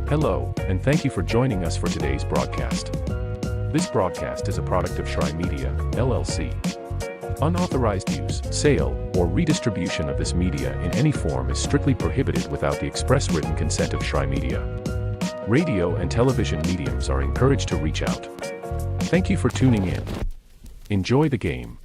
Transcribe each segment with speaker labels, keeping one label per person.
Speaker 1: Hello, and thank you for joining us for today's broadcast. This broadcast is a product of Shry Media, LLC. Unauthorized use, sale, or redistribution of this media in any form is strictly prohibited without the express written consent of Shry Media. Radio and television mediums are encouraged to reach out. Thank you for tuning in. Enjoy the game.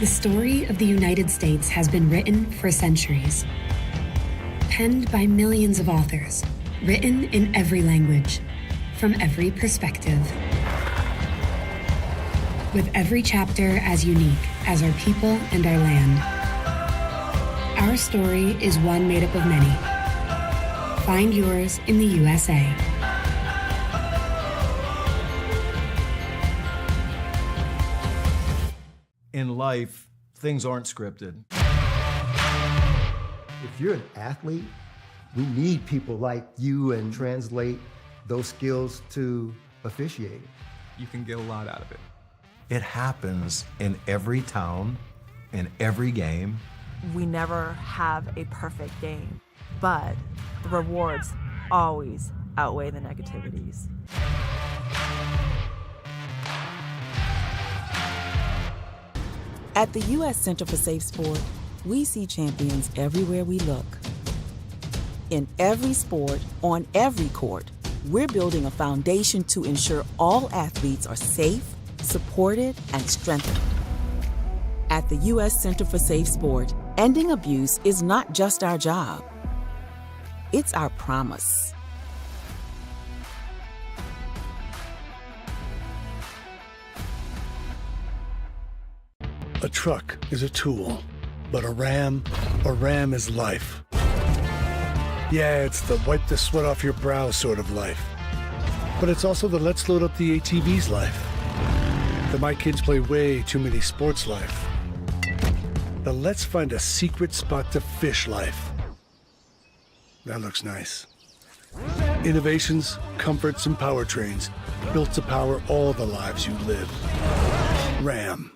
Speaker 2: The story of the United States has been written for centuries. Penned by millions of authors, written in every language, from every perspective. With every chapter as unique as our people and our land. Our story is one made up of many. Find yours in the USA.
Speaker 3: In life, things aren't scripted.
Speaker 4: If you're an athlete, we need people like you and translate those skills to officiating.
Speaker 5: You can get a lot out of it.
Speaker 3: It happens in every town, in every game.
Speaker 6: We never have a perfect game, but the rewards always outweigh the negativities.
Speaker 7: At the US Center for SafeSport, we see champions everywhere we look. In every sport, on every court, we're building a foundation to ensure all athletes are safe, supported, and strengthened. At the US Center for SafeSport, ending abuse is not just our job. It's our promise.
Speaker 8: A truck is a tool, but a ram is life. Yeah, it's the wipe the sweat off your brow sort of life. But it's also the let's load up the ATV's life. The my kids play way too many sports life. The let's find a secret spot to fish life. That looks nice. Innovations, comforts, and powertrains built to power all the lives you live. Ram.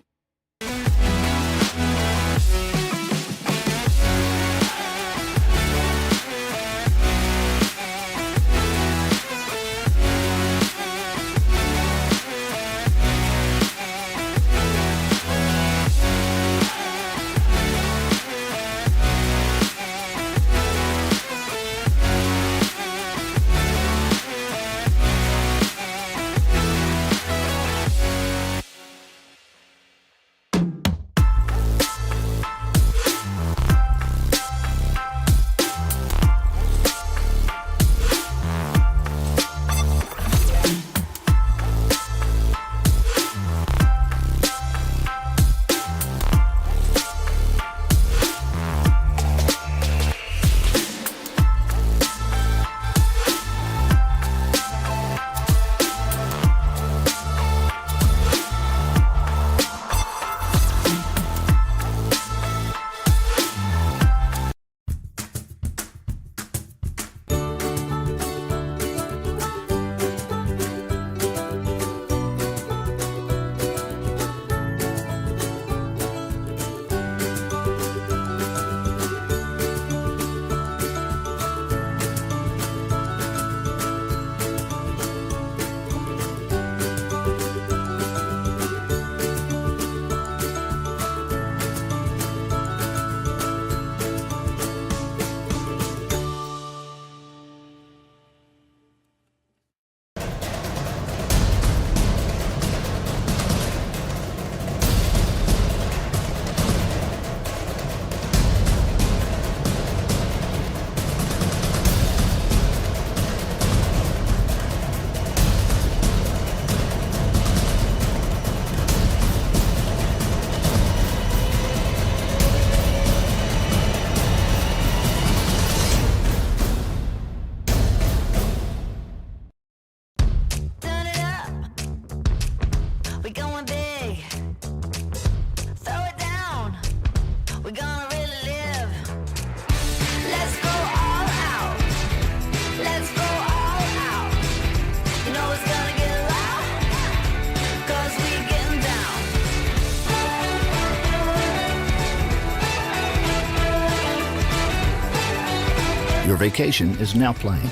Speaker 9: Your vacation is now playing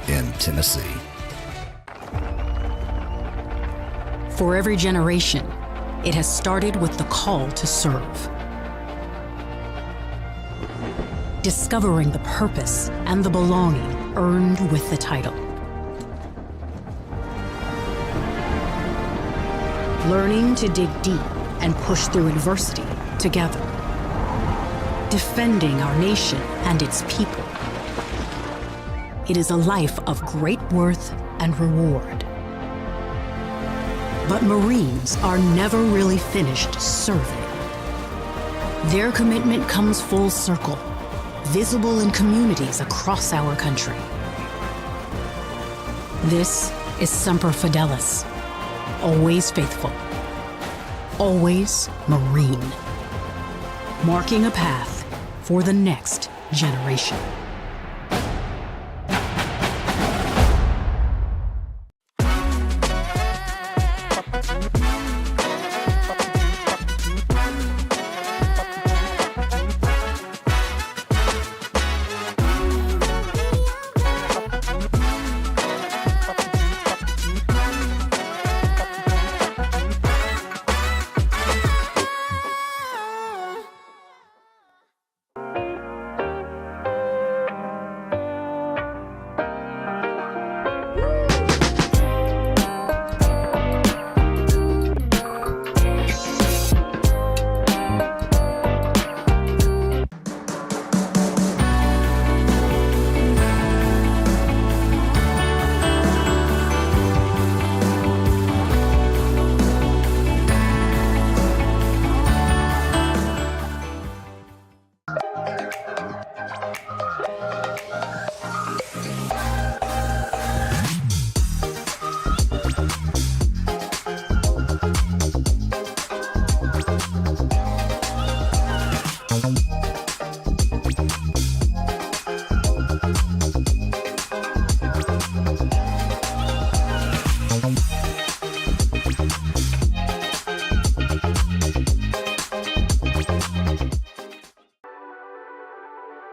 Speaker 9: in Tennessee.
Speaker 10: For every generation, it has started with the call to serve. Discovering the purpose and the belonging earned with the title. Learning to dig deep and push through adversity together. Defending our nation and its people. It is a life of great worth and reward. But Marines are never really finished serving. Their commitment comes full circle, visible in communities across our country. This is Semper Fidelis, always faithful, always Marine, marking a path for the next generation.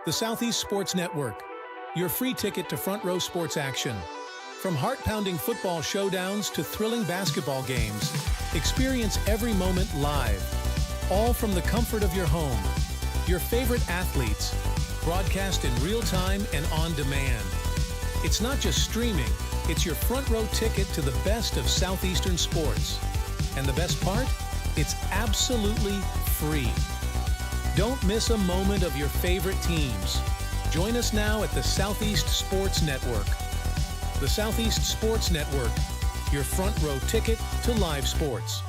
Speaker 11: The Southeast Sports Network, your free ticket to front row sports action. From heart-pounding football showdowns to thrilling basketball games, experience every moment live, all from the comfort of your home. Your favorite athletes, broadcast in real time and on demand. It's not just streaming, it's your front row ticket to the best of Southeastern sports. And the best part? It's absolutely free. Don't miss a moment of your favorite teams. Join us now at the Southeast Sports Network. The Southeast Sports Network, your front row ticket to live sports.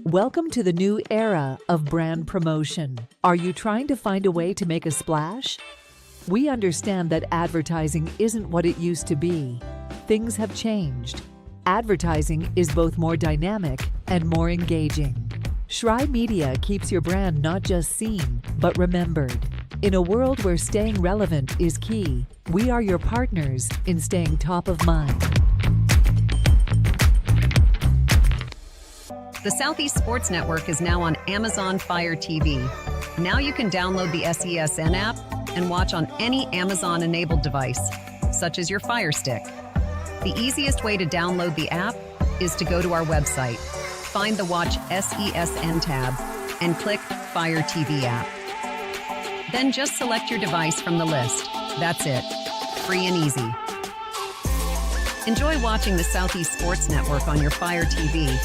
Speaker 12: Welcome to the new era of brand promotion. Are you trying to find a way to make a splash? We understand that advertising isn't what it used to be. Things have changed. Advertising is both more dynamic and more engaging. Shry Media keeps your brand not just seen, but remembered. In a world where staying relevant is key, we are your partners in staying top of mind.
Speaker 13: The Southeast Sports Network is now on Amazon Fire TV. Now you can download the SESN app and watch on any Amazon-enabled device, such as your Fire Stick. The easiest way to download the app is to go to our website, find the Watch SESN tab, and click Fire TV app. Then just select your device from the list. That's it. Free and easy. Enjoy watching the Southeast Sports Network on your Fire TV,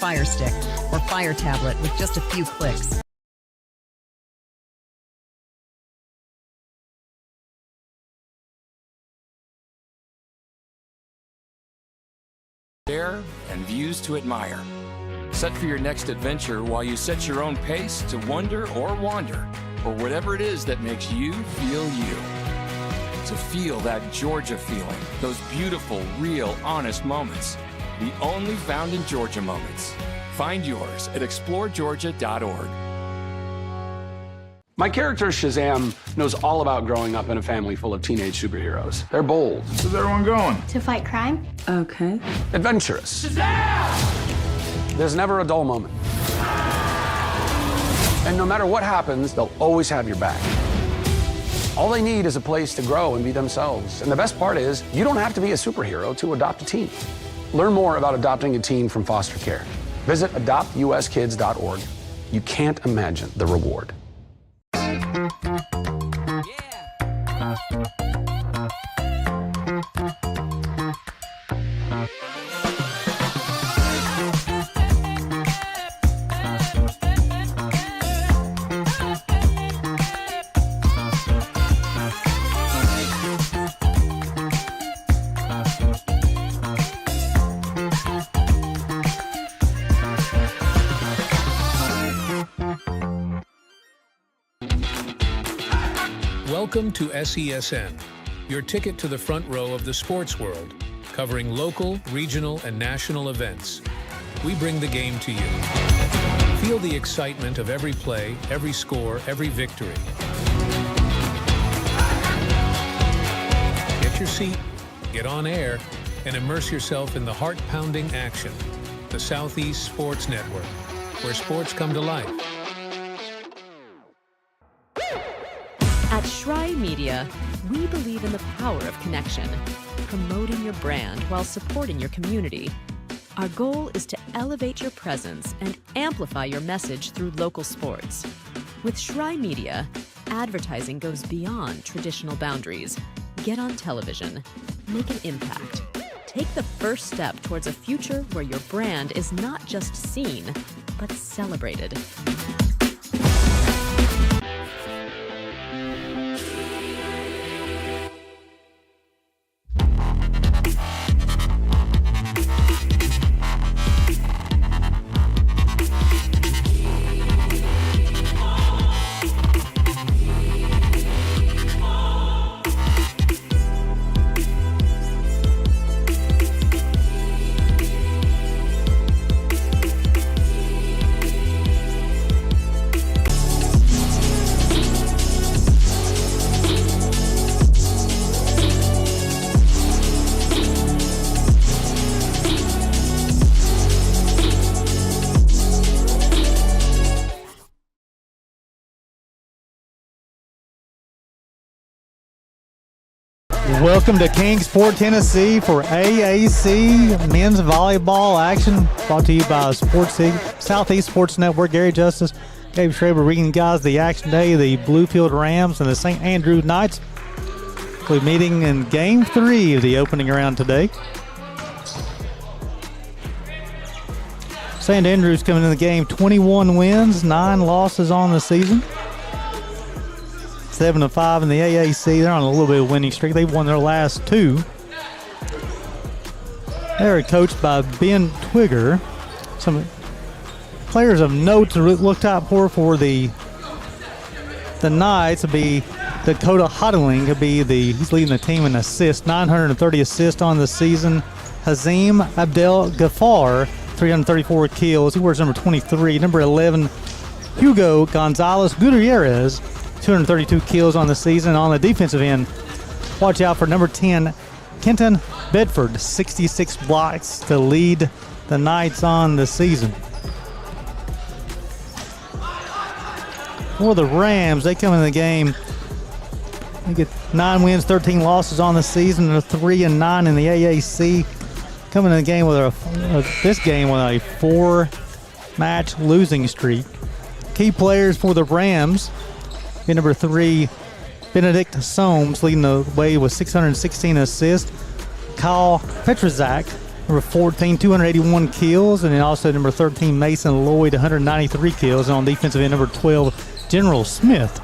Speaker 13: Fire Stick, or Fire tablet with just a few clicks.
Speaker 14: Air and views to admire. Set for your next adventure while you set your own pace to wonder or wander, or whatever it is that makes you feel you. To feel that Georgia feeling, those beautiful, real, honest moments. The only found in Georgia moments. Find yours at exploregeorgia.org.
Speaker 15: My character, Shazam, knows all about growing up in a family full of teenage superheroes. They're bold.
Speaker 16: Where's everyone going?
Speaker 17: To fight crime.
Speaker 15: Okay. Adventurous. Shazam! There's never a dull moment. And no matter what happens, they'll always have your back. All they need is a place to grow and be themselves. And the best part is, you don't have to be a superhero to adopt a teen. Learn more about adopting a teen from foster care. Visit adoptuskids.org. You can't imagine the reward.
Speaker 11: Welcome to SESN, your ticket to the front row of the sports world, covering local, regional, and national events. We bring the game to you. Feel the excitement of every play, every score, every victory. Get your seat, get on air, and immerse yourself in the heart-pounding action. The Southeast Sports Network, where sports come to life.
Speaker 18: At Shry Media, we believe in the power of connection, promoting your brand while supporting your community. Our goal is to elevate your presence and amplify your message through local sports. With Shry Media, advertising goes beyond traditional boundaries. Get on television, make an impact. Take the first step towards a future where your brand is not just seen, but celebrated.
Speaker 19: Welcome to Kingsport, Tennessee for AAC men's volleyball action, brought to you by Southeast Sports Network. Gary Justice, Gabe Schraber bringing guys the action day. The Bluefield Rams and the St. Andrew Knights will be meeting in Game 3 of the opening round today. St. Andrews coming in the game 21 wins, 9 losses on the season. 7-5 in the AAC. They're on a little bit of winning streak. They've won their last 2. They're coached by Ben Twigger. Some players of note to look out for the Knights would be Dakota Hodling. He's leading the team in assists, 930 assists on the season. Hazim Abdel Ghaffar, 334 kills. He wears number 23. Number 11, Hugo Gonzalez Gutierrez, 232 kills on the season. On the defensive end, watch out for number 10, Kenton Bedford, 66 blocks to lead the Knights on the season. For the Rams, they come in the game. They get 9 wins, 13 losses on the season, and 3-9 in the AAC. Coming in the game with this game with a 4-match losing streak. Key players for the Rams: number 3, Benedict Soames, leading the way with 616 assists. Kyle Petrazak, number 14, 281 kills, and then also number 13, Mason Lloyd, 193 kills. And on defensive end, number 12, General Smith,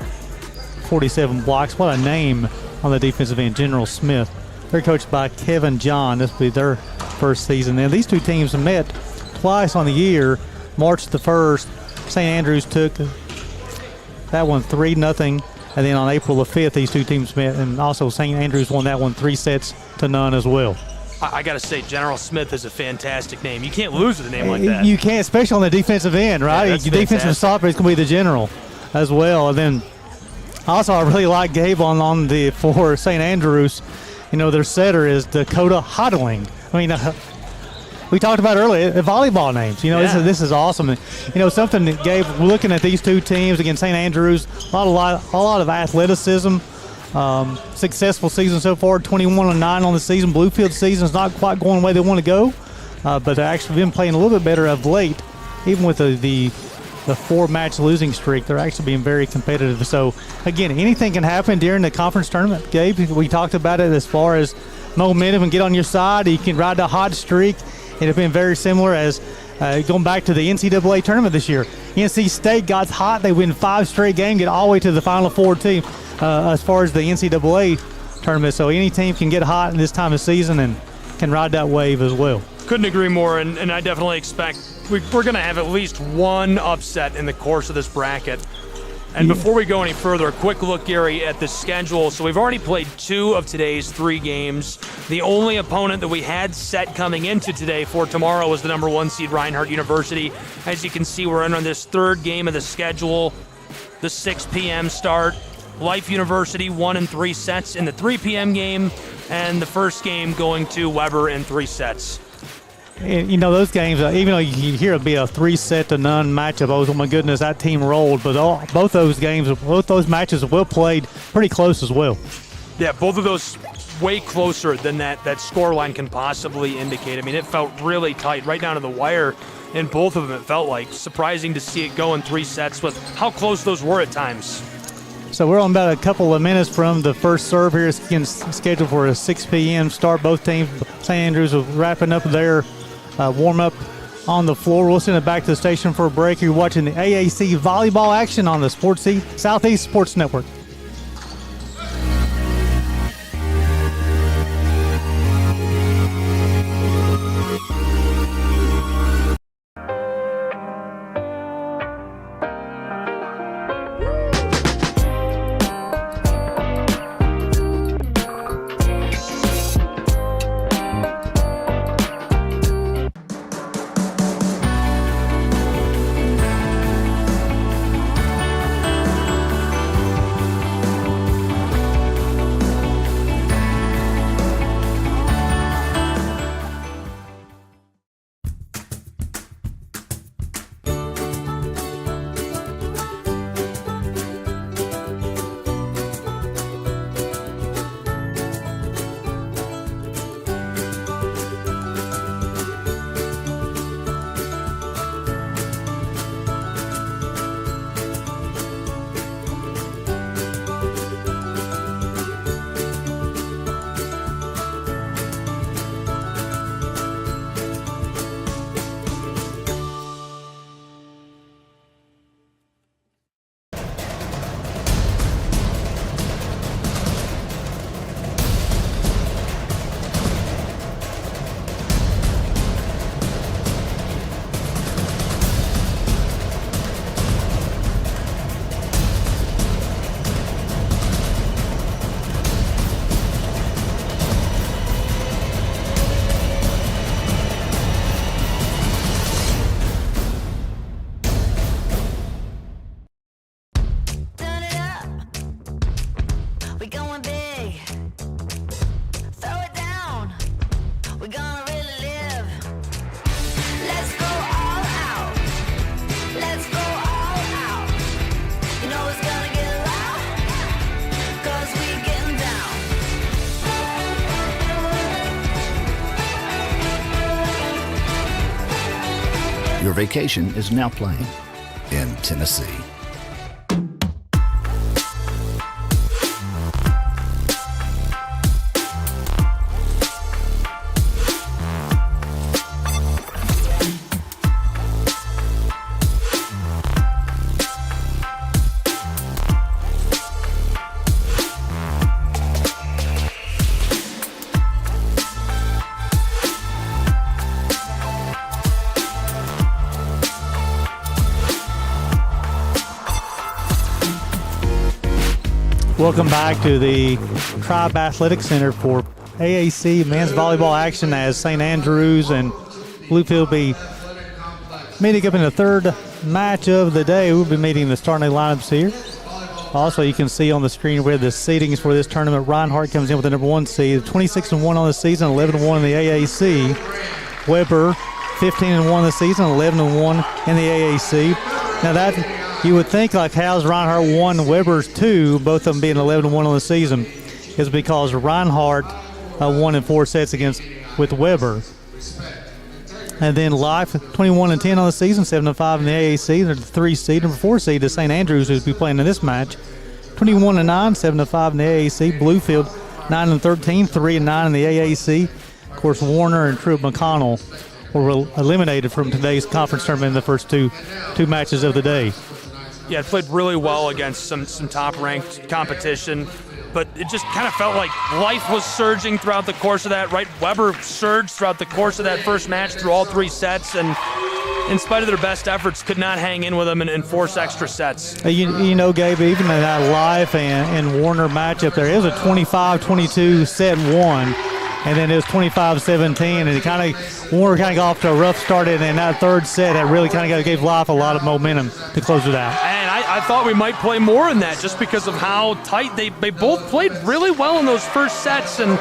Speaker 19: 47 blocks. What a name on the defensive end, General Smith. They're coached by Kevin John. This will be their first season. And these two teams met twice on the year. March the 1st, St. Andrews took that one 3-0. And then on April the 5th, these two teams met. And also St. Andrews won that one 3-0 as well.
Speaker 16: I got to say, General Smith is a fantastic name. You can't lose with a name like that.
Speaker 19: You can't, especially on the defensive end, right?
Speaker 16: Yeah,
Speaker 19: Your defensive stopper is going to be the General as well. And then also I really like Gabe for St. Andrews. Their setter is Dakota Hodling. I mean, we talked about earlier, volleyball names. This is awesome. Something that Gabe, looking at these two teams against St. Andrews, a lot of athleticism. Successful season so far, 21-9 on the season. Bluefield season is not quite going the way they want to go, but they've actually been playing a little bit better of late, even with the 4-match losing streak. They're actually being very competitive. So, again, anything can happen during the conference tournament. Gabe, we talked about it as far as momentum and get on your side. You can ride the hot streak. It has been very similar as going back to the NCAA tournament this year. NC State got hot. They win 5 straight games, get all the way to the Final Four team as far as the NCAA tournament. So any team can get hot in this time of season and can ride that wave as well.
Speaker 16: Couldn't agree more, and I definitely expect we're going to have at least one upset in the course of this bracket. And before we go any further, a quick look, Gary, at the schedule. So we've already played 2 of today's 3 games. The only opponent that we had set coming into today for tomorrow was the number 1 seed Reinhardt University. As you can see, we're in on this 3rd game of the schedule, the 6 p.m. start. Life University 1 and 3 sets in the 3 p.m. game, and the first game going to Weber in 3 sets.
Speaker 19: And, those games, even though you hear it be a 3-0 matchup, oh my goodness, that team rolled. But both those matches were played pretty close as well.
Speaker 16: Yeah, both of those way closer than that scoreline can possibly indicate. I mean, it felt really tight, right down to the wire. In both of them, it felt like surprising to see it go in 3 sets with how close those were at times.
Speaker 19: So we're on about a couple of minutes from the first serve here. It's scheduled for a 6 p.m. start. Both teams, St. Andrews, are wrapping up their warm-up on the floor. We'll send it back to the station for a break. You're watching the AAC volleyball action on the Southeast Sports Network.
Speaker 17: We going big. Throw it down. We gonna really live. Let's go all out. Let's go all out. You know it's gonna get loud. 'Cause we getting down.
Speaker 9: Your vacation is now playing in Tennessee.
Speaker 19: Welcome back to the Tribe Athletic Center for AAC men's volleyball action as St. Andrews and Bluefield be meeting up in the third match of the day. We'll be meeting the starting lineups here. Also, you can see on the screen where the seedings for this tournament. Reinhardt comes in with the number 1 seed, 26-1 on the season, 11-1 in the AAC. Weber, 15-1 the season, 11-1 in the AAC. Now that you would think, like, how's Reinhardt 1, Weber's 2, both of them being 11-1 on the season, is because Reinhardt won in 4 sets with Weber. And then Life, 21-10 on the season, 7-5 in the AAC. They're the 3 seed. Number 4 seed is St. Andrews, who's be playing in this match. 21-9, 7-5 in the AAC. Bluefield, 9-13, 3-9 in the AAC. Of course, Warner and Truett McConnell were eliminated from today's conference tournament in the first two matches of the day.
Speaker 16: Yeah, it played really well against some top-ranked competition, but it just kind of felt like Life was surging throughout the course of that, right? Weber surged throughout the course of that first match through all 3 sets, and in spite of their best efforts, could not hang in with them and force extra sets.
Speaker 19: You know, Gabe, even in that Life and Warner matchup there, it was a 25-22 set 1. And then it was 25-17, and Warner kind of got off to a rough start, and in that third set, that really kind of gave Life a lot of momentum to close it out.
Speaker 16: And I thought we might play more in that just because of how tight they both played really well in those first sets. And,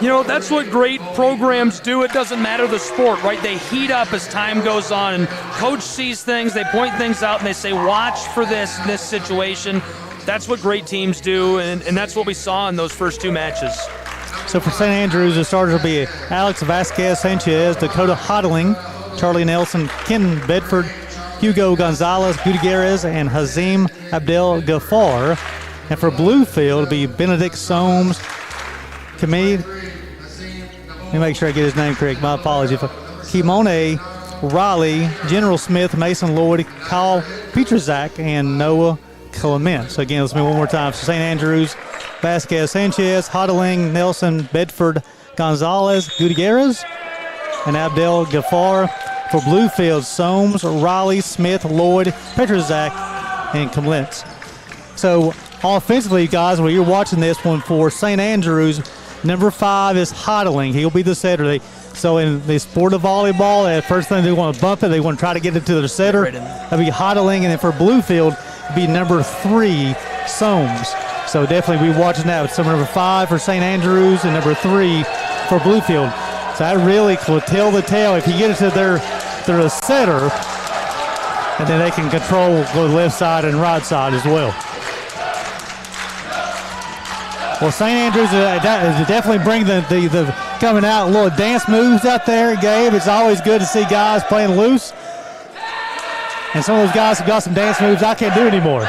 Speaker 16: you know, that's what great programs do. It doesn't matter the sport, right? They heat up as time goes on, and coach sees things, they point things out, and they say, watch for this in this situation. That's what great teams do, and that's what we saw in those first 2 matches.
Speaker 19: So for St. Andrews, the starters will be Alex Vasquez-Sanchez, Dakota Hodling, Charlie Nelson, Ken Bedford, Hugo Gonzalez, Gutierrez, and Hazim Abdel-Ghaffar. And for Bluefield, it'll be Benedict Soames, Kamid, let me make sure I get his name correct, my apologies. Kimone Riley, General Smith, Mason Lloyd, Kyle Petrzak, and Noah Clement. So again, let's do it one more time. So St. Andrews, Vasquez-Sanchez, Hodling, Nelson, Bedford, Gonzalez, Gutierrez, and Abdel-Ghaffar. For Bluefield, Soames, Riley, Smith, Lloyd, Petrzak, and Clement. So offensively, guys, when you're watching this one for St. Andrews, number 5 is Hodling. He'll be the setter. So in the sport of volleyball, the first thing they want to bump it, they want to try to get it to their setter. That'll be Hodling, and then for Bluefield, it'll be number 3, Soames. So definitely be watching that with some number 5 for St. Andrews and number 3 for Bluefield. So that really will tell the tale if you get it to their setter, and then they can control the left side and right side as well. Well, St. Andrews definitely bring the coming out little dance moves out there, Gabe. It's always good to see guys playing loose. And some of those guys have got some dance moves I can't do anymore.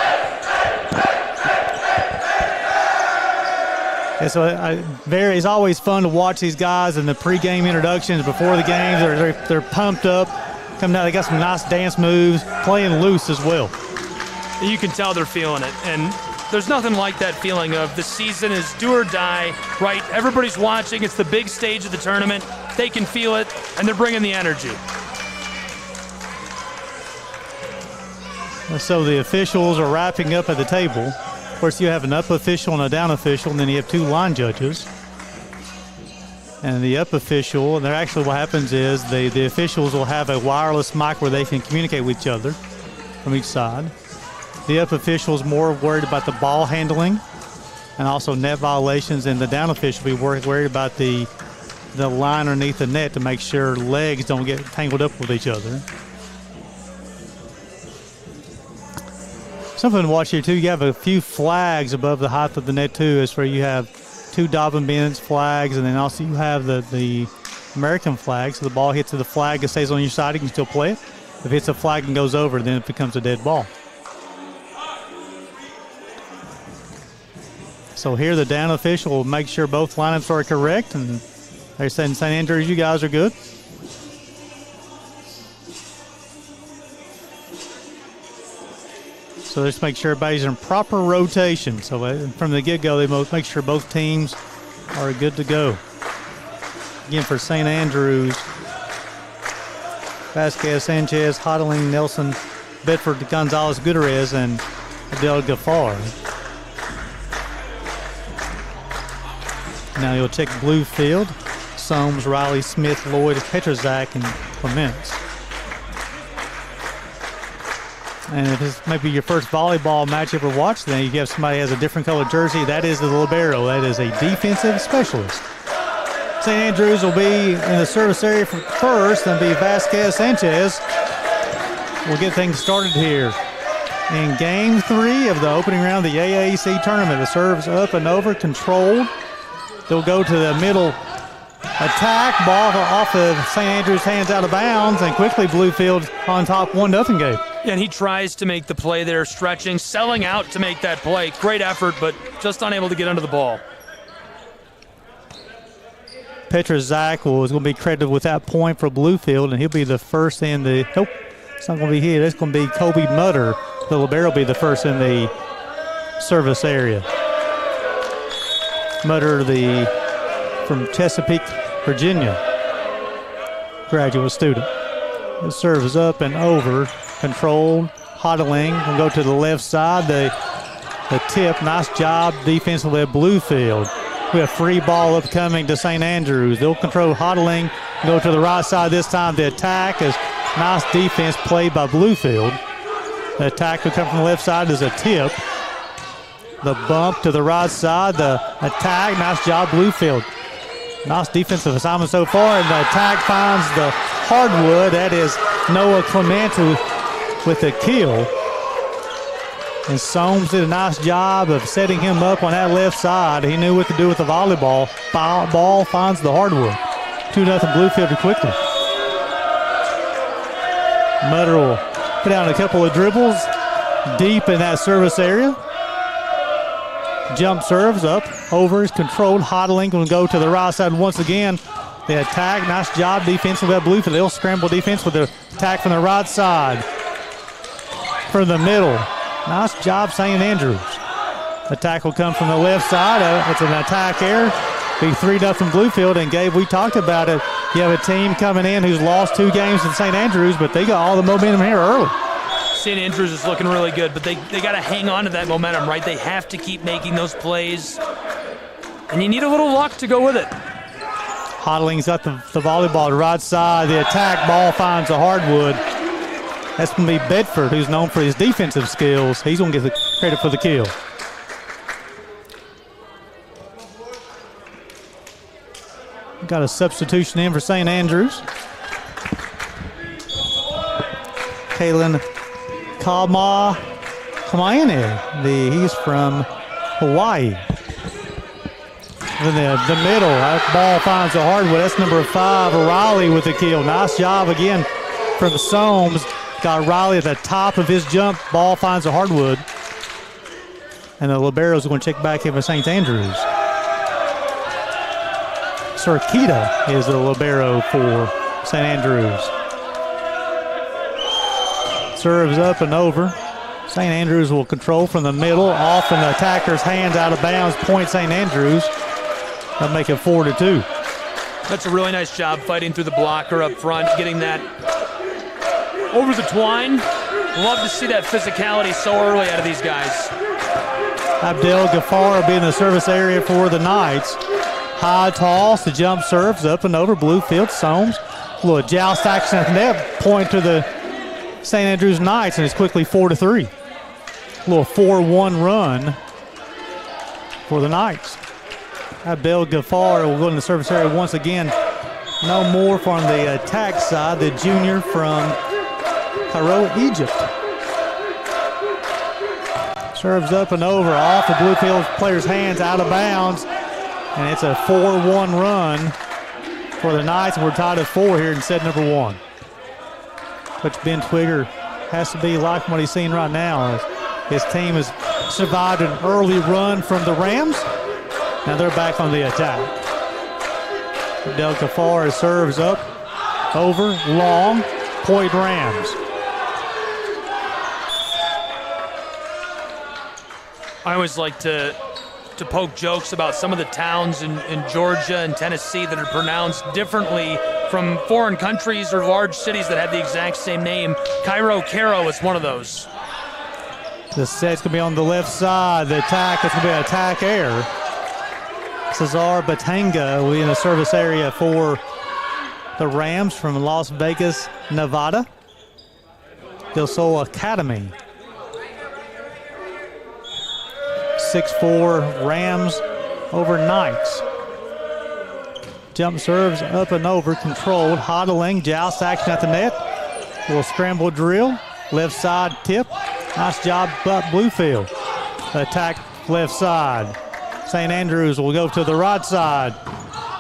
Speaker 19: And so it's always fun to watch these guys in the pregame introductions before the games. They're pumped up, coming out. They got some nice dance moves, playing loose as well.
Speaker 16: You can tell they're feeling it, and there's nothing like that feeling of the season is do or die, right? Everybody's watching. It's the big stage of the tournament. They can feel it, and they're bringing the energy.
Speaker 19: So the officials are wrapping up at the table. Of course, you have an up official and a down official, and then you have 2 line judges. And the up official, and actually what happens is the officials will have a wireless mic where they can communicate with each other from each side. The up official is more worried about the ball handling, and also net violations, and the down official will be worried about the line underneath the net to make sure legs don't get tangled up with each other. Something to watch here too, you have a few flags above the height of the net too. Is where you have 2 Dobbin Bennett flags, and then also you have the American flag. So the ball hits the flag, it stays on your side, you can still play it. If it hits a flag and goes over, then it becomes a dead ball. So here the down official will make sure both lineups are correct, and they're saying St. Andrews, you guys are good. So let's make sure everybody's in proper rotation. So from the get-go, they both make sure both teams are good to go. Again, for St. Andrews, Vasquez, Sanchez, Hodling, Nelson, Bedford, Gonzalez, Gutierrez, and Abdel Ghaffar. Now you'll check Bluefield, Soames, Riley, Smith, Lloyd, Petrazak, and Clements. And if this may be your first volleyball match you ever watched, then you have somebody who has a different colored jersey. That is the libero. That is a defensive specialist. St. Andrews will be in the service area first, and be Vasquez Sanchez. We'll get things started here. In Game 3 of the opening round of the AAC tournament, the serve's up and over, controlled. They'll go to the middle attack, ball off of St. Andrews' hands out of bounds, and quickly Bluefield on top, 1-0 game.
Speaker 16: And he tries to make the play there, stretching, selling out to make that play. Great effort, but just unable to get under the ball.
Speaker 19: Petrazak is going to be credited with that point for Bluefield, and he'll be the first in the. Nope, it's not going to be here. It's going to be Kobe Mutter. The libero will be the first in the service area. Mutter, from Chesapeake, Virginia, graduate student. The serve is up and over, controlled. Hodling will go to the left side. The tip, nice job defensively at Bluefield. We have free ball upcoming to St. Andrews. They'll control Hodling, go to the right side this time. The attack is nice defense played by Bluefield. The attack will come from the left side as a tip. The bump to the right side, the attack, nice job Bluefield. Nice defensive assignment so far, and the attack finds the hardwood. That is Noah Clement with the kill. And Soames did a nice job of setting him up on that left side. He knew what to do with the volleyball. Ball finds the hardwood. 2-0 Bluefield quickly. Mutter will put down a couple of dribbles deep in that service area. Jump serves up, over is controlled. Hodling will go to the right side once again. The attack, nice job defensively by Bluefield. They'll scramble defense with the attack from the right side. From the middle, nice job St. Andrews. Attack will come from the left side. It's an attack error. Be 3-0 Bluefield. And Gabe, we talked about it. You have a team coming in who's lost 2 games in St. Andrews, but they got all the momentum here early.
Speaker 16: St. Andrews is looking really good, but they got to hang on to that momentum, right? They have to keep making those plays, and you need a little luck to go with it.
Speaker 19: Hodling's got the volleyball to the right side. The attack ball finds the hardwood. That's going to be Bedford, who's known for his defensive skills. He's going to get the credit for the kill. Got a substitution in for St. Andrews. Kalen Kamaine, he's from Hawaii. In the middle, that ball finds the hardwood. That's number 5, Riley with the kill. Nice job again from Soames. Got Riley at the top of his jump. Ball finds the hardwood. And the libero's going to check back in for St. Andrews. Sarkita is the libero for St. Andrews. Serves up and over. St. Andrews will control from the middle, off in the attacker's hands, out of bounds, point St. Andrews. That'll make it 4-2.
Speaker 16: That's a really nice job fighting through the blocker up front, getting that over the twine. Love to see that physicality so early out of these guys.
Speaker 19: Abdel Ghaffar will be in the service area for the Knights. High toss, the jump serves up and over. Bluefield, Soames. A little joust action at the net, point to the St. Andrews Knights, and it's quickly 4-3. A little 4-1 run for the Knights. Abdel Ghaffar will go in the service area once again. No more from the attack side, the junior from Cairo, Egypt. Serves up and over off the Bluefield player's hands, out of bounds. And it's a 4-1 run for the Knights, and we're tied at 4 here in set number 1. Coach Ben Twigger has to be liking what he's seeing right now. His team has survived an early run from the Rams. Now they're back on the attack. Del Ghaffar serves up, over, long, point Rams.
Speaker 16: I always like to poke jokes about some of the towns in Georgia and Tennessee that are pronounced differently from foreign countries or large cities that have the exact same name. Cairo is one of those.
Speaker 19: The set's going to be on the left side. The attack is going to be an attack air. Cesar Batanga will be in the service area for the Rams from Las Vegas, Nevada. Del Sol Academy. 6-4 Rams over Knights. Jump serves up and over, controlled, hodling, joust action at the net. Will scramble drill, left side tip. Nice job by Bluefield. Attack left side. St. Andrews will go to the right side.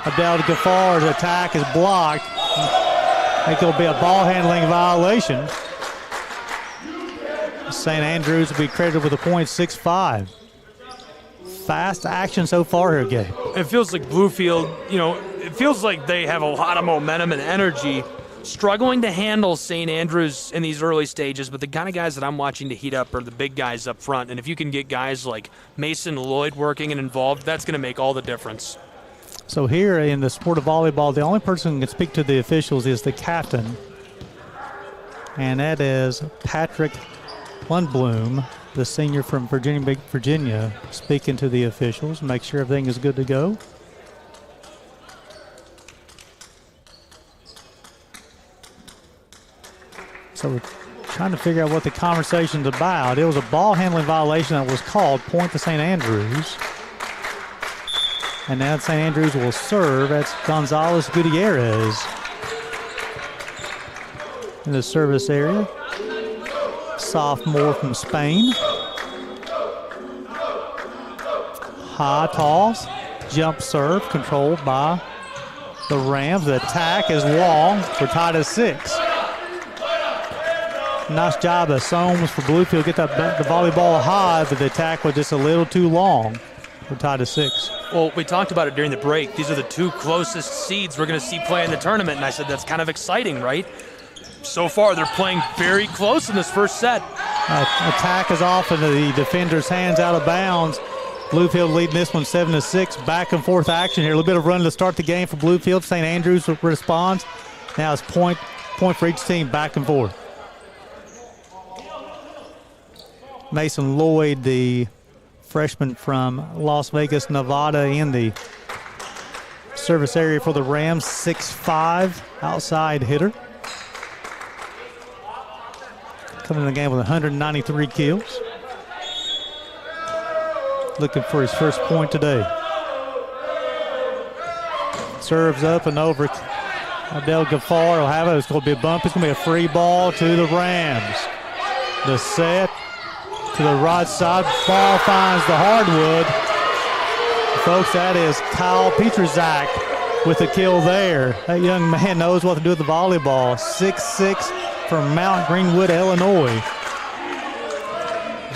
Speaker 19: Abdel Ghafar's attack is blocked. I think it'll be a ball handling violation. St. Andrews will be credited with a point, 6-5. Fast action so far here, Gabe.
Speaker 16: It feels like Bluefield, it feels like they have a lot of momentum and energy, struggling to handle St. Andrews in these early stages, but the kind of guys that I'm watching to heat up are the big guys up front, and if you can get guys like Mason Lloyd working and involved, that's going to make all the difference.
Speaker 19: So here in the sport of volleyball, the only person who can speak to the officials is the captain, and that is Patrick Lundblom, the senior from Virginia, speaking to the officials, make sure everything is good to go. So we're trying to figure out what the conversation's about. It was a ball handling violation that was called, point to St. Andrews. And now St. Andrews will serve. That's Gonzalez Gutierrez in the service area. Sophomore from Spain. High toss, jump serve, controlled by the Rams. The attack is long. We're tied at 6. Nice job of Soames for Bluefield. Get the volleyball high, but the attack was just a little too long. We're tied at 6.
Speaker 16: Well, we talked about it during the break. These are the 2 closest seeds we're going to see play in the tournament, and I said that's kind of exciting, right? So far, they're playing very close in this first set.
Speaker 19: Attack is off into the defender's hands, out of bounds. Bluefield leading this one 7-6. Back and forth action here. A little bit of run to start the game for Bluefield. St. Andrews responds. Now it's point for each team, back and forth. Mason Lloyd, the freshman from Las Vegas, Nevada, in the service area for the Rams. 6'5", outside hitter. Coming in the game with 193 kills. Looking for his first point today. Serves up and over. Abdel Ghaffar will have it. It's going to be a bump. It's going to be a free ball to the Rams. The set to the right side. Ball finds the hardwood. Folks, that is Kyle Petruzak with the kill there. That young man knows what to do with the volleyball. 6'6" from Mount Greenwood, Illinois.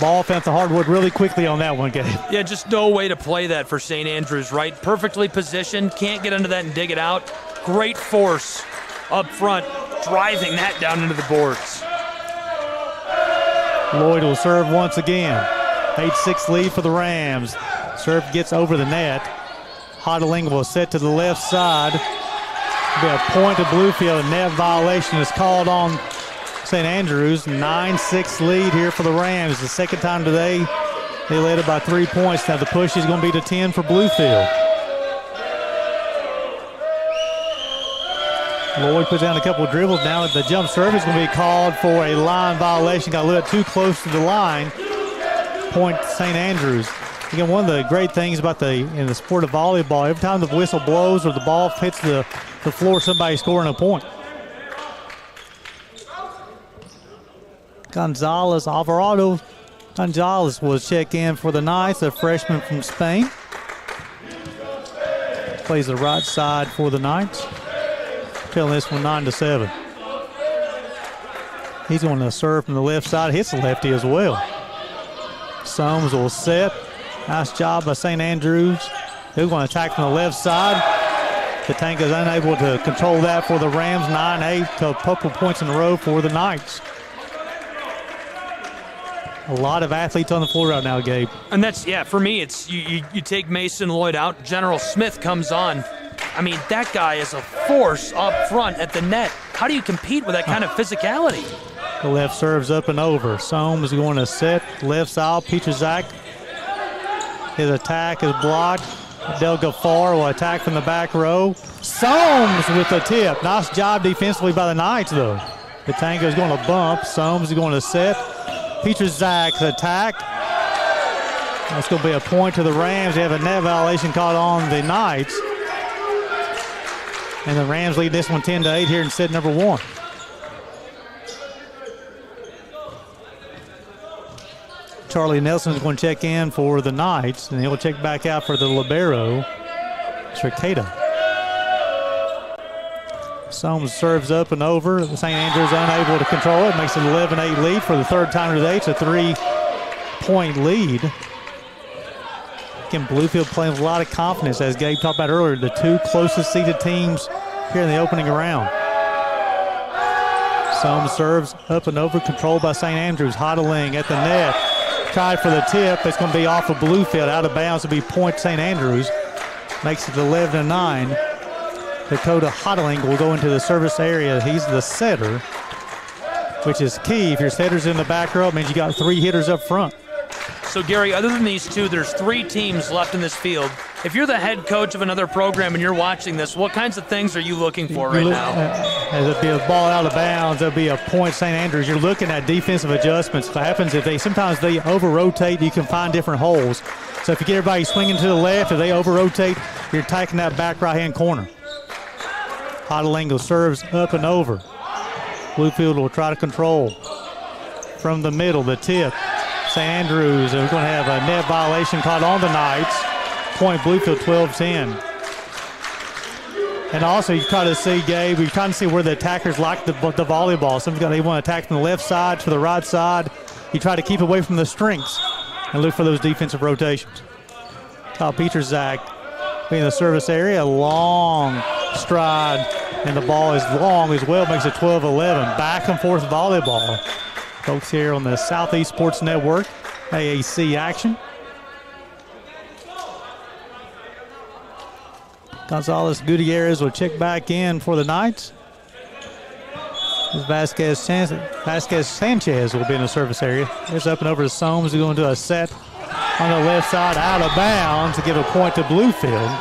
Speaker 19: Ball found the hardwood really quickly on that one, Gabe.
Speaker 16: Yeah, just no way to play that for St. Andrews, right? Perfectly positioned, can't get under that and dig it out. Great force up front, driving that down into the boards.
Speaker 19: Lloyd will serve once again. 8-6 lead for the Rams. Serve gets over the net. Hodling will set to the left side. Be a point to Bluefield. A net violation is called on St. Andrews. 9-6 lead here for the Rams. The second time today they led it by 3 points. Now the push is going to be to 10 for Bluefield. Lloyd puts down a couple of dribbles. Now the jump serve is going to be called for a line violation. Got a little too close to the line. Point St. Andrews. Again, one of the great things about in the sport of volleyball, every time the whistle blows or the ball hits the floor, somebody's scoring a point. Alvarado Gonzalez was check in for the Knights, a freshman from Spain. Plays the right side for the Knights. Filling this one 9-7. He's going to serve from the left side, hits the lefty as well. Soames will set. Nice job by St. Andrews. They're going to attack from the left side. Katanga is unable to control that for the Rams. 9-8 to a couple points in a row for the Knights. A lot of athletes on the floor right now, Gabe.
Speaker 16: And that's, for me, it's you take Mason Lloyd out, General Smith comes on. I mean, that guy is a force up front at the net. How do you compete with that kind of physicality?
Speaker 19: The left serves up and over. Soames is going to set. Left side, Petrzak. His attack is blocked. Del Gaffar will attack from the back row. Soames with the tip. Nice job defensively by the Knights, though. Katanga is going to bump. Soames is going to set. Petrzak's attack. That's going to be a point to the Rams. They have a net violation called on the Knights. And the Rams lead this one 10-8 here in set number 1. Charlie Nelson is going to check in for the Knights, and he'll check back out for the libero, Cercada. Soames serves up and over. St. Andrews unable to control it. Makes it an 11-8 lead for the third time today. It's a 3-point lead. Again, Bluefield playing with a lot of confidence, as Gabe talked about earlier, the two closest seeded teams here in the opening round. Soames serves up and over, controlled by St. Andrews. Hodling at the net. Tried for the tip. It's going to be off of Bluefield. Out of bounds. It'll be point St. Andrews. Makes it 11-9. Dakota Hodling will go into the service area. He's the setter, which is key. If your setter's in the back row, it means you got 3 hitters up front.
Speaker 16: So, Gary, other than these two, there's 3 teams left in this field. If you're the head coach of another program and you're watching this, what kinds of things are you looking for right now?
Speaker 19: There'll be a ball out of bounds. There'll be a point St. Andrews. You're looking at defensive adjustments. What happens if sometimes they over-rotate, you can find different holes. So if you get everybody swinging to the left, if they over-rotate, you're attacking that back right-hand corner. Hodling serves up and over. Bluefield will try to control. From the middle, the tip. St. Andrews is going to have a net violation called on the Knights. Point Bluefield 12-10. And also you try to see, Gabe, you're trying to see where the attackers like the volleyball. They want to attack from the left side to the right side. You try to keep away from the strengths and look for those defensive rotations. Kyle Petrzak being in the service area, long stride, and the ball is long as well, makes it 12-11. Back and forth volleyball. Folks here on the Southeast Sports Network, AAC action. Gonzalez Gutierrez will check back in for the Knights. Vasquez Sanchez will be in the service area. It's up and over to Soames. He's going to do a set on the left side, out of bounds to give a point to Bluefield.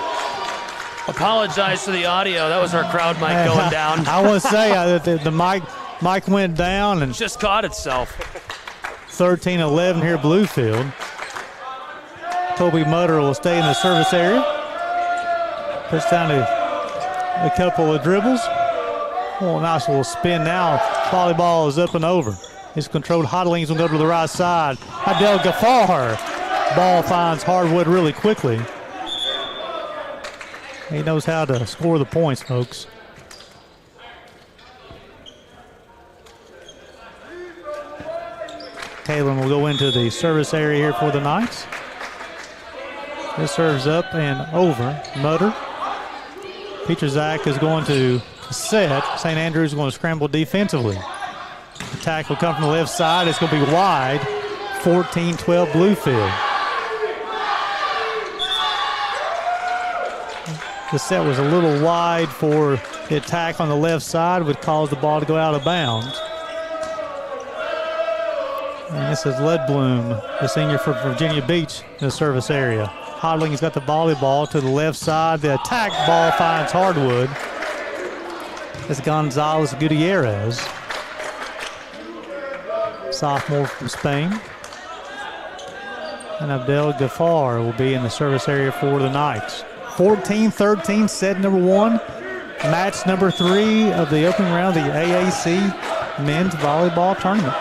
Speaker 16: Apologize to the audio. That was our crowd mic going down.
Speaker 19: I want to say the mic went down and
Speaker 16: just caught itself.
Speaker 19: 13-11 here, Bluefield. Toby Mutter will stay in the service area. Puts down a couple of dribbles. Oh, nice little spin now. Volleyball is up and over. It's controlled. Hodlings will go to the right side. Adel Gaffar. Ball finds hardwood really quickly. He knows how to score the points, folks. Kalen will go into the service area here for the Knights. This serves up and over. Mutter. Petrzak is going to set. St. Andrews is going to scramble defensively. Attack will come from the left side. It's going to be wide. 14-12 Bluefield. The set was a little wide for the attack on the left side, would cause the ball to go out of bounds. And this is Ledbloom, the senior from Virginia Beach, in the service area. Hodling's got the volleyball to the left side. The attack ball finds hardwood. It's Gonzalez Gutierrez, sophomore from Spain. And Abdel Ghaffar will be in the service area for the Knights. 14-13, set number 1. Match number 3 of the opening round of the AAC men's volleyball tournament.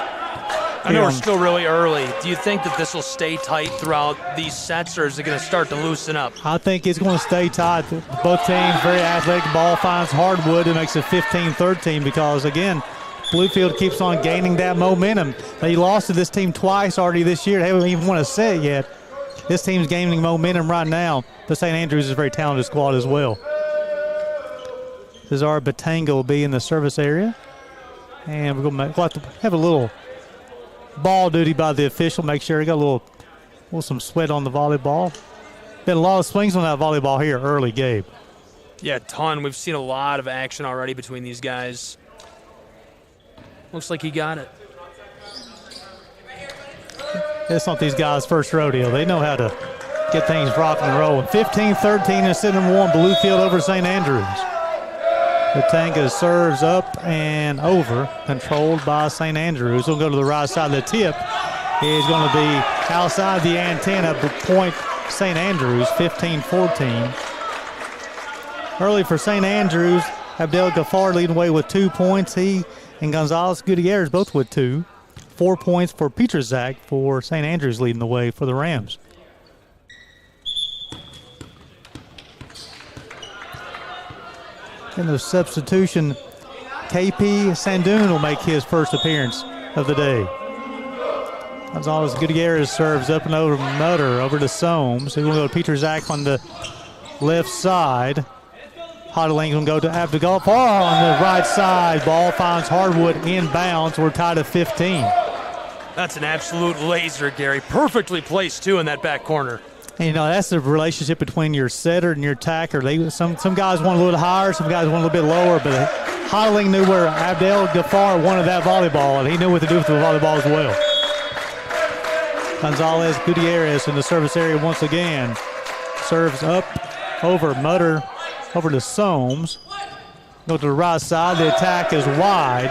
Speaker 16: I know we're still really early. Do you think that this will stay tight throughout these sets, or is it going to start to loosen up?
Speaker 19: I think it's going to stay tight. Both teams very athletic. The ball finds hardwood and makes it 15-13 because, again, Bluefield keeps on gaining that momentum. They lost to this team twice already this year. They haven't even won a set yet. This team's gaining momentum right now. The St. Andrews is a very talented squad as well. Cesar Batanga will be in the service area. And we'll have to have a little ball duty by the official. Make sure he got a little some sweat on the volleyball. Been a lot of swings on that volleyball here early, Gabe.
Speaker 16: Yeah, a ton. We've seen a lot of action already between these guys. Looks like he got it.
Speaker 19: It's not these guys' first rodeo. They know how to get things rocking and rolling. 15-13 and set number 1, Bluefield over St. Andrews. Batanga serves up and over, controlled by St. Andrews. We'll go to the right side of the tip. Is going to be outside the antenna, point St. Andrews, 15-14. Early for St. Andrews, Abdel Ghaffar leading away with 2 points. He and Gonzalez Gutierrez both with 2. 4 points for Petrzak for St. Andrews leading the way for the Rams. In the substitution, KP Sandoon will make his first appearance of the day. Gonzalez Gutierrez serves up and over Mutter, over to Soames. He's going to go to Petrzak on the left side. Hodling's going to go to Abdel Ghaffar on the right side. Ball finds hardwood inbounds. We're tied at 15.
Speaker 16: That's an absolute laser, Gary. Perfectly placed, too, in that back corner.
Speaker 19: And, you know, that's the relationship between your setter and your attacker. Some guys want a little higher, some guys want a little bit lower, but Hodling knew where Abdel Ghaffar wanted that volleyball, and he knew what to do with the volleyball as well. Gonzalez Gutierrez in the service area once again. Serves up over Mutter, over to Soames. Go to the right side. The attack is wide.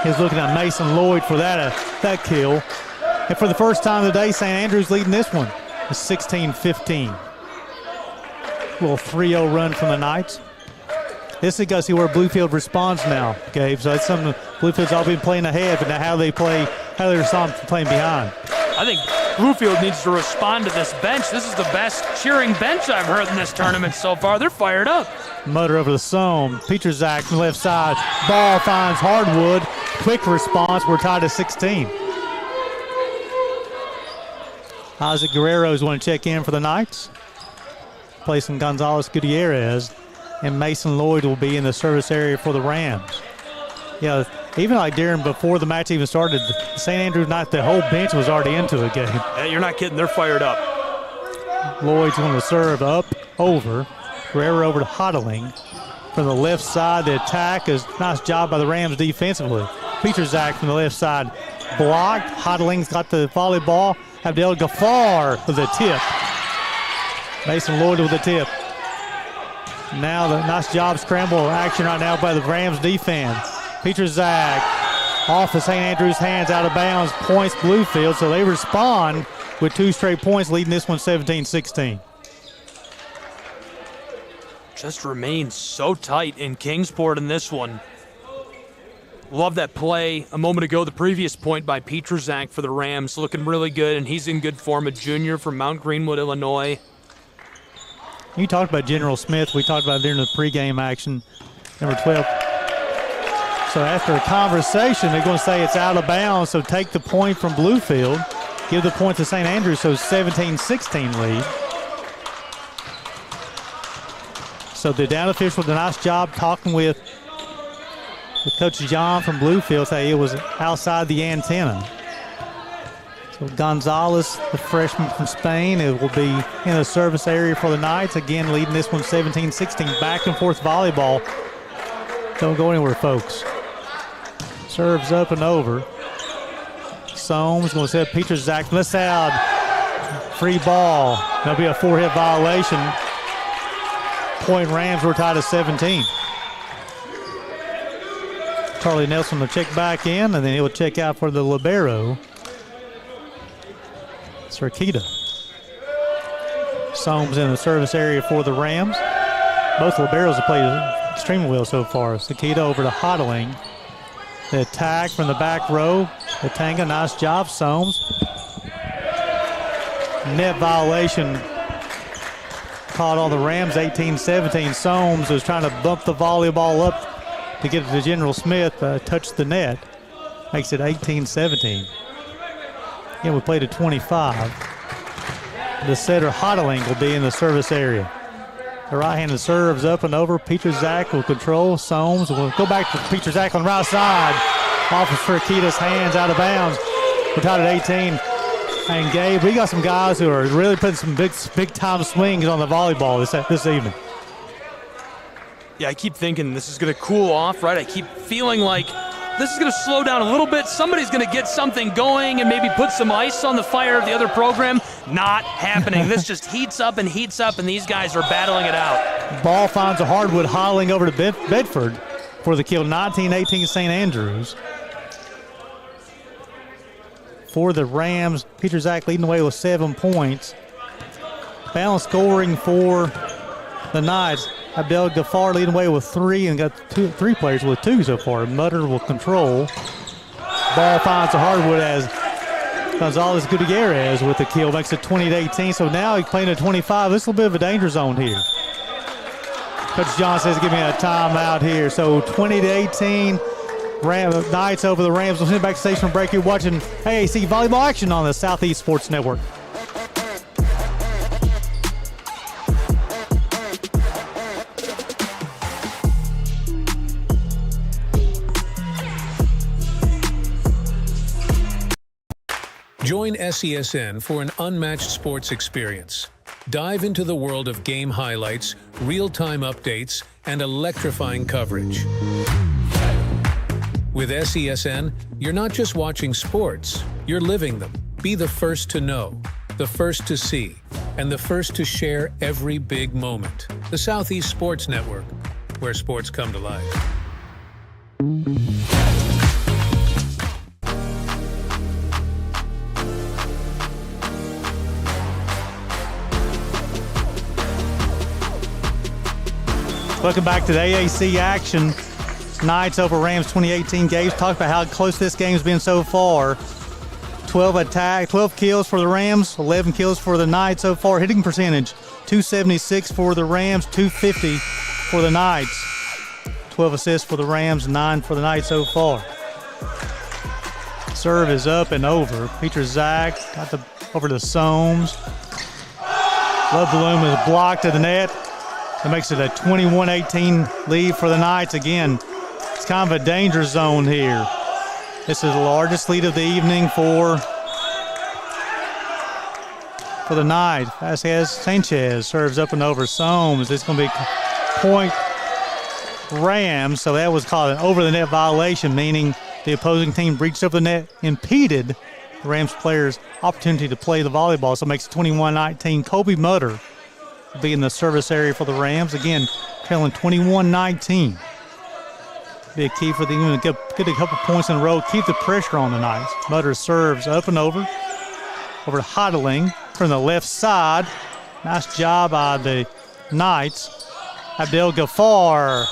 Speaker 19: He's looking at Mason Lloyd for that kill. And for the first time today, St. Andrews leading this one. It's 16-15. Little 3-0 run from the Knights. This is going to see where Bluefield responds now, Gabe. So that's something Bluefield's all been playing ahead, but now how they respond to playing behind.
Speaker 16: I think Bluefield needs to respond to this bench. This is the best cheering bench I've heard in this tournament so far. They're fired up.
Speaker 19: Mutter over to Soames. Petrzak from the left side. Ball finds hardwood. Quick response. We're tied at 16. Isaac Guerrero is going to check in for the Knights. Placing Gonzalez Gutierrez. And Mason Lloyd will be in the service area for the Rams. Yeah, even like Darren, before the match even started, St. Andrews Knights, the whole bench was already into the game.
Speaker 16: Yeah, you're not kidding. They're fired up.
Speaker 19: Lloyd's going to serve up, over. Guerrero over to Hodling. From the left side, the attack is nice job by the Rams defensively. Petrzak from the left side blocked. Hodling's got the volleyball. Abdel Ghaffar with the tip. Mason Lloyd with the tip. Now the nice job scramble action right now by the Rams defense. Petrzak off of St. Andrews' hands, out of bounds, points Bluefield, so they respond with 2 straight points, leading this one 17-16.
Speaker 16: Just remains so tight in Kingsport in this one. Love that play a moment ago, the previous point by Petrzak for the Rams, looking really good, and he's in good form, a junior from Mount Greenwood, Illinois.
Speaker 19: You talked about General Smith. We talked about it during the pregame action, number 12. So after a conversation, they're going to say it's out of bounds, so take the point from Bluefield, give the point to St. Andrews, so 17-16 lead. So the down official did a nice job talking with Coach John from Bluefield, say it was outside the antenna. So Gonzalez, the freshman from Spain, it will be in the service area for the Knights. Again, leading this one 17-16. Back and forth volleyball. Don't go anywhere, folks. Serves up and over. Soames going to set Petrzak from the side. Free ball. There'll be a 4-hit violation. Point Rams, we're tied at 17. Charlie Nelson will check back in, and then he'll check out for the libero. Cirquita. Soames in the service area for the Rams. Both liberos have played extremely well so far. Cirquita over to Hodling. The attack from the back row. The Tanga, nice job, Soames. Net violation caught on the Rams, 18-17. Soames was trying to bump the volleyball up to get it to General Smith, touched the net. Makes it 18-17. Again, we played at 25. The setter, Hodling, will be in the service area. The right-handed serves up and over. Peterzak will control. Soames will go back to Peterzak on the right side. Off of Cirquita's hands, out of bounds. We're tied at 18. And Gabe, we got some guys who are really putting some big-time swings on the volleyball this evening.
Speaker 16: Yeah, I keep thinking this is going to cool off, right? I keep feeling like this is going to slow down a little bit. Somebody's going to get something going and maybe put some ice on the fire of the other program. Not happening. This just heats up, and these guys are battling it out.
Speaker 19: Ball finds a hardwood, Hodling over to Bedford for the kill. 19-18 St. Andrews. For the Rams, Peterzak leading the way with 7 points. Balance scoring for the Knights. Abdel Ghaffar leading the way with 3 and got 3 players with 2 so far. Mutter will control. Ball finds the hardwood as Gonzalez Gutierrez with the kill. Makes it 20-18. So now he's playing at 25. This is a little bit of a danger zone here. Coach John says, give me a timeout here. So 20-18. Knights over the Rams. We'll send it back to station break. You're watching AAC volleyball action on the Southeast Sports Network.
Speaker 11: Join SESN for an unmatched sports experience. Dive into the world of game highlights, real-time updates, and electrifying coverage. With SESN, you're not just watching sports, you're living them. Be the first to know, the first to see, and the first to share every big moment. The Southeast Sports Network, where sports come to life.
Speaker 19: Welcome back to the AAC action. Knights over Rams 2018. Gabe's talked about how close this game's been so far. 12 kills for the Rams, 11 kills for the Knights so far. Hitting percentage, 276 for the Rams, 250 for the Knights. 12 assists for the Rams, 9 for the Knights so far. Serve is up and over. Peterzak got over to Soames. Love Bloom is blocked at the net. That makes it a 21-18 lead for the Knights. Again, it's kind of a danger zone here. This is the largest lead of the evening for the Knights. Vasquez Sanchez serves up and over Soames. It's going to be point Rams, so that was called an over-the-net violation, meaning the opposing team breached over the net, impeded the Rams players' opportunity to play the volleyball, so it makes it 21-19. Kobe Mutter will be in the service area for the Rams. Again, trailing 21-19. Be a key for them to get a couple points in a row, keep the pressure on the Knights. Mutter serves up and over to Hodling from the left side. Nice job by the Knights. Abdel Ghaffar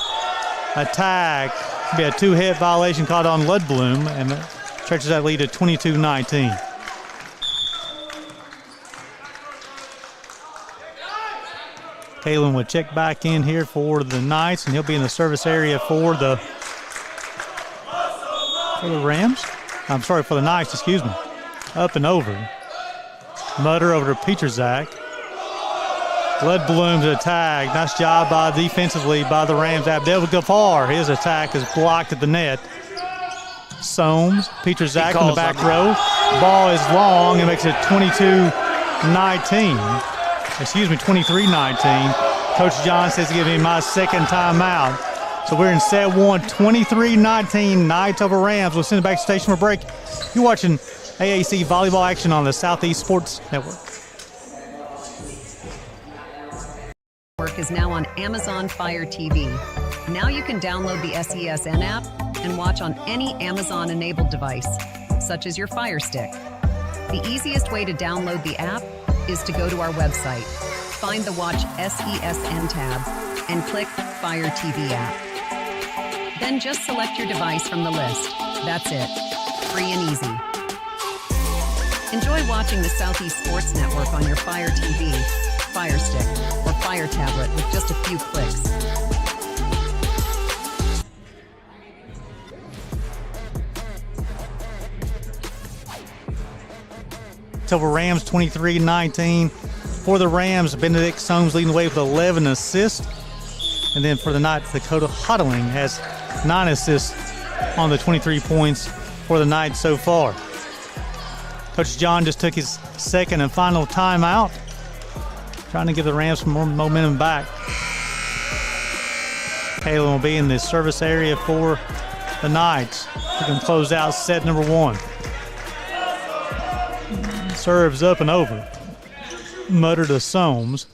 Speaker 19: attack. Be a 2-hit violation caught on Ludblum, and stretches that lead to 22-19. Kalen would check back in here for the Knights, and he'll be in the service area for the Rams. I'm sorry, for the Knights, excuse me. Up and over. Mutter over to Peterzak. Ludblum's attack. Nice job defensively by the Rams. Abdel Ghaffar, his attack is blocked at the net. Soames, Peterzak in the back row. Ball is long and makes it 22-19. Excuse me, 23-19. Coach John says to give me my second timeout. So we're in set one, 23-19, Knights over Rams. We'll send it back to station for break. You're watching AAC volleyball action on the Southeast Sports Network.
Speaker 13: Is now on Amazon Fire TV. Now you can download the SESN app and watch on any Amazon-enabled device, such as your Fire Stick. The easiest way to download the app is to go to our website, find the Watch SESN tab, and click Fire TV app. Then just select your device from the list. That's it. Free and easy. Enjoy watching the Southeast Sports Network on your Fire TV, Fire Stick, or Fire tablet with just a few clicks.
Speaker 19: Over Rams 23-19. For the Rams, Benedict Soames leading the way with 11 assists. And then for the Knights, Dakota Hodling has 9 assists on the 23 points for the Knights so far. Coach John just took his second and final timeout, trying to give the Rams some more momentum back. Kalen will be in the service area for the Knights. He can close out set number 1. Serves up and over. Mutter to Soames.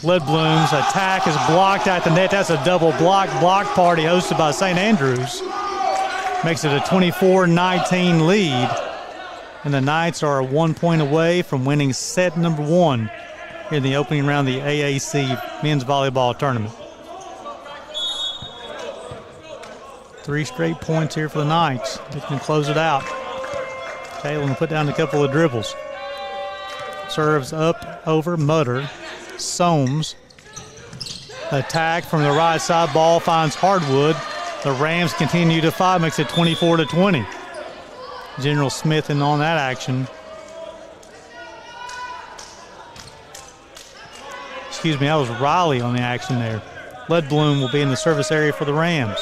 Speaker 19: Ledblum's attack is blocked at the net. That's a double block party hosted by St. Andrews. Makes it a 24-19 lead. And the Knights are 1 point away from winning set number 1 in the opening round of the AAC men's volleyball tournament. 3 straight points here for the Knights. They can close it out. Kalen will put down a couple of dribbles. Serves up over Mutter. Soames. Attack from the right side. Ball finds Hardwood. The Rams continue to fight. Makes it 24-20. General Smith in on that action. Excuse me, that was Riley on the action there. Ledblum will be in the service area for the Rams.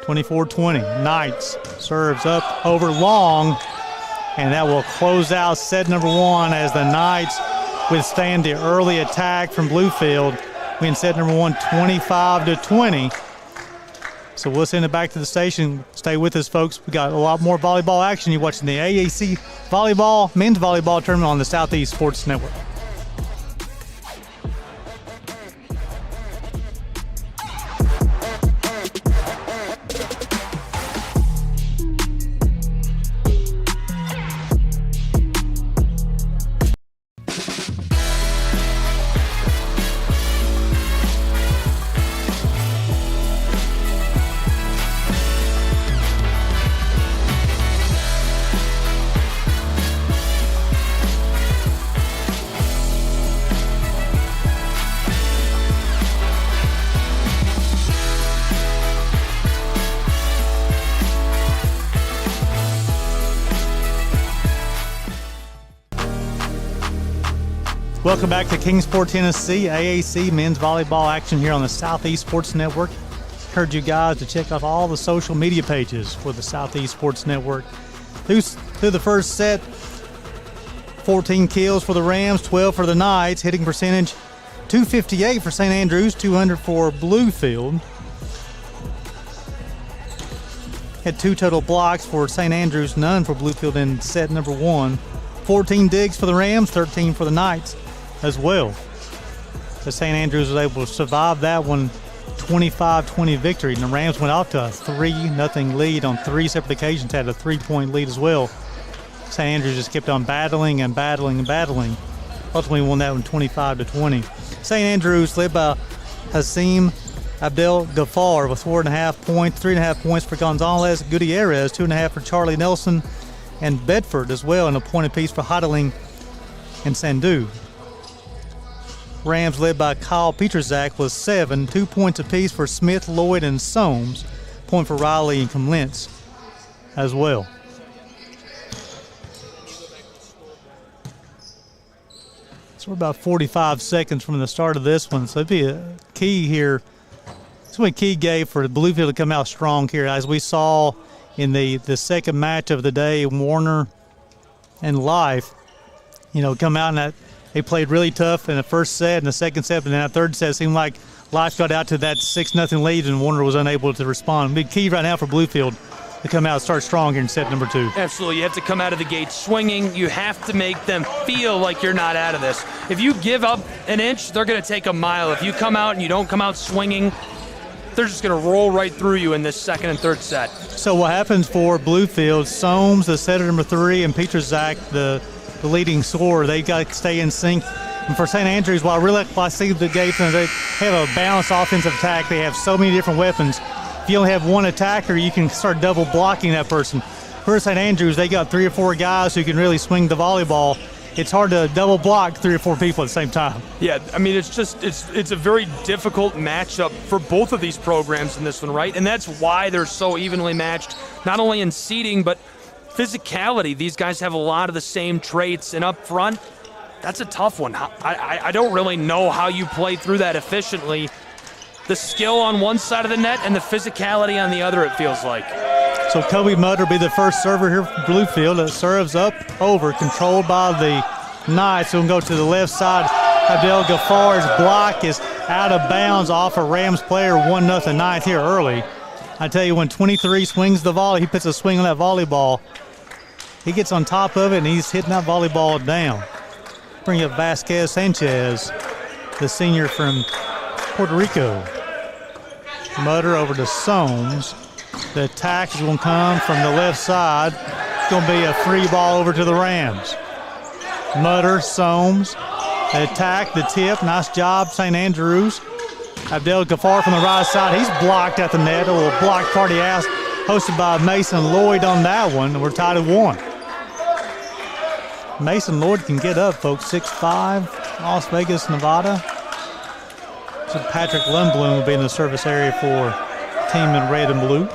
Speaker 19: 24-20. Knights serves up over Long, and that will close out set number 1 as the Knights withstand the early attack from Bluefield. Win set number 1 25-20. So we'll send it back to the station. Stay with us, folks. We got a lot more volleyball action. You're watching the AAC volleyball, men's volleyball tournament on the Southeast Sports Network. Welcome back to Kingsport, Tennessee. AAC men's volleyball action here on the Southeast Sports Network. Encourage you guys to check out all the social media pages for the Southeast Sports Network. Through the first set, 14 kills for the Rams, 12 for the Knights. Hitting percentage 258 for St. Andrews, 200 for Bluefield. Had 2 total blocks for St. Andrews, none for Bluefield in set number 1. 14 digs for the Rams, 13 for the Knights as well. The St. Andrews was able to survive that one, 25-20 victory. And the Rams went off to a 3-0 lead on 3 separate occasions, had a 3-point lead as well. St. Andrews just kept on battling and battling and battling. Ultimately won that one 25-20. St. Andrews led by Hasim Abdel Ghaffar with 4.5 points, 3.5 points for Gonzalez Gutierrez, 2.5 for Charlie Nelson and Bedford as well, and a point apiece for Hodling and Sandu. Rams led by Kyle Peterzak with 7, 2 points apiece for Smith, Lloyd, and Soames. Point for Riley and Comlentz as well. So we're about 45 seconds from the start of this one. So it'd be a key here. It's what key gave for Bluefield to come out strong here. As we saw in the second match of the day, Warner and Life, come out and that they played really tough in the first set and the second set, and then that third set it seemed like Life got out to that 6-0 lead and Warner was unable to respond. Big key right now for Bluefield to come out and start strong here in set number 2.
Speaker 16: Absolutely. You have to come out of the gate swinging. You have to make them feel like you're not out of this. If you give up an inch, they're going to take a mile. If you come out and you don't come out swinging, they're just going to roll right through you in this second and third set.
Speaker 19: So what happens for Bluefield, Soames, the setter number 3, and Petrozak, the leading scorer, they got to stay in sync. And for St. Andrews, while I see the Gates, they have a balanced offensive attack. They have so many different weapons. If you only have one attacker, you can start double blocking that person. For St. Andrews, they got 3 or 4 guys who can really swing the volleyball. It's hard to double block 3 or 4 people at the same time.
Speaker 16: Yeah, I mean, it's a very difficult matchup for both of these programs in this one, right? And that's why they're so evenly matched, not only in seeding, but physicality. These guys have a lot of the same traits, and up front, that's a tough one. I don't really know how you play through that efficiently. The skill on one side of the net and the physicality on the other, it feels like.
Speaker 19: So Kobe Mutter will be the first server here for Bluefield. It serves up, over, controlled by the Knights. So we'll go to the left side. Abdel Gaffar's block is out of bounds off a Rams player, 1-0 Knights here early. I tell you, when 23 swings the volley, he puts a swing on that volleyball. He gets on top of it, and he's hitting that volleyball down. Bring up Vasquez Sanchez, the senior from Puerto Rico. Mutter over to Soames. The attack is going to come from the left side. It's going to be a free ball over to the Rams. Mutter, Soames, the attack, the tip. Nice job, St. Andrews. Abdel Ghaffar from the right side. He's blocked at the net. A little block party ass hosted by Mason Lloyd on that one. We're tied at 1. Mason Lloyd can get up, folks. 6'5", Las Vegas, Nevada. So Patrick Lundblom will be in the service area for team in red and blue.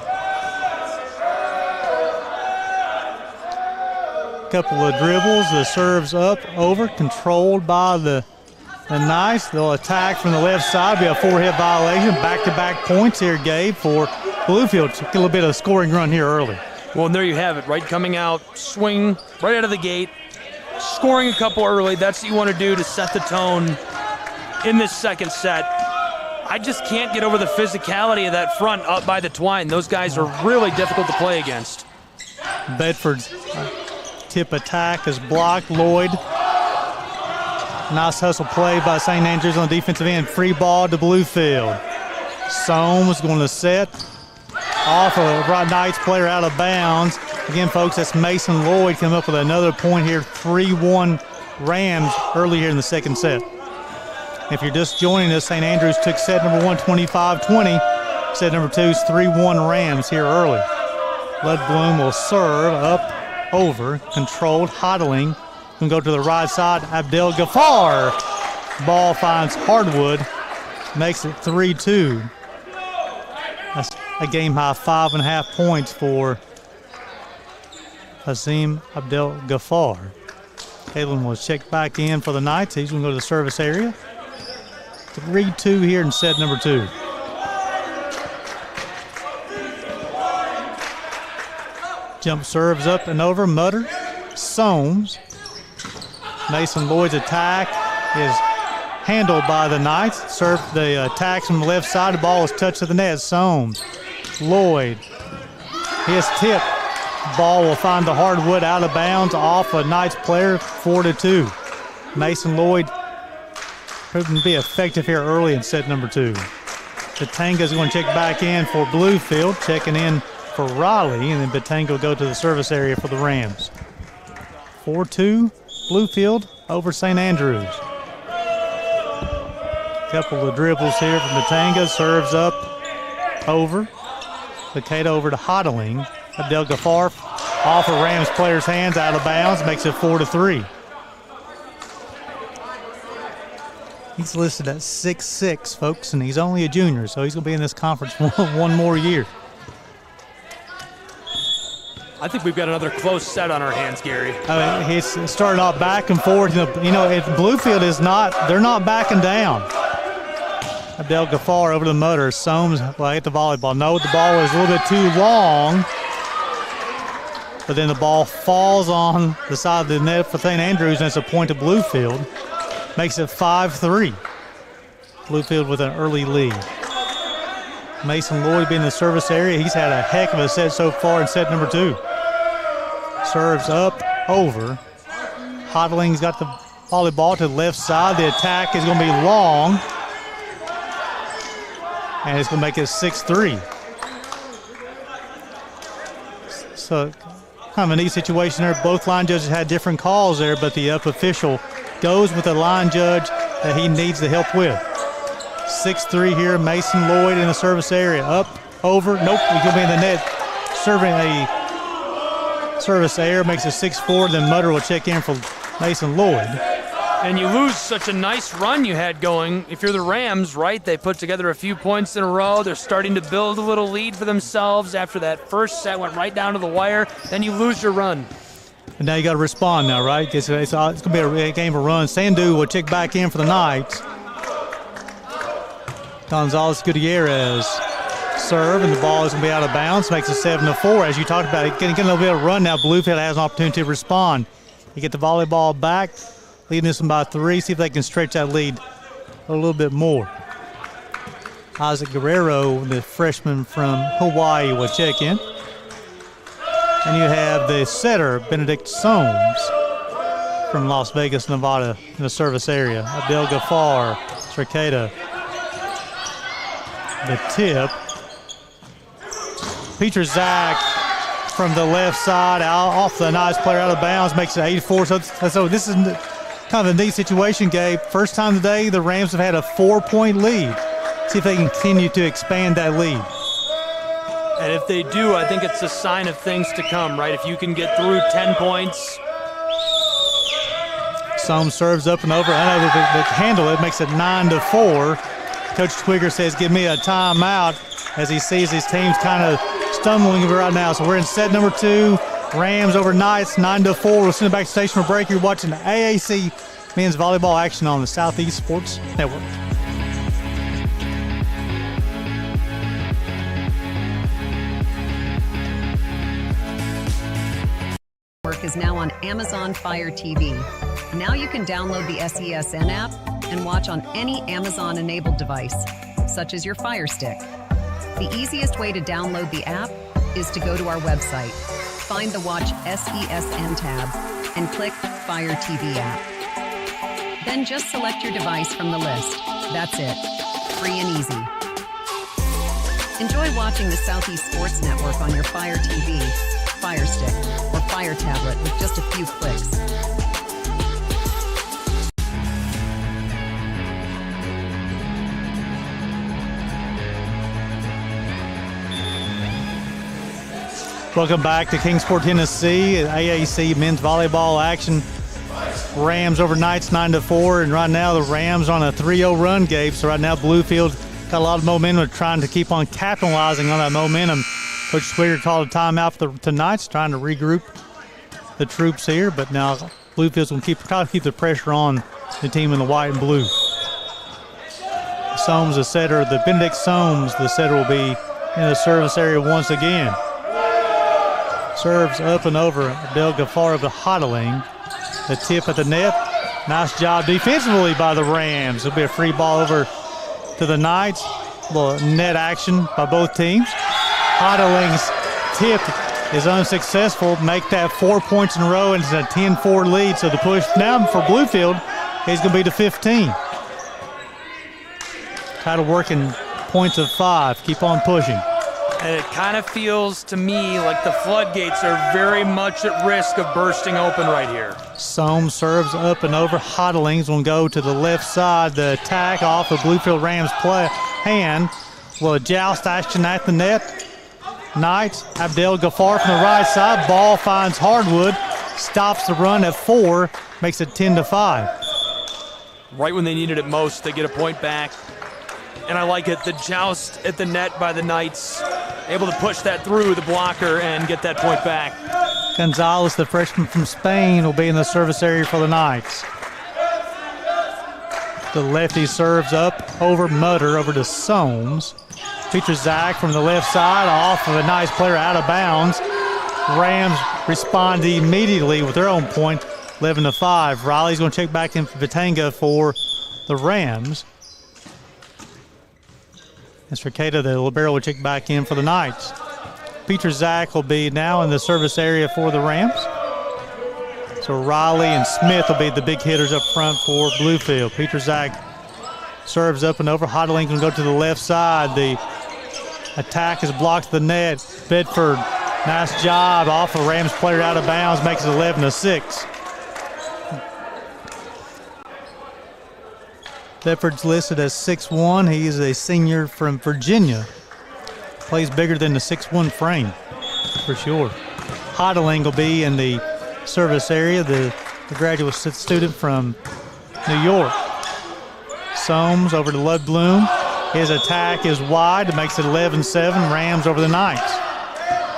Speaker 19: Couple of dribbles, the serves up, over, controlled by the Knights. They'll attack from the left side, be a 4-hit violation. Back-to-back points here, Gabe, for Bluefield. Get a little bit of a scoring run here early.
Speaker 16: Well, and there you have it, right? Coming out, swing right out of the gate, scoring a couple early. That's what you want to do to set the tone in this second set. I just can't get over the physicality of that front up by the twine. Those guys are really difficult to play against.
Speaker 19: Bedford's tip attack is blocked. Lloyd. Nice hustle play by St. Andrews on the defensive end. Free ball to Bluefield. Soames going to set. Off a Rod Knights player out of bounds. Again, folks, that's Mason Lloyd coming up with another point here. 3-1 Rams early here in the second set. If you're just joining us, St. Andrews took set number 1, 25-20. Set number 2 is 3-1 Rams here early. Lundblom will serve up, over, controlled, Hodling. Going to go to the right side, Abdel Ghaffar. Ball finds Hardwood, makes it 3-2. That's a game-high 5.5 points for Hazim Abdel Ghaffar. Kalen will check back in for the Knights. He's going to go to the service area. 3-2 here in set number 2. Jump serves up and over. Mutter, Soames. Mason Lloyd's attack is handled by the Knights. Serve the attacks from the left side. The ball is touched to the net. Soames, Lloyd, his tip. Ball will find the hardwood out of bounds off a Knights player. 4-2. Mason Lloyd proving to be effective here early in set number 2. Batanga's going to check back in for Bluefield, checking in for Raleigh, and then Batanga will go to the service area for the Rams. 4-2, Bluefield over St. Andrews. Couple of dribbles here from Batanga, serves up, over. Bakeda over to Hodling. Abdel Ghaffar off a Rams player's hands, out of bounds, makes it 4-3. He's listed at 6'6", folks, and he's only a junior, so he's going to be in this conference one more year.
Speaker 16: I think we've got another close set on our hands, Gary.
Speaker 19: He's starting off back and forth. You know, if Bluefield is not, they're not backing down. Abdel Ghaffar over to Mutter. Soames will hit the volleyball. No, the ball is a little bit too long. But then the ball falls on the side of the net for St. Andrews, and it's a point to Bluefield. Makes it 5-3. Bluefield with an early lead. Mason Lloyd being in the service area. He's had a heck of a set so far in set number 2. Serves up, over. Hodling's got the volleyball to the left side. The attack is going to be long. And it's going to make it 6-3. So kind of a neat situation there. Both line judges had different calls there, but the up official goes with the line judge that he needs the help with. 6-3 here. Mason Lloyd in the service area. Up, over. Nope, he's going to be in the net. Serving a service error, makes it 6-4. Then Mutter will check in for Mason Lloyd.
Speaker 16: And you lose such a nice run you had going. If you're the Rams, right, they put together a few points in a row. They're starting to build a little lead for themselves after that first set went right down to the wire. Then you lose your run.
Speaker 19: And now you got to respond now, right? It's going to be a game of run. Sandu will check back in for the Knights. Gonzalez Gutierrez serve, and the ball is going to be out of bounds. Makes it 7-4. As you talked about, getting a little bit of run now. Bluefield has an opportunity to respond. You get the volleyball back, leading this one by 3. See if they can stretch that lead a little bit more. Isaac Guerrero, the freshman from Hawaii, will check in. And you have the setter, Benedict Soames, from Las Vegas, Nevada, in the service area. Abdel Ghaffar, Cercada. The tip. Peter Zach from the left side, off the nice player, out of bounds, makes it 8-4. So this is kind of a neat situation, Gabe. First time today, the Rams have had a 4-point lead. See if they can continue to expand that lead.
Speaker 16: And if they do, I think it's a sign of things to come, right? If you can get through 10 points.
Speaker 19: Soames serves up and over, unable to handle it, makes it 9-4. Coach Twigger says, give me a timeout, as he sees his teams kind of stumbling right now. So we're in set number 2. Rams over Knights, 9-4. We'll send it back to station for break. You're watching the AAC men's volleyball action on the Southeast Sports Network.
Speaker 13: Is now on Amazon Fire TV. Now you can download the SESN app and watch on any Amazon-enabled device, such as your Fire Stick. The easiest way to download the app is to go to our website, find the Watch SESN tab, and click Fire TV app. Then just select your device from the list. That's it. Free and easy. Enjoy watching the Southeast Sports Network on your Fire TV, Fire Stick, or Fire tablet with just a few clicks.
Speaker 19: Welcome back to Kingsport, Tennessee. AAC men's volleyball action. Rams over Knights 9-4, and right now the Rams on a 3-0 run, Gabe. So right now Bluefield got a lot of momentum, trying to keep on capitalizing on that momentum. Coach Swigger called a timeout for the Knights, trying to regroup the troops here, but now Bluefield's going to try to keep the pressure on the team in the white and blue. Soames, the setter, the Benedict Soames, the setter, will be in the service area once again. Serves up and over. Abdel Ghaffar of the Hodling. The tip at the net. Nice job defensively by the Rams. It'll be a free ball over to the Knights. A little net action by both teams. Hodling's tip is unsuccessful. Make that 4 points in a row, and it's a 10-4 lead. So the push now for Bluefield is going to be to 15. Kind of working points of 5. Keep on pushing.
Speaker 16: And it kind of feels to me like the floodgates are very much at risk of bursting open right here.
Speaker 19: Soames serves up and over. Hodling's will go to the left side. The attack off of Bluefield Rams hand. Will joust action at the net. Knights, Abdel Ghaffar from the right side. Ball finds Hardwood. Stops the run at 4. Makes it 10-5.
Speaker 16: Right when they needed it most, they get a point back. And I like it. The joust at the net by the Knights. Able to push that through the blocker and get that point back.
Speaker 19: Gonzalez, the freshman from Spain, will be in the service area for the Knights. The lefty serves up over Mutter, over to Soames. Peter Zach from the left side, off of a nice player, out of bounds. Rams respond immediately with their own point, 11-5. Riley's going to check back in for Vitanga for the Rams. And Cercada, the libero, will check back in for the Knights. Peter Zach will be now in the service area for the Rams. So Riley and Smith will be the big hitters up front for Bluefield. Peter Zach Serves up and over. Hodling can go to the left side. The attack is blocked to the net. Bedford, nice job off a Rams player out of bounds, makes it 11-6. Bedford's listed as 6'1". He is a senior from Virginia. Plays bigger than the 6'1" frame, for sure. Hodling will be in the service area, the graduate student from New York. Soames over to Ludblum. His attack is wide. It makes it 11-7. Rams over the Knights.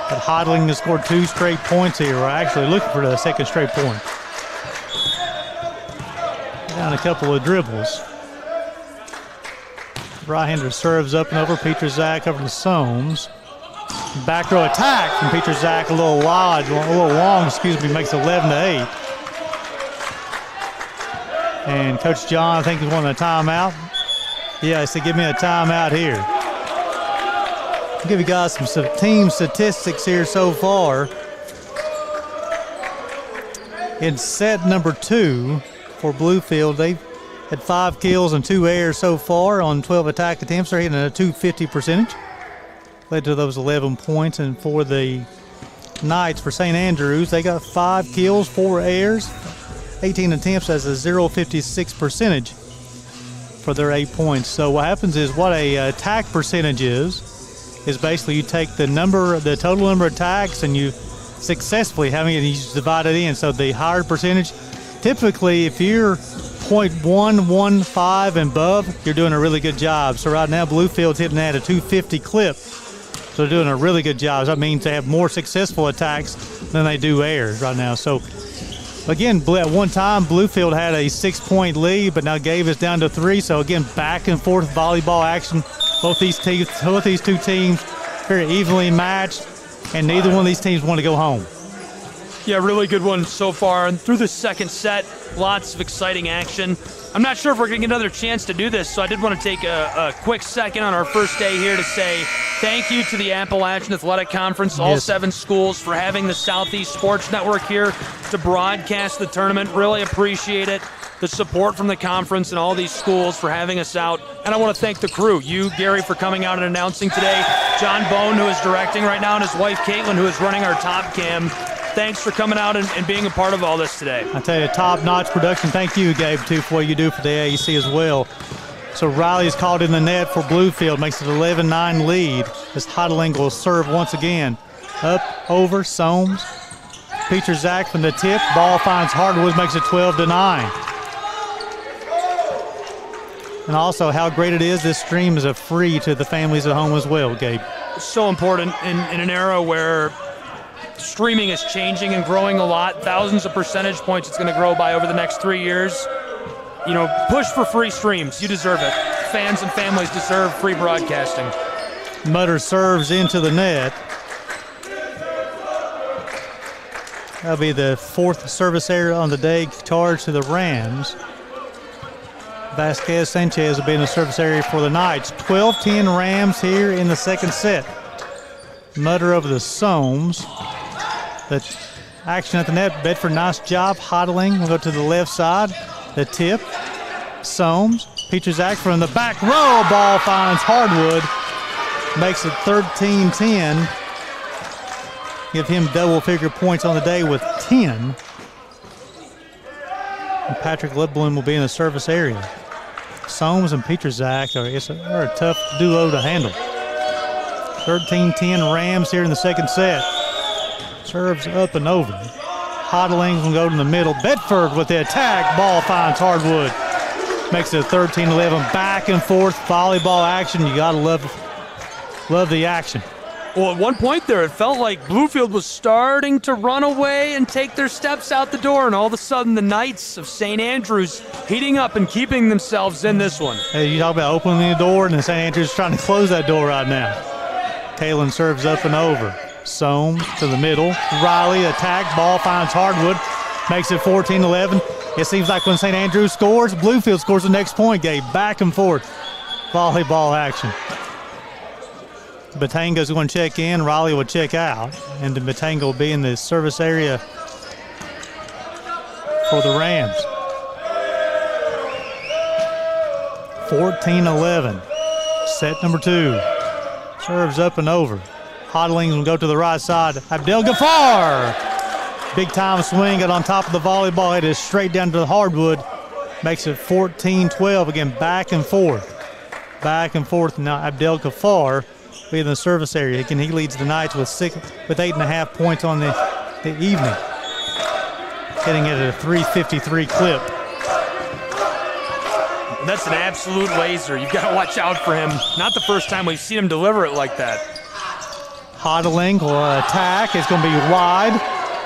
Speaker 19: But Hodling has scored 2 straight points here. We're actually looking for the second straight point. Down a couple of dribbles. Right-hander serves up and over. Petrozak over to Soames. Back row attack from Petrozak, a little long, makes it 11-8. And Coach John, I think, is wanting a timeout. Yeah, he said, give me a timeout here. I'll give you guys some team statistics here so far. In set number 2 for Bluefield, they've had 5 kills and 2 errors so far on 12 attack attempts. They're hitting a .250 percentage. Led to those 11 points. And for the Knights, for St. Andrews, they got 5 kills, 4 errors, 18 attempts as a .056 percentage for their 8 points. So what happens is, what a attack percentage is basically you take the total number of attacks and you successfully having it, you just divide it in. So the higher percentage, typically if you're .115 and above, you're doing a really good job. So right now Bluefield's hitting at a .250 clip. So they're doing a really good job. So that means they have more successful attacks than they do errors right now. So again, at one time, Bluefield had a 6-point lead, but now gave us down to 3. So again, back and forth volleyball action. Both these two teams very evenly matched, and neither one of these teams want to go home.
Speaker 16: Yeah, really good one so far. And through the second set, lots of exciting action. I'm not sure if we're going to get another chance to do this, so I did want to take a quick second on our first day here to say thank you to the Appalachian Athletic Conference, all 7 schools, for having the Southeast Sports Network here to broadcast the tournament. Really appreciate it. The support from the conference and all these schools for having us out. And I want to thank the crew. You, Gary, for coming out and announcing today. John Bone, who is directing right now, and his wife, Caitlin, who is running our top cam. Thanks for coming out and being a part of all this today.
Speaker 19: I tell you, top-notch production. Thank you, Gabe, too, for what you do for the AAC as well. So Riley is called in the net for Bluefield, makes it 11-9 lead. As Hodling will serve once again. Up, over, Soames. Petrozak from the tip. Ball finds Hardwood, makes it 12-9. And also how great it is, this stream is a free to the families at home as well, Gabe.
Speaker 16: So important in an era where streaming is changing and growing a lot. Thousands of percentage points it's going to grow by over the next 3 years. You know, push for free streams. You deserve it. Fans and families deserve free broadcasting.
Speaker 19: Mutter serves into the net. That'll be the 4th service error on the day charged to the Rams. Vasquez Sanchez will be in the service area for the Knights. 12-10 Rams here in the second set. Mutter over the Soames. The action at the net. Bedford, nice job. Hodling will go to the left side. The tip. Soames. Petrozak from the back row. Ball finds Hardwood. Makes it 13-10. Give him double-figure points on the day with 10. And Patrick Ludblum will be in the service area. Soames and Petrozak are a tough duo to handle. 13-10 Rams here in the second set. Serves up and over. Hodling will go to the middle. Bedford with the attack. Ball finds Hardwood. Makes it 13-11. Back and forth volleyball action. You got to love the action.
Speaker 16: Well, at one point there, it felt like Bluefield was starting to run away and take their steps out the door, and all of a sudden the Knights of St. Andrews heating up and keeping themselves in this one.
Speaker 19: Hey, you talk about opening the door, and St. Andrews is trying to close that door right now. Kalen serves up and over. Soames to the middle. Riley attack. Ball finds Hardwood. Makes it 14-11. It seems like when St. Andrews scores, Bluefield scores the next point, Gabe. Back and forth volleyball action. Batanga's going to check in, Riley will check out, and then Batanga will be in the service area for the Rams. 14-11. Set number 2. Serves up and over. Hodlings will go to the right side. Abdel Ghaffar. Big time swing, got on top of the volleyball, headed straight down to the hardwood. Makes it 14-12. Again, back and forth. Back and forth. Now Abdel Ghaffar being in the service area. Again, he leads the Knights with 8.5 points on the evening. Hitting it at a 353 clip.
Speaker 16: That's an absolute laser. You've got to watch out for him. Not the first time we've seen him deliver it like that.
Speaker 19: Hodling will attack. It's going to be wide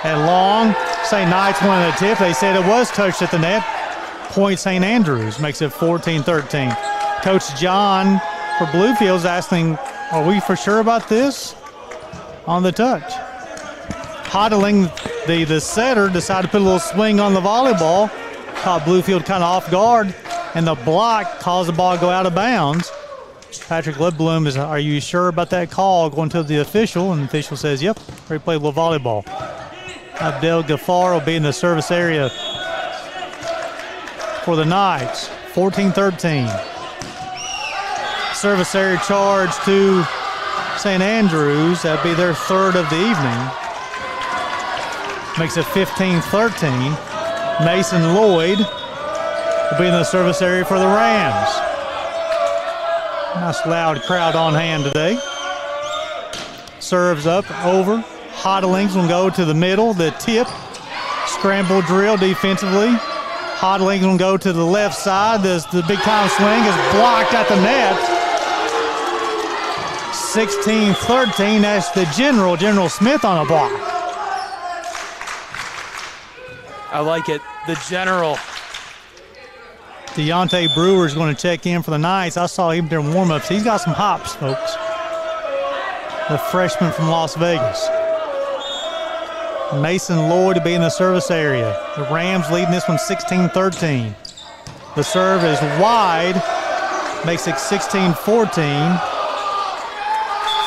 Speaker 19: and long. St. Knights wanted a tip. They said it was touched at the net. Point St. Andrews makes it 14-13. Coach John for Bluefield is asking, are we for sure about this? On the touch. Hodling, the setter, decided to put a little swing on the volleyball. Caught Bluefield kind of off guard, and the block caused the ball to go out of bounds. Patrick Ledbloom is, are you sure about that call? Going to the official, and the official says, yep, we played a little volleyball. Abdel Ghaffar will be in the service area for the Knights, 14-13. Service area charge to St. Andrews. That'll be their third of the evening. Makes it 15-13. Mason Lloyd will be in the service area for the Rams. Nice loud crowd on hand today. Serves up, over. Hodlings will go to the middle, the tip. Scramble drill defensively. Hodlings will go to the left side. The big time swing is blocked at the net. 16-13, that's the General Smith on a block.
Speaker 16: I like it. The General.
Speaker 19: Deontay Brewer is going to check in for the Knights. I saw him during warm-ups. He's got some hops, folks. The freshman from Las Vegas. Mason Lloyd to be in the service area. The Rams leading this one 16-13. The serve is wide. Makes it 16-14.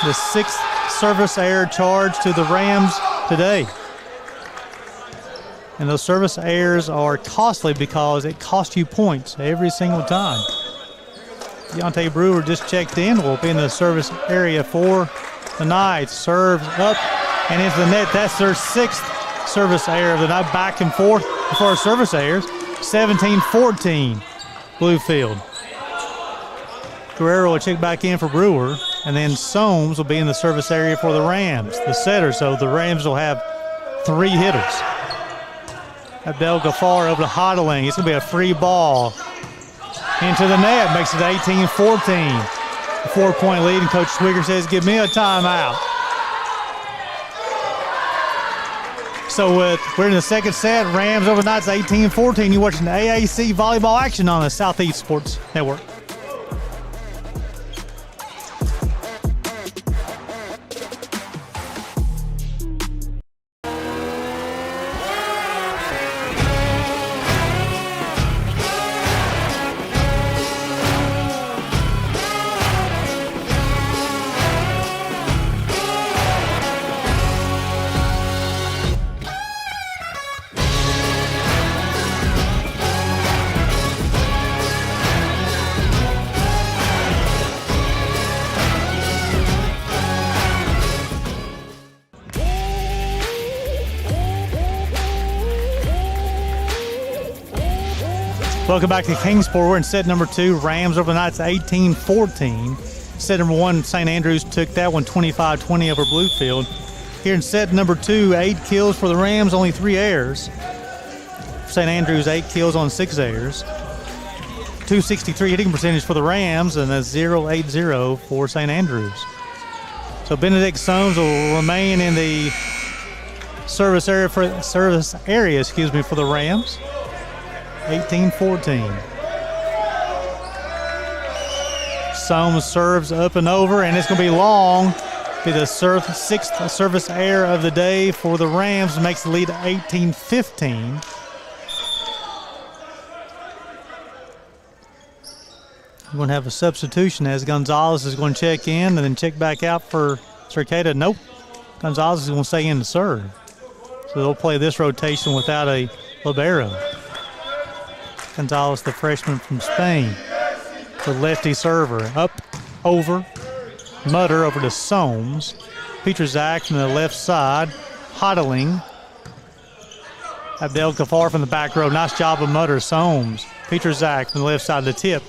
Speaker 19: The 6th service error charge to the Rams today. And those service errors are costly because it costs you points every single time. Deontay Brewer just checked in. Will be in the service area for the Knights. Serves up and into the net. That's their 6th service error of the night. Back and forth before service errors. 17-14 Bluefield. Guerrero will check back in for Brewer. And then Soames will be in the service area for the Rams, the setter. So the Rams will have 3 hitters. Abdel Ghaffar over to Hodling. It's going to be a free ball. Into the net. Makes it 18-14. A 4-point lead, and Coach Swigger says, give me a timeout. So we're in the second set. Rams over Knights 18-14. You're watching the AAC volleyball action on the Southeast Sports Network. Welcome back to Kingsport. We're in set number 2. Rams over the Knights 18-14. Set number 1, St. Andrews took that one 25-20 over Bluefield. Here in set number 2, 8 kills for the Rams, only 3 errors. St. Andrews 8 kills on 6 errors. 263 hitting percentage for the Rams and a 0.80 for St. Andrews. So Benedict Soames will remain in the service area for the Rams. 18-14. Soames serves up and over, and it's going to be long. Be the 6th service error of the day for the Rams. Makes the lead 18-15. We're going to have a substitution as Gonzalez is going to check in and then check back out for Cercada. Nope. Gonzalez is going to stay in to serve. So they'll play this rotation without a libero. Gonzalez, the freshman from Spain. The lefty server. Up, over. Mutter over to Soames. Petrozak from the left side. Hodling. Abdel Ghaffar from the back row. Nice job of Mutter. Soames. Petrozak from the left side of the tip.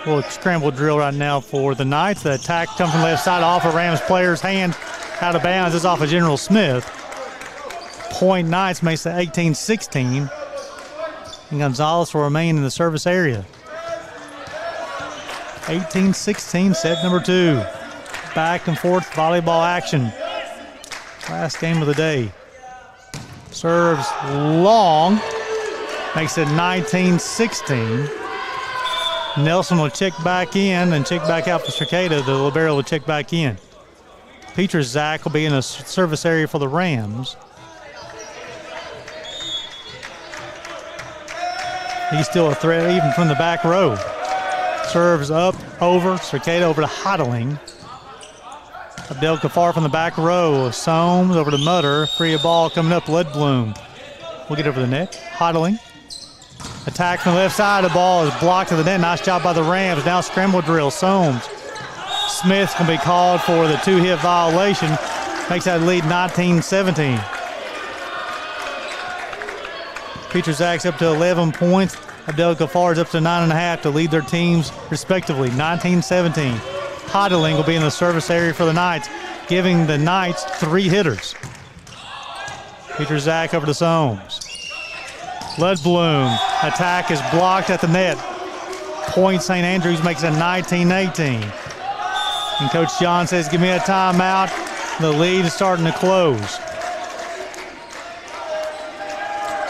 Speaker 19: A little scramble drill right now for the Knights. The attack comes from the left side off of Rams player's hand. Out of bounds. This is off of General Smith. Point Knights makes it 18-16. And Gonzalez will remain in the service area. 18-16, set number 2. Back and forth volleyball action. Last game of the day. Serves long. Makes it 19-16. Nelson will check back in and check back out for Stricata. The libero will check back in. Petrozak will be in the service area for the Rams. He's still a threat even from the back row. Serves up, over, Stricata over to Hodling. Abdel Ghaffar from the back row. Soames over to Mutter. Free of ball coming up, Ledbloom. We'll get over the net. Hodling. Attack from the left side. The ball is blocked to the net. Nice job by the Rams. Now scramble drill. Soames. Smith's going to be called for the 2-hit violation. Makes that lead 19-17. Petrozak's up to 11 points. Abdel Ghafar's up to 9.5 to lead their teams respectively. 19-17. Hodling will be in the service area for the Knights, giving the Knights 3 hitters. Petrozak over to Soames. Ledbloom. Attack is blocked at the net. Point St. Andrews makes it 19-18. And Coach John says, give me a timeout. The lead is starting to close.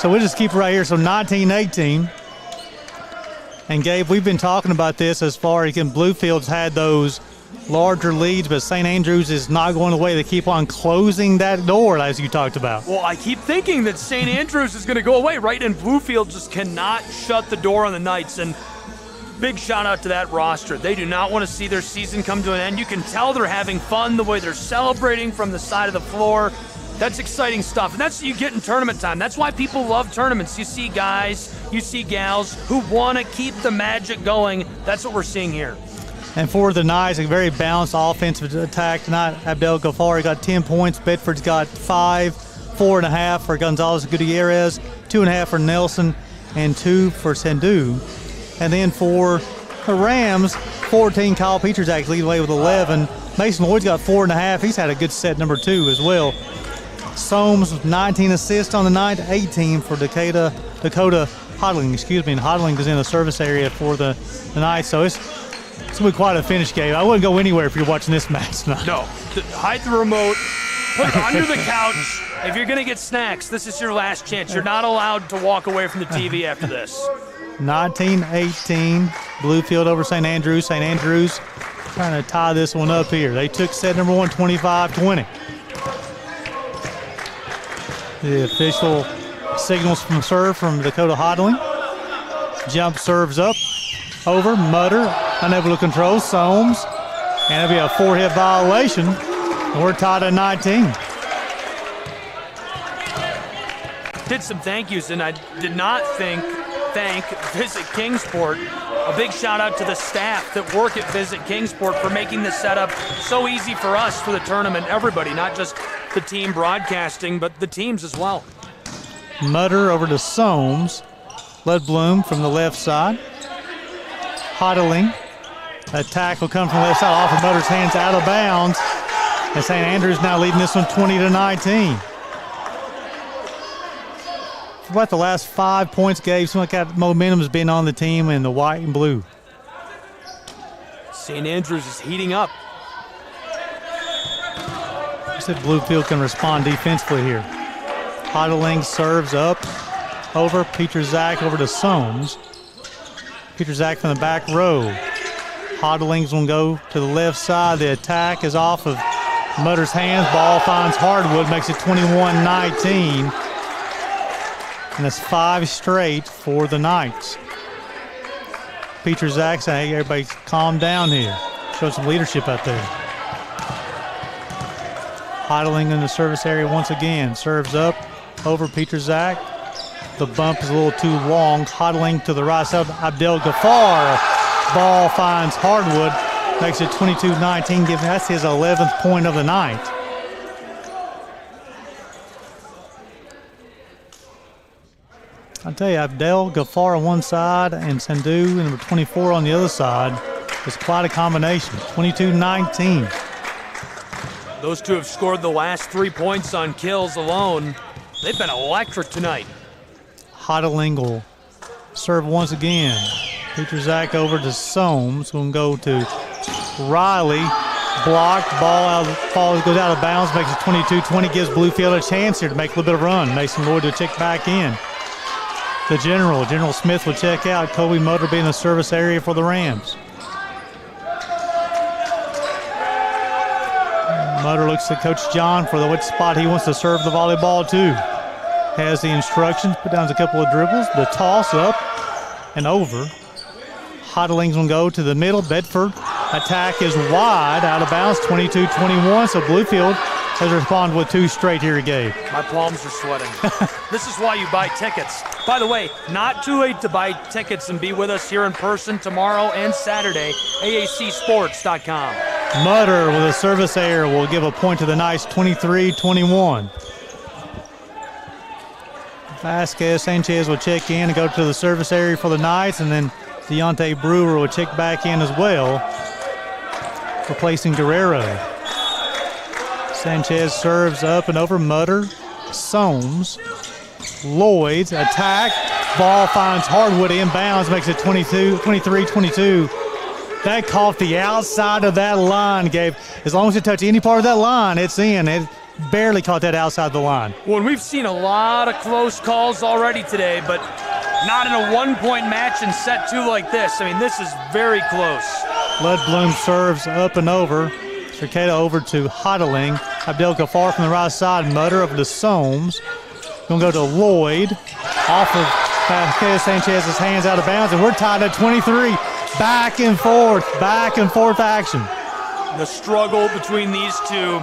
Speaker 19: So we'll just keep it right here. So 19-18. And Gabe, we've been talking about this as far as Bluefield's had those larger leads, but St. Andrews is not going away. They keep on closing that door, as you talked about.
Speaker 16: Well, I keep thinking that St. Andrews is going to go away, right? And Bluefield just cannot shut the door on the Knights. And big shout out to that roster. They do not want to see their season come to an end. You can tell they're having fun the way they're celebrating from the side of the floor. That's exciting stuff, and that's what you get in tournament time. That's why people love tournaments. You see guys, you see gals who want to keep the magic going. That's what we're seeing here.
Speaker 19: And for the Knights, a very balanced offensive attack tonight. Abdel Ghaffar got 10 points. Bedford's got 5, 4.5 for Gonzalez Gutierrez, 2.5 for Nelson, and 2 for Sandhu. And then for the Rams, 14, Kyle Petrozak lead away with 11. Mason Lloyd's got 4.5. He's had a good set number 2 as well. Soames with 19 assists on the night, 18 for Dakota Hodling, and Hodling is in the service area for the Knights. So it's going to be quite a finish game. I wouldn't go anywhere if you're watching this match tonight.
Speaker 16: No, hide the remote, put it under the couch. If you're going to get snacks, this is your last chance. You're not allowed to walk away from the TV after this.
Speaker 19: 19-18, Bluefield over St. Andrews. St. Andrews trying to tie this one up here. They took set number 1, 25-20. The official signals from serve from Dakota Hodling. Jump serves up, over, Mutter, unable to control, Soames. And it'll be a 4-hit violation. And we're tied at 19.
Speaker 16: Did some thank yous, and I did not thank Visit Kingsport. A big shout out to the staff that work at Visit Kingsport for making this setup so easy for us for the tournament. Everybody, not just the team broadcasting, but the teams as well.
Speaker 19: Mutter over to Soames. Ledbloom from the left side. Hodling. Attack will come from the left side off of Mutter's hands, out of bounds. And St. Andrews now leading this one 20-19. For about the last 5 points, Gabe, seems like that momentum has been on the team in the white and blue.
Speaker 16: St. Andrews is heating up.
Speaker 19: I said Bluefield can respond defensively here. Hodling serves up, over, Petrozak over to Soames. Petrozak from the back row. Hodling's going to go to the left side. The attack is off of Mutter's hands. Ball finds Hardwood, makes it 21-19. And that's 5 straight for the Knights. Petrozak saying, hey, everybody calm down here. Show some leadership out there. Hodling in the service area once again. Serves up, over Petrozak. The bump is a little too long. Hodling to the right side. Abdel Ghaffar Ball finds Hardwood, makes it 22-19. That's his 11th point of the night. I'll tell you, Abdel Ghaffar on one side and Sandhu, number 24, on the other side. It's quite a combination, 22-19.
Speaker 16: Those two have scored the last 3 points on kills alone. They've been electric tonight.
Speaker 19: Hodling will serve once again. Peterzak over to Soames. Going to go to Riley. Blocked. Ball goes out of bounds. Makes it 22-20. Gives Bluefield a chance here to make a little bit of a run. Mason Lloyd will check back in. The General Smith will check out. Kobe Motor being the service area for the Rams. Motor looks at Coach John for which spot he wants to serve the volleyball to. Has the instructions, put down a couple of dribbles, the toss up and over. Hodling's going to go to the middle. Bedford attack is wide, out of bounds, 22-21. So Bluefield has responded with 2 straight here, Gabe.
Speaker 16: My palms are sweating. This is why you buy tickets. By the way, not too late to buy tickets and be with us here in person tomorrow and Saturday. AACsports.com.
Speaker 19: Mutter with a service error will give a point to the Knights, 23-21. Vasquez Sanchez will check in and go to the service area for the Knights, and then Deontay Brewer will check back in as well, replacing Guerrero. Sanchez serves up and over. Mutter, Soames, Lloyd, attack. Ball finds Hardwood inbounds, makes it 23-22. That caught the outside of that line, Gabe. As long as it touches any part of that line, it's in. It barely caught that outside the line.
Speaker 16: Well, and we've seen a lot of close calls already today, but not in a 1-point match in set 2 like this. I mean, this is very close.
Speaker 19: Ledblum serves up and over. Cerqueda over to Hodling. Abdel Ghaffar from the right side. Mutter over to Soames. Going to go to Lloyd. Off of Vasquez Sanchez's hands, out of bounds, and we're tied at 23. Back and forth action.
Speaker 16: The struggle between these two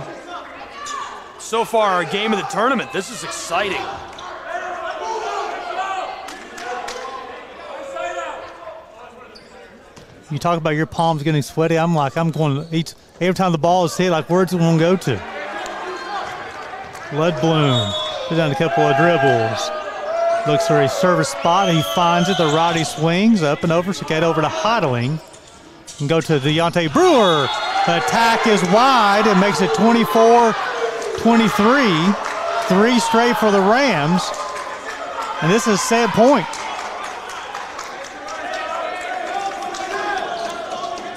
Speaker 16: so far, our game of the tournament. This is exciting.
Speaker 19: You talk about your palms getting sweaty. I'm going every time the ball is hit, like, where's it going to go to? Ledblum put down a couple of dribbles. Looks for a service spot. He finds it. The righty swings up and over. Cerqueda over to Hodling. And go to Deontay Brewer. The attack is wide. It makes it 24-23. 3 straight for the Rams. And this is set point.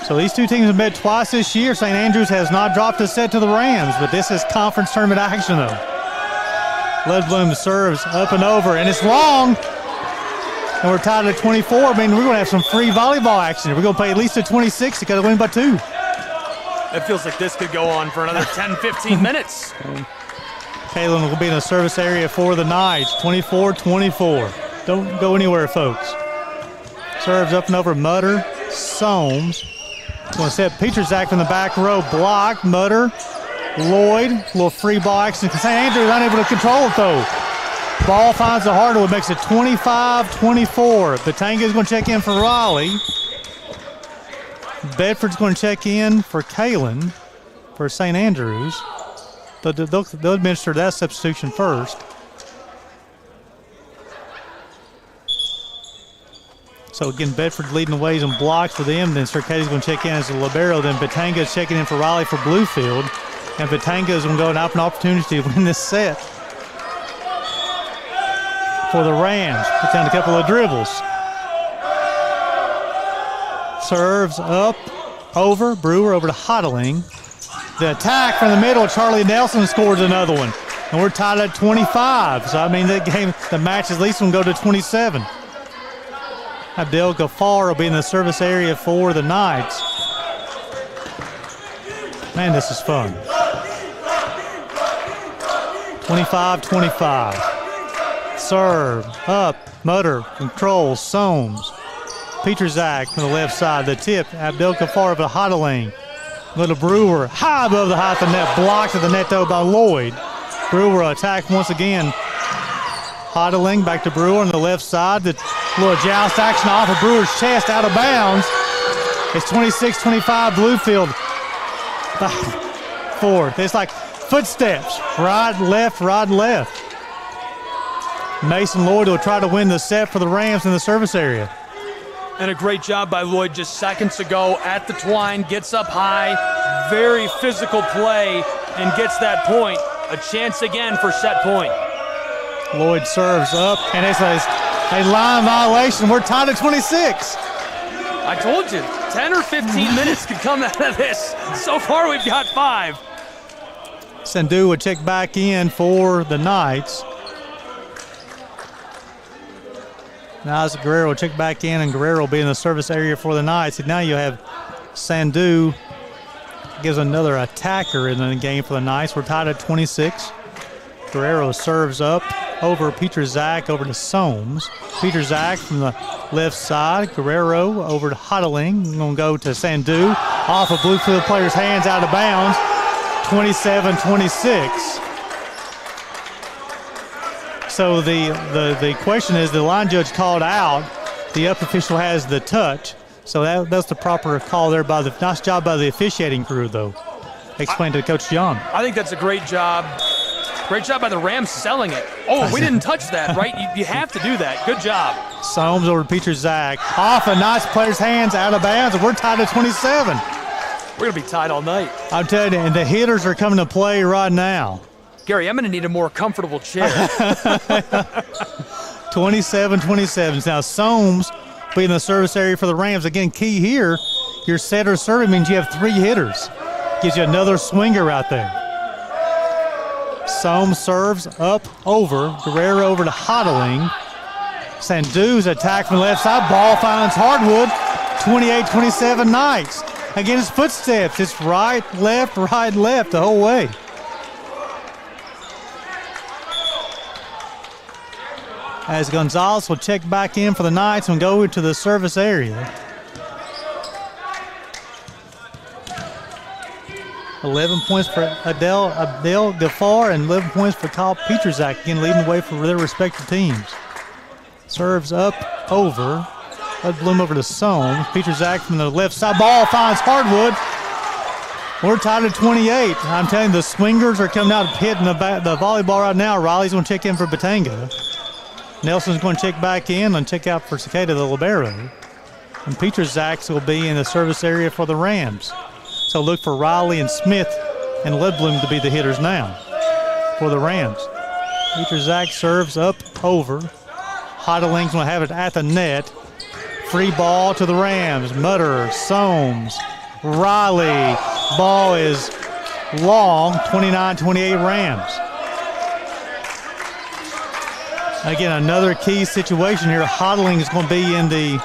Speaker 19: So these two teams have met twice this year. St. Andrews has not dropped a set to the Rams, but this is conference tournament action, though. Ledblum serves up and over, and it's long. And we're tied at 24. I mean, we're going to have some free volleyball action. We're going to play at least at 26 to win by 2.
Speaker 16: It feels like this could go on for another 10, 15 minutes.
Speaker 19: Kalen will be in the service area for the Knights, 24-24. Don't go anywhere, folks. Serves up and over. Mutter, Soames. Going to set Peterzak from the back row. Block, Mutter. Lloyd, a little free ball action. St. Andrews unable to control it, though. Ball finds the Hardwood, makes it 25-24. Batanga's going to check in for Raleigh. Bedford's going to check in for Kalen for St. Andrews. They'll administer that substitution first. So again, Bedford leading the ways in blocks for them. Then Cerqueda's going to check in as a libero. Then Batanga's checking in for Raleigh for Bluefield. And Batanga's going to go and have an opportunity to win this set for the Rams. Puts down a couple of dribbles. Serves up, over. Brewer over to Hodling. The attack from the middle. Charlie Nelson scores another one. And we're tied at 25. So, I mean, the match at least will go to 27. Abdel Ghaffar will be in the service area for the Knights. Man, this is fun. 25-25. Serve, up, Mutter, control, Soames. Peterzak from the left side. The tip, Abdel Ghaffar of the Hodling. Little Brewer, high above the height of the net. Blocked at the net, though, by Lloyd. Brewer attack once again. Hodling back to Brewer on the left side. The little joust action off of Brewer's chest, out of bounds. It's 26-25 Bluefield. 4. It's like footsteps. Right, left, right, left. Mason Lloyd will try to win the set for the Rams in the service area.
Speaker 16: And a great job by Lloyd just seconds ago at the twine, gets up high, very physical play, and gets that point. A chance again for set point.
Speaker 19: Lloyd serves up, and it's a line violation. We're tied at 26.
Speaker 16: I told you, 10 or 15 minutes could come out of this. So far, we've got 5.
Speaker 19: Sandhu would check back in for the Knights. Now as Guerrero will check back in, and Guerrero will be in the service area for the Knights. And now you have Sandhu gives another attacker in the game for the Knights. We're tied at 26. Guerrero serves up over Peter Zach over to Soames. Peter Zach from the left side. Guerrero over to Hodling. Going to go to Sandhu. Off of Bluefield player's hands, out of bounds. 27-26. So the question is, the line judge called out. The up official has the touch. So that's the proper call there by the nice job by the officiating crew, though. Explained to Coach John.
Speaker 16: I think that's a great job. Great job by the Rams selling it. Oh, we didn't touch that, right? You have to do that. Good job.
Speaker 19: Soames over to Peter Zach. Off a nice player's hands, out of bounds, and we're tied at 27.
Speaker 16: We're going to be tied all night.
Speaker 19: I'm telling you, and the hitters are coming to play right now.
Speaker 16: Gary, I'm going to need a more comfortable chair.
Speaker 19: 27-27. Now Soames be in the service area for the Rams. Again, key here, your setter serving means you have 3 hitters. Gives you another swinger out there. Soames serves up over. Guerrero over to Hodling. Sandhu's attack from the left side. Ball finds Hardwood. 28-27 Knights. Again, it's footsteps. It's right, left the whole way. As Gonzalez will check back in for the Knights and go into the service area. 11 points for Abdel Ghaffar and 11 points for Kyle Peterzak, again leading the way for their respective teams. Serves up over. Bud Bloom over to Soames. Peterzak from the left side. Ball finds Hardwood. We're tied at 28. I'm telling you, the swingers are coming out hitting the volleyball right now. Riley's going to check in for Batanga. Nelson's going to check back in and check out for Cicada, the libero. And Peterzak will be in the service area for the Rams. So look for Riley and Smith and Ledbloom to be the hitters now for the Rams. Peterzak serves up over. Hodling's going to have it at the net. Free ball to the Rams. Mutter, Soames, Riley. Ball is long, 29-28 Rams. Again, another key situation here. Hodling is going to be in the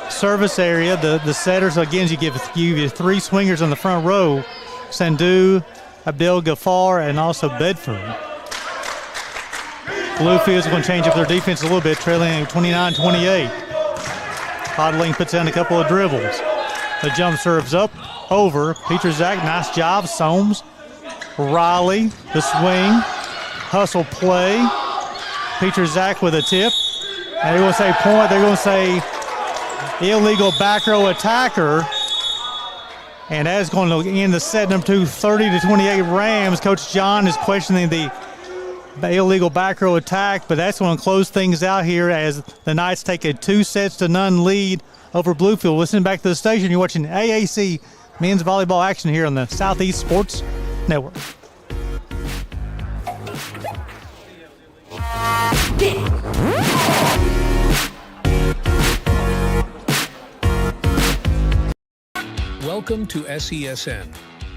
Speaker 19: service area. The setters, again, you give 3 swingers on the front row. Sandhu, Abdel Ghaffar, and also Bedford. Bluefield's going to change up their defense a little bit, trailing 29-28. Hodling puts down a couple of dribbles. The jump serves up, over. Peterzak, nice job. Soames, Riley, the swing, hustle play. Peterzak with a tip. And they're going to say point. They're going to say illegal back row attacker. And that's going to end the set number 2, 30-28 Rams. Coach John is questioning the illegal back row attack, but that's going to close things out here as the Knights take a 2-0 lead over Bluefield. Listen back to the station. You're watching AAC men's volleyball action here on the Southeast Sports Network.
Speaker 11: Welcome to SESN,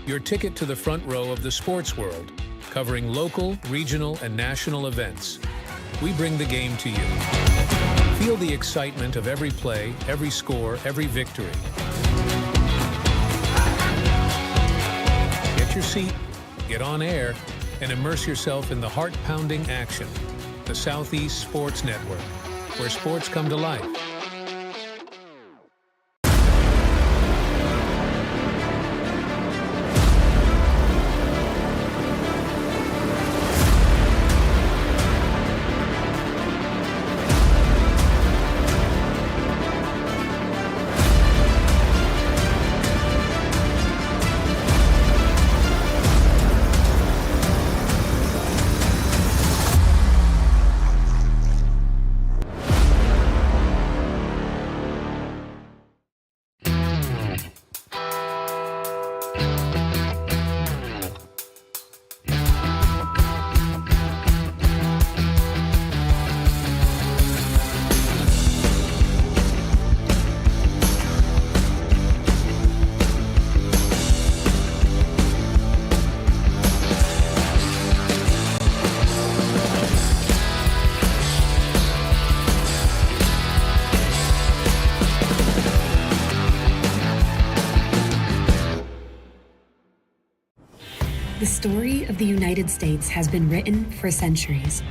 Speaker 11: your ticket to the front row of the sports world, covering local, regional, and national events. We bring the game to you. Feel the excitement of every play, every score, every victory. Get your seat, get on air, and immerse yourself in the heart-pounding action. The Southeast Sports Network, where sports come to life.
Speaker 2: The story of the United States has been written for centuries.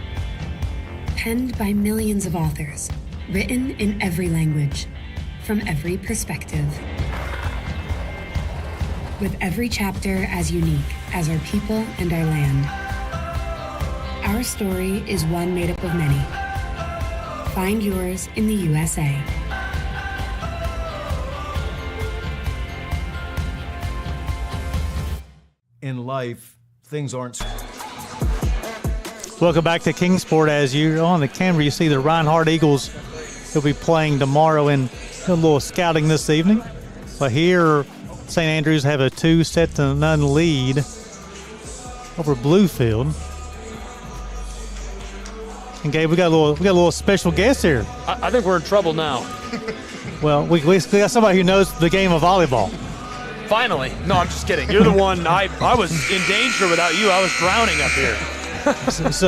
Speaker 2: Penned by millions of authors, written in every language, from every perspective. With every chapter as unique as our people and our land. Our story is one made up of many. Find yours in the USA.
Speaker 3: In life, things aren't.
Speaker 19: Welcome back to Kingsport. As you're on the camera, you see the Reinhardt Eagles. They'll be playing tomorrow and a little scouting this evening. But here, St. Andrews have a 2-0 lead over Bluefield. And Gabe, we got a little special guest here.
Speaker 16: I think we're in trouble now.
Speaker 19: Well, we got somebody who knows the game of volleyball.
Speaker 16: Finally. No, I'm just kidding. You're the one. I was in danger without you. I was drowning up here.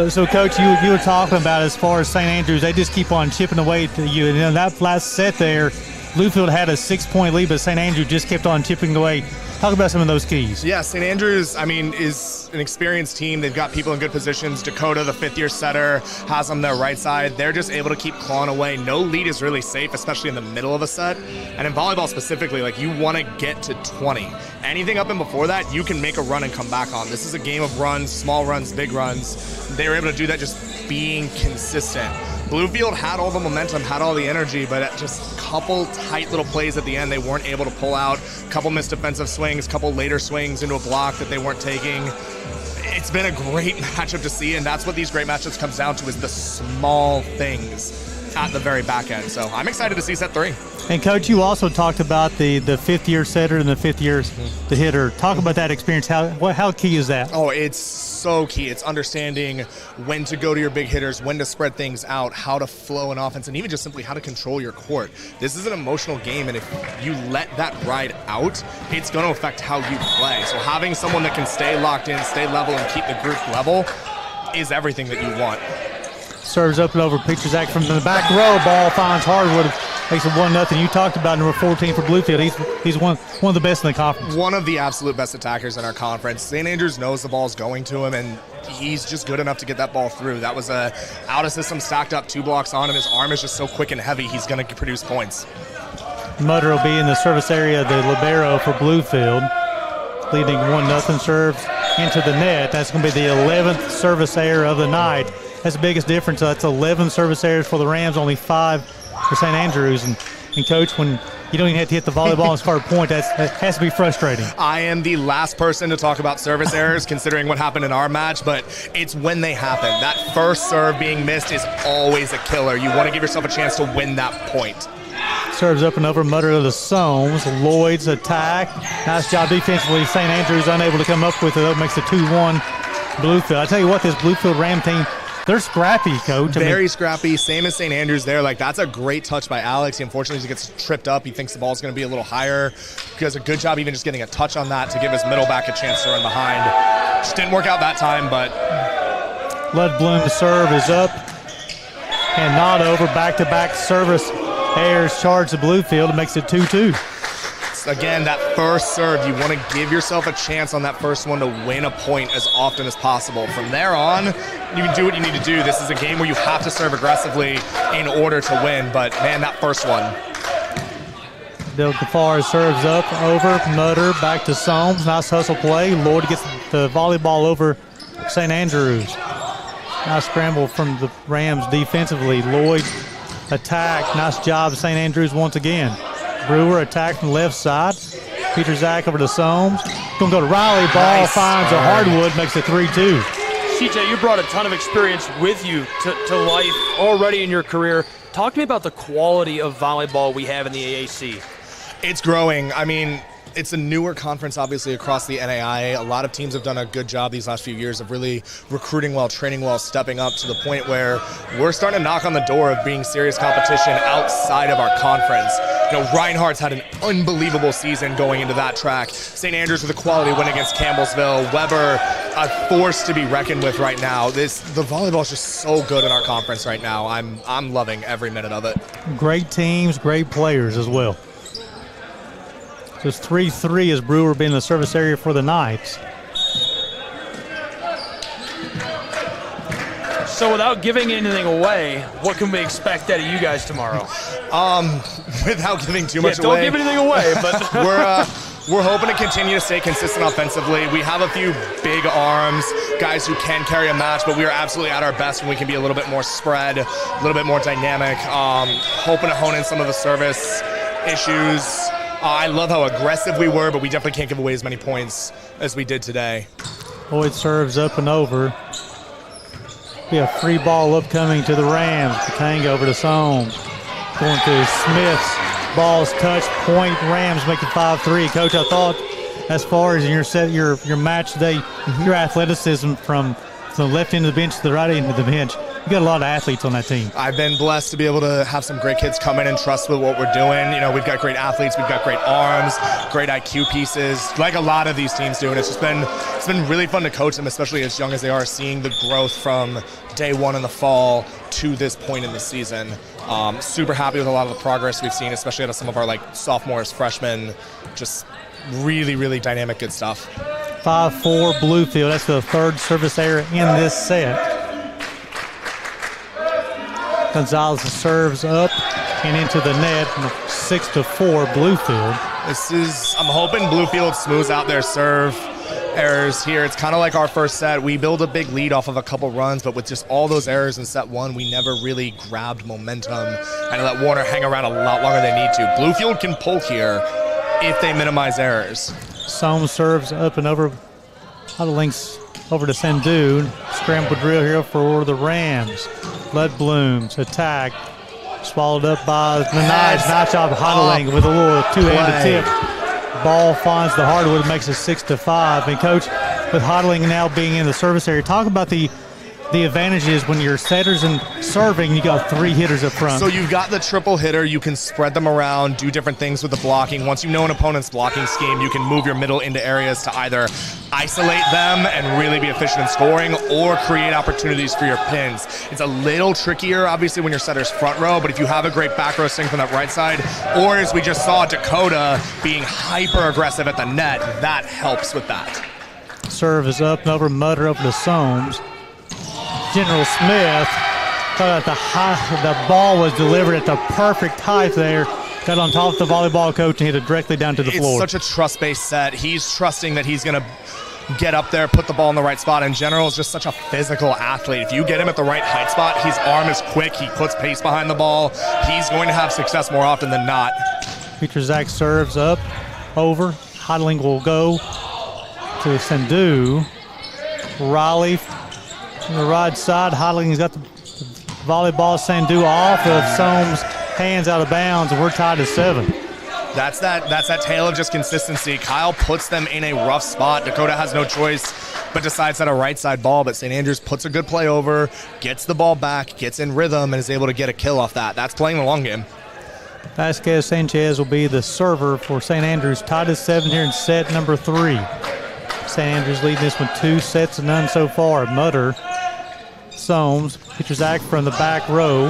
Speaker 19: So, Coach, you were talking about as far as St. Andrews, they just keep on chipping away to you. And in that last set there, Bluefield had a 6-point lead, but St. Andrews just kept on chipping away. Talk about some of those keys.
Speaker 20: Yeah, St. Andrews, is an experienced team. They've got people in good positions. Dakota, the fifth-year setter, has them their right side. They're just able to keep clawing away. No lead is really safe, especially in the middle of a set. And in volleyball specifically, you want to get to 20. Anything up and before that, you can make a run and come back on. This is a game of runs, small runs, big runs. They were able to do that just being consistent. Bluefield had all the momentum, had all the energy, but at just a couple tight little plays at the end, they weren't able to pull out. A couple missed defensive swings, a couple later swings into a block that they weren't taking. It's been a great matchup to see, and that's what these great matchups comes down to, is the small things at the very back end. So I'm excited to see set 3.
Speaker 19: And Coach, you also talked about the fifth-year setter and the fifth-year the hitter. Talk about that experience. How key is that?
Speaker 20: Oh, it's so key. It's understanding when to go to your big hitters, when to spread things out, how to flow an offense, and even just simply how to control your court. This is an emotional game, and if you let that ride out, it's going to affect how you play. So having someone that can stay locked in, stay level, and keep the group level is everything that you want.
Speaker 19: Serves up and over, pictures back from the back row. Ball finds Hardwood. Makes it 1-0. You talked about number 14 for Bluefield. He's one of the best in the conference.
Speaker 20: One of the absolute best attackers in our conference. St. Andrews knows the ball's going to him, and he's just good enough to get that ball through. That was a out of system, stacked up 2 blocks on him. His arm is just so quick and heavy, he's going to produce points.
Speaker 19: Mutter will be in the service area, the libero for Bluefield. Leading 1-0, serves into the net. That's going to be the 11th service error of the night. That's the biggest difference. That's 11 service errors for the Rams, only 5 for St. Andrews. And Coach, when you don't even have to hit the volleyball and score a point, that has to be frustrating.
Speaker 20: I am the last person to talk about service errors considering what happened in our match, but it's when they happen. That first serve being missed is always a killer. You want to give yourself a chance to win that point.
Speaker 19: Serves up and over, Mutter to the Soames. Lloyd's attack. Nice job defensively. St. Andrews unable to come up with it. That makes it 2-1 Bluefield. I tell you what, this Bluefield Ram team, they're scrappy, Coach.
Speaker 20: Very scrappy, same as St. Andrews there. That's a great touch by Alex. Unfortunately, he gets tripped up. He thinks the ball's going to be a little higher. He does a good job even just getting a touch on that to give his middle back a chance to run behind. Just didn't work out that time, but...
Speaker 19: Ludblum's serve is up and not over. Back-to-back service errors charge to Bluefield. It makes it 2-2.
Speaker 20: Again, that first serve, you want to give yourself a chance on that first one to win a point as often as possible. From there on, you can do what you need to do. This is a game where you have to serve aggressively in order to win, but man, that first one.
Speaker 19: Del Gafar serves up, over, Mutter, back to Soames. Nice hustle play. Lloyd gets the volleyball over St. Andrews. Nice scramble from the Rams defensively. Lloyd attack. Nice job, St. Andrews once again. Brewer attack from the left side. Peter Zach over to Soames. Going to go to Riley. Ball nice. Finds a Hardwood. Makes it 3-2.
Speaker 16: CJ, you brought a ton of experience with you to life already in your career. Talk to me about the quality of volleyball we have in the AAC.
Speaker 20: It's growing. It's a newer conference, obviously, across the NAIA. A lot of teams have done a good job these last few years of really recruiting well, training well, stepping up to the point where we're starting to knock on the door of being serious competition outside of our conference. Reinhardt's had an unbelievable season going into that track. St. Andrews with a quality win against Campbellsville. Weber, a force to be reckoned with right now. The volleyball is just so good in our conference right now. I'm loving every minute of it.
Speaker 19: Great teams, great players as well. So it's 3-3 as Brewer being in the service area for the Knights.
Speaker 16: So without giving anything away, what can we expect out of you guys tomorrow?
Speaker 20: Without giving too much
Speaker 16: don't
Speaker 20: away.
Speaker 16: Don't give anything away, but
Speaker 20: we're hoping to continue to stay consistent offensively. We have a few big arms, guys who can carry a match, but we are absolutely at our best when we can be a little bit more spread, a little bit more dynamic. Hoping to hone in some of the service issues. I love how aggressive we were, but we definitely can't give away as many points as we did today.
Speaker 19: Boyd serves up and over. Be a free ball upcoming to the Rams. Patanga over to Soames. Going to Smith's. Ball's touched. Point. Rams make it 5-3. Coach, I thought as far as your match today, your athleticism from the left end of the bench to the right end of the bench, you got a lot of athletes on that team.
Speaker 20: I've been blessed to be able to have some great kids come in and trust with what we're doing. You know, we've got great athletes, we've got great arms, great IQ pieces, like a lot of these teams do. And it's been really fun to coach them, especially as young as they are, seeing the growth from day one in the fall to this point in the season. Super happy with a lot of the progress we've seen, especially out of some of our sophomores, freshmen. Just really, really dynamic, good stuff.
Speaker 19: 5-4 Bluefield. That's the third service error in this set. Gonzalez serves up and into the net. 6-4 Bluefield.
Speaker 20: I'm hoping Bluefield smooths out their serve errors here. It's kind of like our first set. We build a big lead off of a couple runs, but with just all those errors in set one, we never really grabbed momentum and let Warner hang around a lot longer than they need to. Bluefield can pull here if they minimize errors.
Speaker 19: Soames serves up and over. Links over to Sandhu. Scramble drill here for the Rams. Bloodblooms attack. Swallowed up by the Knights. Nice job huddling with a little two-handed tip. Ball finds the hardwood, makes it 6-5. And Coach, with huddling now being in the service area, talk about the advantages when you're setters and serving, you got three hitters up front.
Speaker 20: So you've got the triple hitter, you can spread them around, do different things with the blocking. Once you know an opponent's blocking scheme, you can move your middle into areas to either isolate them and really be efficient in scoring or create opportunities for your pins. It's a little trickier, obviously, when your setter's front row, but if you have a great back row swing from that right side, or as we just saw, Dakota being hyper aggressive at the net, that helps with that.
Speaker 19: Serve is up and over, Mutter over to Soames. General Smith thought that the ball was delivered at the perfect height there. Got on top of the volleyball coach and hit it directly down to the floor.
Speaker 20: It's such a trust-based set. He's trusting that he's going to get up there, put the ball in the right spot. And General is just such a physical athlete. If you get him at the right height spot, his arm is quick. He puts pace behind the ball. He's going to have success more often than not.
Speaker 19: Peterzak serves up, over. Huddling will go to Sandhu. Riley on the right side. Huddling's got the volleyball. Sandhu off of Soames' hands out of bounds, and we're tied at 7.
Speaker 20: That's that tale of just consistency. Kyle puts them in a rough spot. Dakota has no choice but decides that a right side ball, but St. Andrews puts a good play over, gets the ball back, gets in rhythm, and is able to get a kill off that. That's playing the long game.
Speaker 19: Vasquez Sanchez will be the server for St. Andrews. Tied at 7 here in set number 3. St. Andrews leading this one 2 sets to none so far. Mutter, Soames, Peterzak from the back row.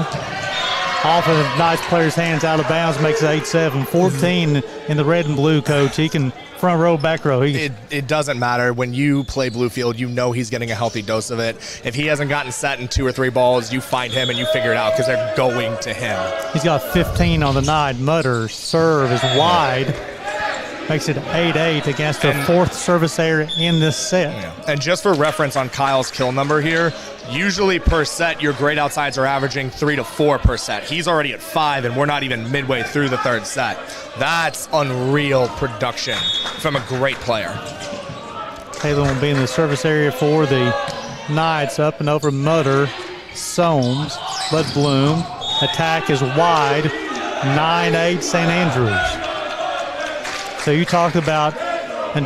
Speaker 19: Off of the nice player's hands out of bounds, makes it 8-7. 14 in the red and blue, Coach. He can front row, back row.
Speaker 20: It doesn't matter. When you play Bluefield, you know he's getting a healthy dose of it. If he hasn't gotten set in 2 or 3 balls, you find him and you figure it out because they're going to him.
Speaker 19: He's got 15 on the night. Mutter's serve is wide. Makes it 8-8 against the 4th service error in this set.
Speaker 20: Yeah. And just for reference on Kyle's kill number here, usually per set, your great outsides are averaging 3 to 4 per set. He's already at 5, and we're not even midway through the 3rd set. That's unreal production from a great player.
Speaker 19: Taylor will be in the service area for the Knights. Up and over Mutter, Soames, Bloodbloom. Attack is wide, 9-8 St. Andrews. So you talked about, and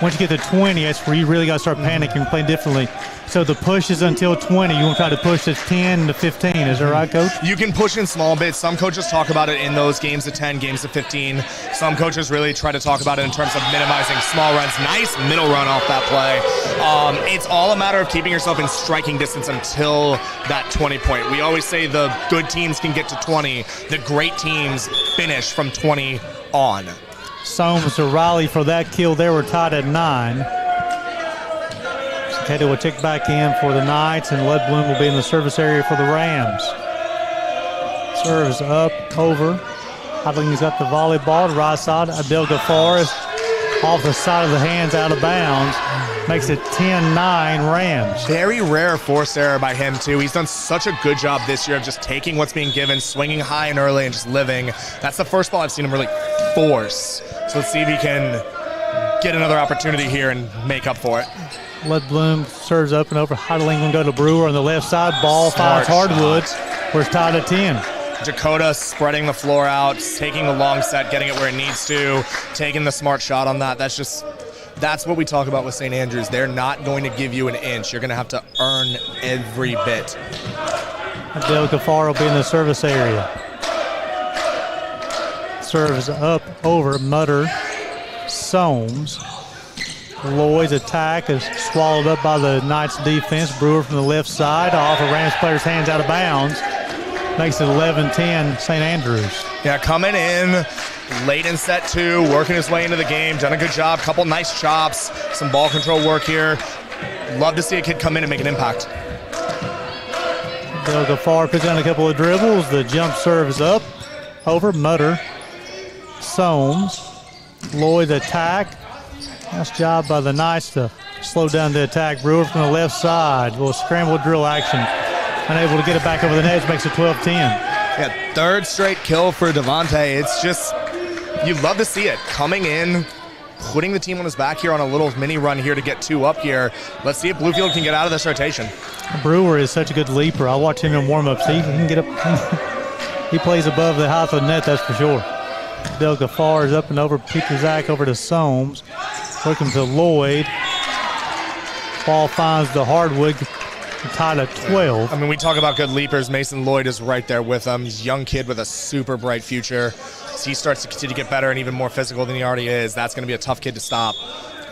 Speaker 19: once you get to 20, that's where you really got to start panicking and playing differently. So the push is until 20. You want to try to push to 10 to 15. Is that right, Coach?
Speaker 20: You can push in small bits. Some coaches talk about it in those games of 10, games of 15. Some coaches really try to talk about it in terms of minimizing small runs. Nice middle run off that play. It's all a matter of keeping yourself in striking distance until that 20 point. We always say the good teams can get to 20. The great teams finish from 20 on.
Speaker 19: Soames to Riley for that kill there. We're tied at 9. Teddy will check back in for the Knights, and Ledbloom will be in the service area for the Rams. Serves up, over. Hodling's got the volleyball to right side. Abdel Ghaffar is off the side of the hands, out of bounds. Makes it 10-9 Rams.
Speaker 20: Very rare forced error by him, too. He's done such a good job this year of just taking what's being given, swinging high and early, and just living. That's the first ball I've seen him really force. So let's see if he can get another opportunity here and make up for it.
Speaker 19: Ledbloom serves up and over. Hodling will go to Brewer on the left side. Ball finds Hardwood. We're tied at 10.
Speaker 20: Dakota spreading the floor out, taking the long set, getting it where it needs to, taking the smart shot on that. That's what we talk about with St. Andrews. They're not going to give you an inch. You're going to have to earn every bit.
Speaker 19: Abdel Ghaffar will be in the service area. Serves up, over, Mutter, Soames. Lloyd's attack is swallowed up by the Knights defense. Brewer from the left side, off of Rams player's hands, out of bounds. Makes it 11-10 St. Andrews.
Speaker 20: Yeah, coming in late in set 2, working his way into the game, done a good job, couple nice chops, some ball control work here. Love to see a kid come in and make an impact.
Speaker 19: Bill Ghaffar puts down a couple of dribbles. The jump serve is up, over, Mutter, Soames. Lloyd's attack. Nice job by the Knights to slow down the attack. Brewer from the left side. Little scramble drill action. Unable to get it back over the net, makes it 12-10.
Speaker 20: Yeah, third straight kill for Devontae. It's just, you love to see it. Coming in, putting the team on his back here on a little mini run here to get 2 up here. Let's see if Bluefield can get out of this rotation.
Speaker 19: Brewer is such a good leaper. I watch him in warm-ups. He can get up. He plays above the height of the net, that's for sure. Del Ghaffar is up and over. Peter Zach over to Soames. Working to Lloyd. Ball finds the Hardwood. Tied at 12.
Speaker 20: I mean, we talk about good leapers. Mason Lloyd is right there with him. He's a young kid with a super bright future. As he starts to continue to get better and even more physical than he already is, that's going to be a tough kid to stop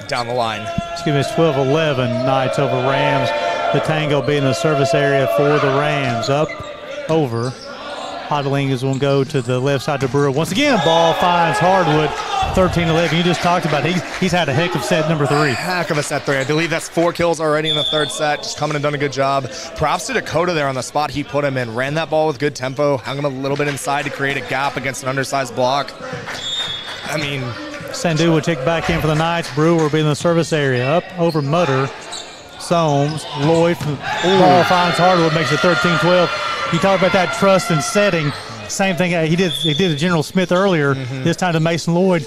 Speaker 20: down the line.
Speaker 19: Excuse me, it's 12-11 Knights over Rams. The Tango being the service area for the Rams. Up, over. Hodling is going to go to the left side to Brewer. Once again, ball finds Hardwood. 13-11. You just talked about it. He's had a heck of set number 3.
Speaker 20: Heck of a set 3. I believe that's 4 kills already in the third set. Just coming and done a good job. Props to Dakota there on the spot he put him in. Ran that ball with good tempo. Hung him a little bit inside to create a gap against an undersized block. I mean,
Speaker 19: Sandu will check back in for the Knights. Brewer will be in the service area. Up, over, Mutter. Soames. Lloyd from ball finds Hardwood. Makes it 13-12. You talk about that trust and setting. Same thing he did to General Smith earlier. This time to Mason Lloyd.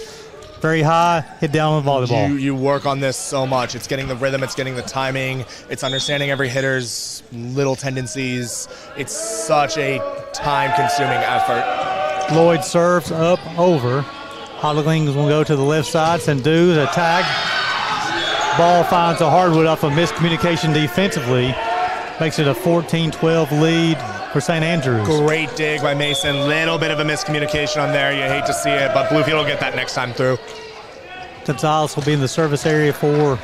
Speaker 19: Very high, hit down on volleyball.
Speaker 20: You work on this so much. It's getting the rhythm, it's getting the timing, it's understanding every hitter's little tendencies. It's such a time-consuming effort.
Speaker 19: Lloyd serves up, over. Hodling will go to the left side. Sandu's attack. Ball finds a Hardwood off a miscommunication defensively. Makes it a 14-12 lead for St. Andrews.
Speaker 20: Great dig by Mason. Little bit of a miscommunication on there. You hate to see it, but Bluefield will get that next time through.
Speaker 19: Gonzalez will be in the service area for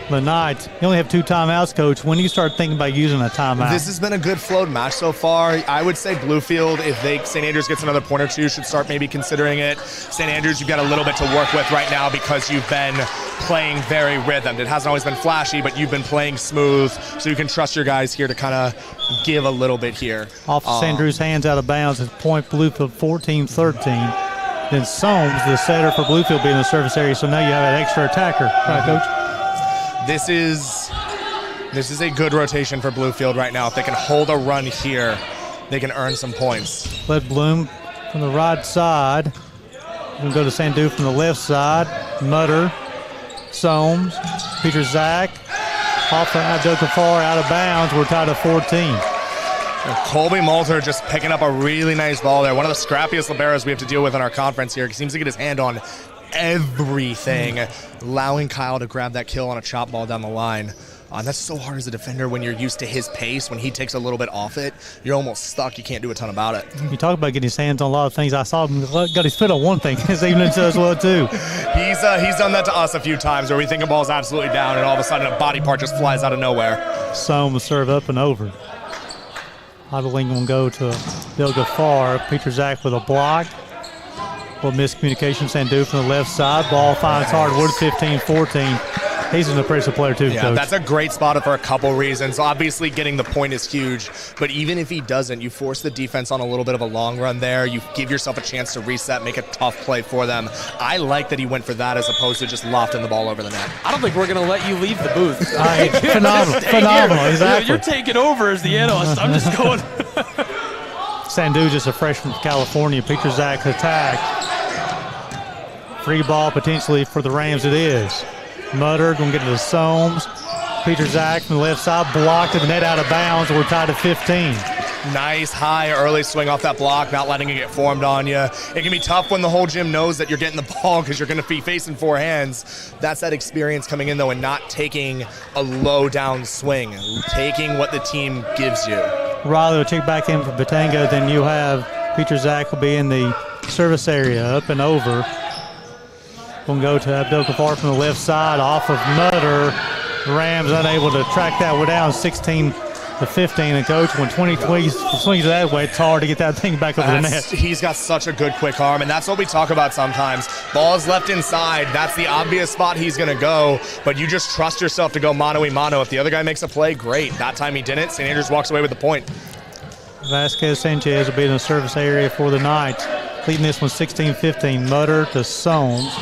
Speaker 19: the Knights. You only have 2 timeouts, Coach. When do you start thinking about using a timeout?
Speaker 20: This has been a good flowed match so far. I would say Bluefield, if St. Andrews gets another point or 2, should start maybe considering it. St. Andrews, you've got a little bit to work with right now because you've been playing very rhythmed. It hasn't always been flashy, but you've been playing smooth, so you can trust your guys here to kind of give a little bit here.
Speaker 19: Off St. Andrews' hands, out of bounds. It's point Bluefield 14-13. Then Soames, the setter for Bluefield, being in the service area, so now you have an extra attacker. Right, Coach?
Speaker 20: This is a good rotation for Bluefield right now. If they can hold a run here, they can earn some points.
Speaker 19: Ledbloom from the right side. We'll go to Sandu from the left side. Mutter, Soames, Peter Zach, off of Abdel Ghaffar, out of bounds. We're tied at 14.
Speaker 20: And Colby Malter just picking up a really nice ball there. One of the scrappiest liberos we have to deal with in our conference here. He seems to get his hand on everything, allowing Kyle to grab that kill on a chop ball down the line. That's so hard as a defender when you're used to his pace. When he takes a little bit off it, you're almost stuck. You can't do a ton about it.
Speaker 19: You talk about getting his hands on a lot of things. I saw him got his foot on one thing this evening as well, too.
Speaker 20: He's done that to us a few times where we think a ball's absolutely down and all of a sudden a body part just flies out of nowhere.
Speaker 19: Soames will serve up and over. Hodling will go to Bill Ghaffar. Peter Zach with a block. Little miscommunication. Sandu from the left side. Ball finds Hardwood, 15-14. He's an impressive player too,
Speaker 20: Yeah,
Speaker 19: Coach.
Speaker 20: that's a great spot for a couple reasons. Obviously, getting the point is huge, but even if he doesn't, you force the defense on a little bit of a long run there. You give yourself a chance to reset, make a tough play for them. I like that he went for that as opposed to just lofting the ball over the net.
Speaker 16: I don't think we're going to let you leave the booth.
Speaker 19: Phenomenal. Exactly.
Speaker 16: You're taking over as the analyst. I'm just going.
Speaker 19: Sandu, just a freshman from California. Peter Zach attack. Free ball potentially for the Rams it is. Mutter going to get it to Soames. Peter Zach from the left side blocked at the net out of bounds. We're tied at 15.
Speaker 20: Nice high early swing off that block, not letting it get formed on you. It can be tough when the whole gym knows that you're getting the ball because you're going to be facing four hands. That's that experience coming in, though, and not taking a low down swing, taking what the team gives you.
Speaker 19: Riley will check back in for Batango. Then you have Peter Zach will be in the service area, up and over. We'll go to Abdul Ghaffar from the left side, off of Mutter. Rams unable to track that one down, 16-15. And Coach, when 20 swings that way, it's hard to get that thing back over the net.
Speaker 20: He's got such a good quick arm, and that's what we talk about sometimes. Ball is left inside. That's the obvious spot he's going to go, but you just trust yourself to go mano-a-mano. If the other guy makes a play, great. That time he didn't. St. Andrews walks away with the point.
Speaker 19: Vasquez Sanchez will be in the service area for the Knights. Leading this one 16-15. Mutter to Soames.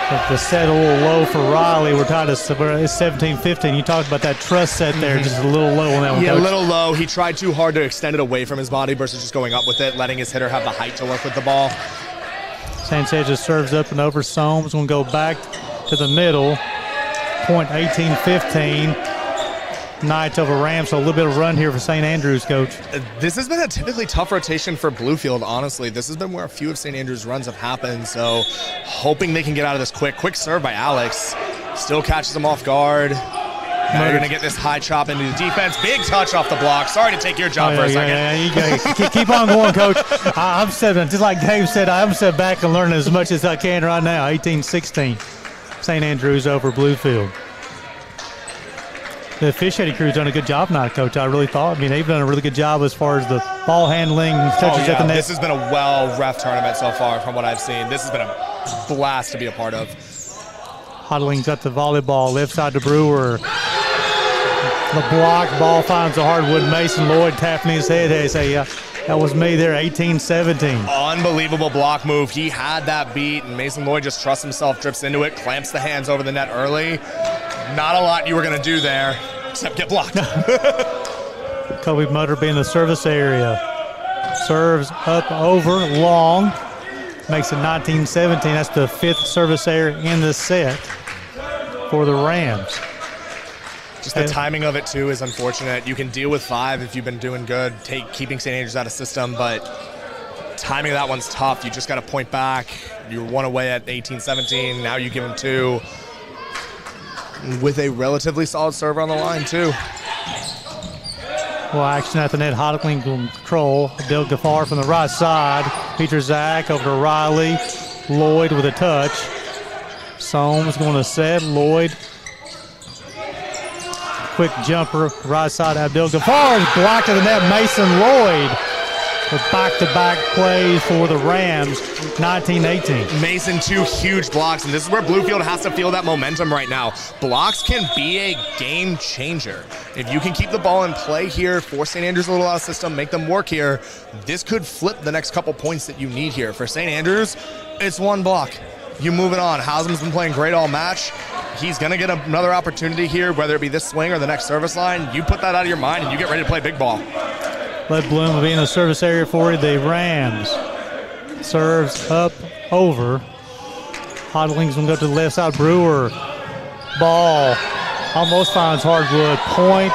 Speaker 19: But the set a little low for Riley. We're tied at 17-15. You talked about that trust set there, just a little low on that one.
Speaker 20: Yeah,
Speaker 19: Coach.
Speaker 20: a little low. He tried too hard to extend it away from his body versus just going up with it, letting his hitter have the height to work with the ball.
Speaker 19: Sanchez just serves up and over. Soames will go back to the middle. Point 18-15. Knights over Rams, so a little bit of run here for St. Andrews, Coach.
Speaker 20: This has been a typically tough rotation for Bluefield, honestly. This has been where a few of St. Andrews' runs have happened, so hoping they can get out of this quick. Quick serve by Alex. Still catches him off guard. Now you're going to get this high chop into the defense. Big touch off the block. Sorry to take your job for a second.
Speaker 19: Yeah. Keep on going, Coach. I'm setting, just like Dave said, I'm set back and learning as much as I can right now. 18-16. St. Andrews over Bluefield. The officiating crew's done a good job now, Coach. I really thought. I mean, they've done a really good job as far as the ball handling, touches at the net.
Speaker 20: This has been a well-ref tournament so far from what I've seen. This has been a blast to be a part of.
Speaker 19: Huddling's got the volleyball, left side to Brewer. The block, ball finds the hardwood. Mason Lloyd tapping his head. They say, that was me there, 18-17.
Speaker 20: Unbelievable block move. He had that beat, and Mason Lloyd just trusts himself, drips into it, clamps the hands over the net early. Not a lot you were going to do there, except get blocked.
Speaker 19: Kobe Mutter be in the service area. Serves up, over, long. Makes it 19-17. That's the fifth service error in the set for the Rams.
Speaker 20: Just the timing of it, too, is unfortunate. You can deal with 5 if you've been doing good, keeping St. Andrews out of system, but timing of that one's tough. You just got to point back. You're 1 away at 18-17. Now you give them 2. With a relatively solid server on the line, too.
Speaker 19: Well, action at the net. Hodgling control. Abdul Ghaffar from the right side. Peter Zach over to Riley. Lloyd with a touch. Soames going to set. Lloyd. Quick jumper. Right side. Abdul Ghaffar is blocked to the net. Mason Lloyd with back-to-back plays for the Rams, 19-18.
Speaker 20: Mason, 2 huge blocks, and this is where Bluefield has to feel that momentum right now. Blocks can be a game changer. If you can keep the ball in play here, force St. Andrews a little out of system, make them work here, this could flip the next couple points that you need here. For St. Andrews, it's 1 block. You move it on. Hausman's been playing great all match. He's going to get another opportunity here, whether it be this swing or the next service line. You put that out of your mind, and you get ready to play big ball.
Speaker 19: Let Bloom will be in the service area for the Rams. Serves up, over. Hodling's going to go to the left side. Brewer. Ball. Almost finds hardwood. Point.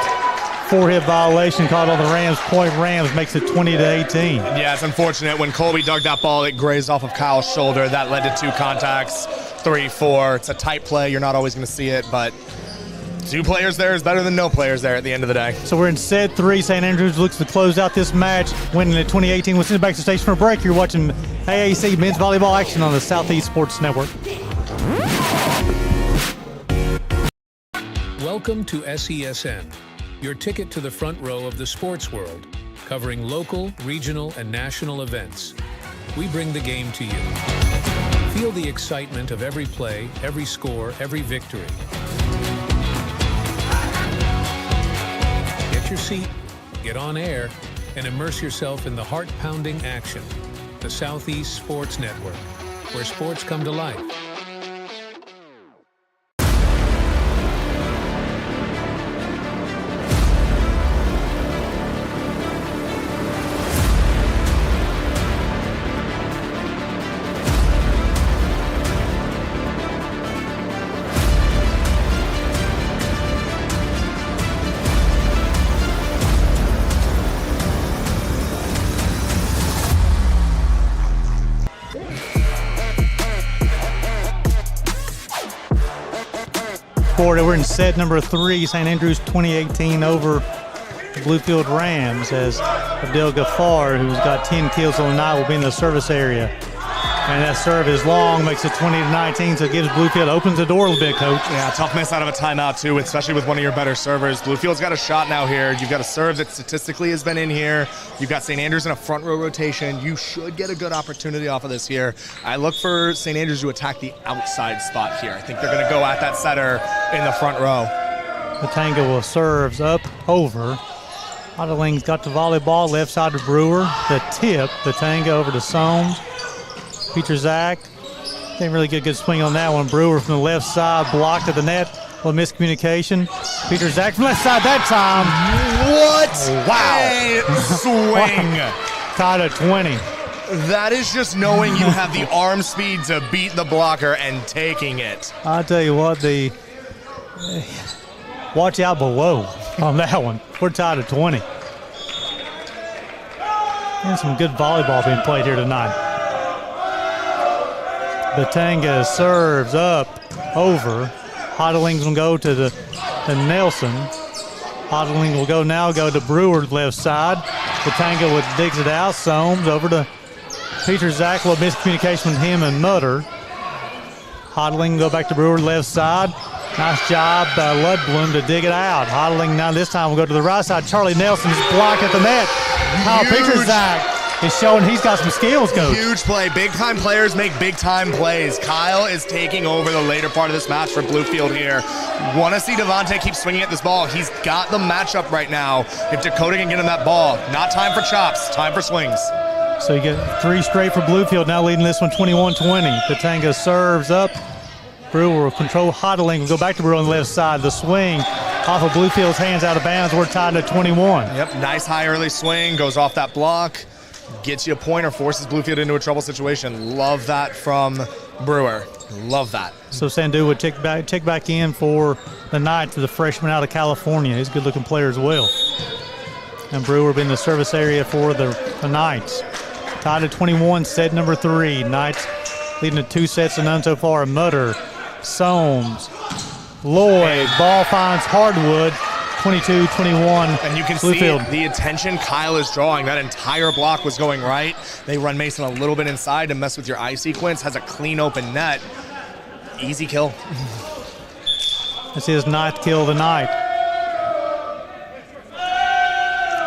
Speaker 19: 4-hit violation called on the Rams. Point Rams makes it 20-18.
Speaker 20: Yeah, it's unfortunate. When Colby dug that ball, it grazed off of Kyle's shoulder. That led to 2 contacts. 3-4. It's a tight play. You're not always going to see it, but 2 players there is better than no players there at the end of the day.
Speaker 19: So we're in set 3. St. Andrews looks to close out this match, winning at 2018. We'll send it back to the station for a break. You're watching AAC men's volleyball action on the Southeast Sports Network.
Speaker 11: Welcome to SESN, your ticket to the front row of the sports world, covering local, regional, and national events. We bring the game to you. Feel the excitement of every play, every score, every victory. Get your seat, get on air, and immerse yourself in the heart-pounding action. The Southeast Sports Network, where sports come to life.
Speaker 19: We're in set number 3, St. Andrews 2018 over the Bluefield Rams, as Abdel Ghaffar, who's got 10 kills on the night, will be in the service area. And that serve is long, makes it 20-19, so it gives Bluefield, opens the door a little bit, Coach.
Speaker 20: Yeah, tough miss out of a timeout, too, especially with one of your better servers. Bluefield's got a shot now here. You've got a serve that statistically has been in here. You've got St. Andrews in a front row rotation. You should get a good opportunity off of this here. I look for St. Andrews to attack the outside spot here. I think they're going to go at that setter in the front row.
Speaker 19: Matanga will serves up, over. Otterling's got the volleyball, left side to Brewer. The tip, Matanga over to Soames. Peter Zach, didn't really get a good swing on that one. Brewer from the left side, blocked at the net. A little miscommunication. Peter Zach from left side that time.
Speaker 20: What?
Speaker 19: Wow.
Speaker 20: A swing.
Speaker 19: Tied at 20.
Speaker 20: That is just knowing you have the arm speed to beat the blocker and taking it.
Speaker 19: I'll tell you what, watch out below on that one. We're tied at 20. And some good volleyball being played here tonight. Batanga serves up, over. Hodling's will go to Nelson. Hodling will go to Brewer left side. Batanga digs it out. Soames over to Peter Zach. A little miscommunication with him and Mutter. Hodling go back to Brewer left side. Nice job by Ludblum to dig it out. Hodling now this time will go to the right side. Charlie Nelson's blocked at the net. Kyle Peter Zach is showing he's got some skills, Coach.
Speaker 20: Huge play. Big-time players make big-time plays. Kyle is taking over the later part of this match for Bluefield here. Want to see Devontae keep swinging at this ball. He's got the matchup right now. If Dakota can get him that ball, not time for chops, time for swings.
Speaker 19: So you get 3 straight for Bluefield, now leading this one 21-20. Katanga serves up. Brewer will control Hodling. Will go back to Brewer on the left side. The swing off of Bluefield's hands out of bounds. We're tied at 21.
Speaker 20: Yep, nice high early swing. Goes off that block. Gets you a point or forces Bluefield into a trouble situation. Love that from Brewer. Love that.
Speaker 19: So Sandu would check back in for the night to the freshman out of California. He's a good-looking player as well. And Brewer will be in the service area for the Knights. Tied at 21, set number 3. Knights leading to 2 sets to none so far. Mutter, Soames, Lloyd. Ball finds Hardwood. 22-21.
Speaker 20: And you can
Speaker 19: Bluefield.
Speaker 20: see the attention Kyle is drawing. That entire block was going right. They run Mason a little bit inside to mess with your eye sequence. Has a clean open net. Easy kill.
Speaker 19: That's his 9th kill of the night.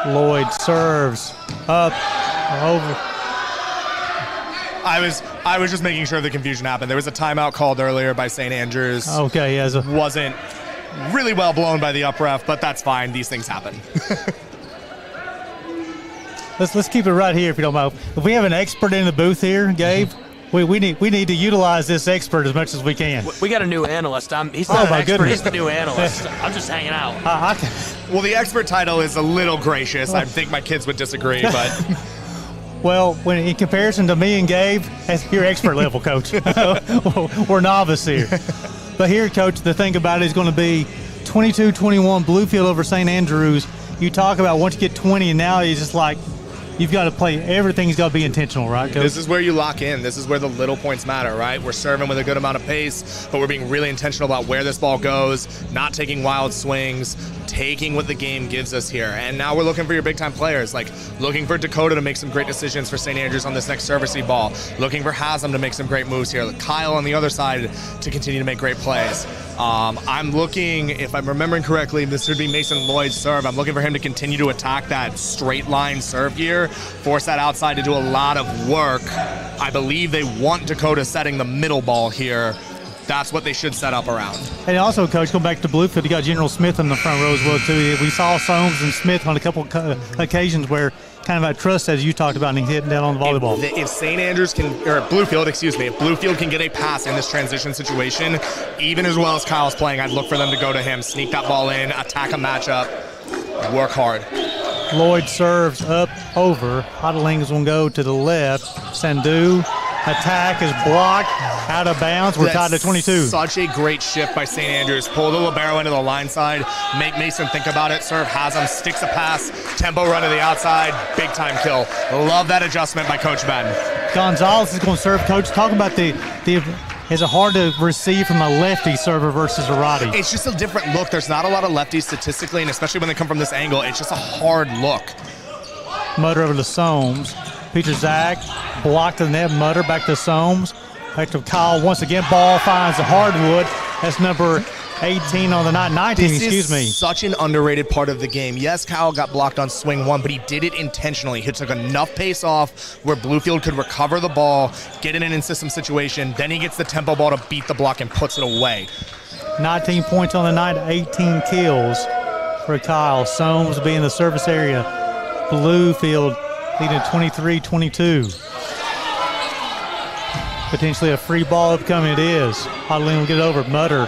Speaker 19: Lloyd serves up, over.
Speaker 20: I was just making sure the confusion happened. There was a timeout called earlier by St. Andrews.
Speaker 19: Okay, yes.
Speaker 20: Wasn't really well blown by the up ref, but that's fine. These things happen.
Speaker 19: Let's keep it right here if you don't mind. If we have an expert in the booth here, Gabe, we need to utilize this expert as much as we can.
Speaker 16: We got a new analyst. He's not an expert.
Speaker 19: Goodness.
Speaker 16: He's the new analyst. I'm just hanging out.
Speaker 20: Well, the expert title is a little gracious. I think my kids would disagree, but.
Speaker 19: Well, when in comparison to me and Gabe, you're expert level, Coach. We're novice here. But here, Coach, the thing about it is going to be 22-21 Bluefield over St. Andrews. You talk about once you get 20, and now he's just like, you've got to play. Everything's got to be intentional, right, Coach?
Speaker 20: This is where you lock in. This is where the little points matter, right? We're serving with a good amount of pace, but we're being really intentional about where this ball goes, not taking wild swings, taking what the game gives us here. And now we're looking for your big-time players, like looking for Dakota to make some great decisions for St. Andrews on this next service ball, looking for Haslam to make some great moves here, Kyle on the other side to continue to make great plays. I'm looking, if I'm remembering correctly, this would be Mason Lloyd's serve. I'm looking for him to continue to attack that straight line serve here here, force that outside to do a lot of work. I believe they want Dakota setting the middle ball here. That's what they should set up around.
Speaker 19: And also, Coach, going back to Bluefield, you got General Smith in the front row as well, too. We saw Soames and Smith on a couple occasions where kind of that trust, as you talked about, and hitting down on the volleyball.
Speaker 20: If St. Andrews can, or Bluefield, excuse me, if Bluefield can get a pass in this transition situation, even as well as Kyle's playing, I'd look for them to go to him, sneak that ball in, attack a matchup, work hard.
Speaker 19: Lloyd serves up over. Hodling is going to go to the left. Sandu. Attack is blocked, out of bounds. We're tied to 22.
Speaker 20: Such a great shift by St. Andrews. Pull the libero into the line side, make Mason think about it. Serve has him, sticks a pass, tempo run to the outside, big time kill. Love that adjustment by Coach Ben.
Speaker 19: Gonzalez is going to serve. Coach, talk about is it hard to receive from a lefty server versus a righty?
Speaker 20: It's just a different look. There's not a lot of lefties statistically, and especially when they come from this angle, it's just a hard look.
Speaker 19: Mutter over to Soames. Peter Zach blocked the net. Mutter back to Soames. Back to Kyle once again. Ball finds the hardwood. That's number 18 on the night. 19, excuse me.
Speaker 20: Such an underrated part of the game. Yes, Kyle got blocked on swing one, but he did it intentionally. He took enough pace off where Bluefield could recover the ball, get in an in-system situation. Then he gets the tempo ball to beat the block and puts it away. 19
Speaker 19: points on the night, 18 kills for Kyle. Soames being the service area. Bluefield leading 23-22. Potentially a free ball upcoming. It is. Hodling will get it over. Mutter.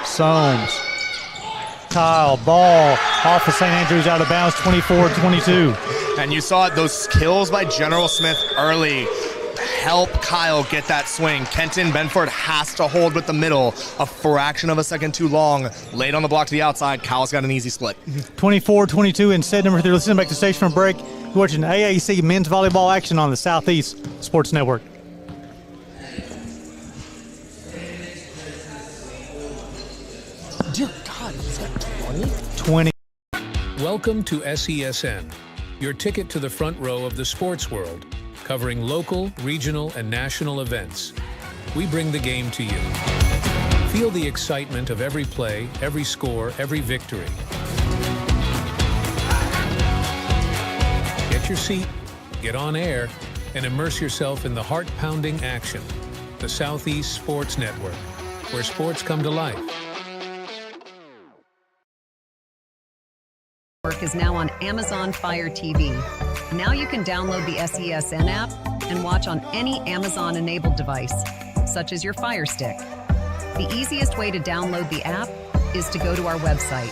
Speaker 19: Soames. Kyle. Ball off of St. Andrews out of bounds. 24-22.
Speaker 20: And you saw it. Those kills by General Smith early help Kyle get that swing. Kenton Benford has to hold with the middle. A fraction of a second too long. Late on the block to the outside. Kyle's got an easy split.
Speaker 19: 24-22 in set number 3. Let's send back to station from break. You're watching AAC men's volleyball action on the Southeast Sports Network.
Speaker 17: Dear God, he's got 20?
Speaker 19: 20.
Speaker 11: Welcome to SESN, your ticket to the front row of the sports world, covering local, regional, and national events. We bring the game to you. Feel the excitement of every play, every score, every victory. Get your seat, get on air, and immerse yourself in the heart-pounding action. The Southeast Sports Network, where sports come to life.
Speaker 13: Is now on Amazon Fire TV. Now you can download the SESN app and watch on any Amazon-enabled device, such as your Fire Stick. The easiest way to download the app is to go to our website,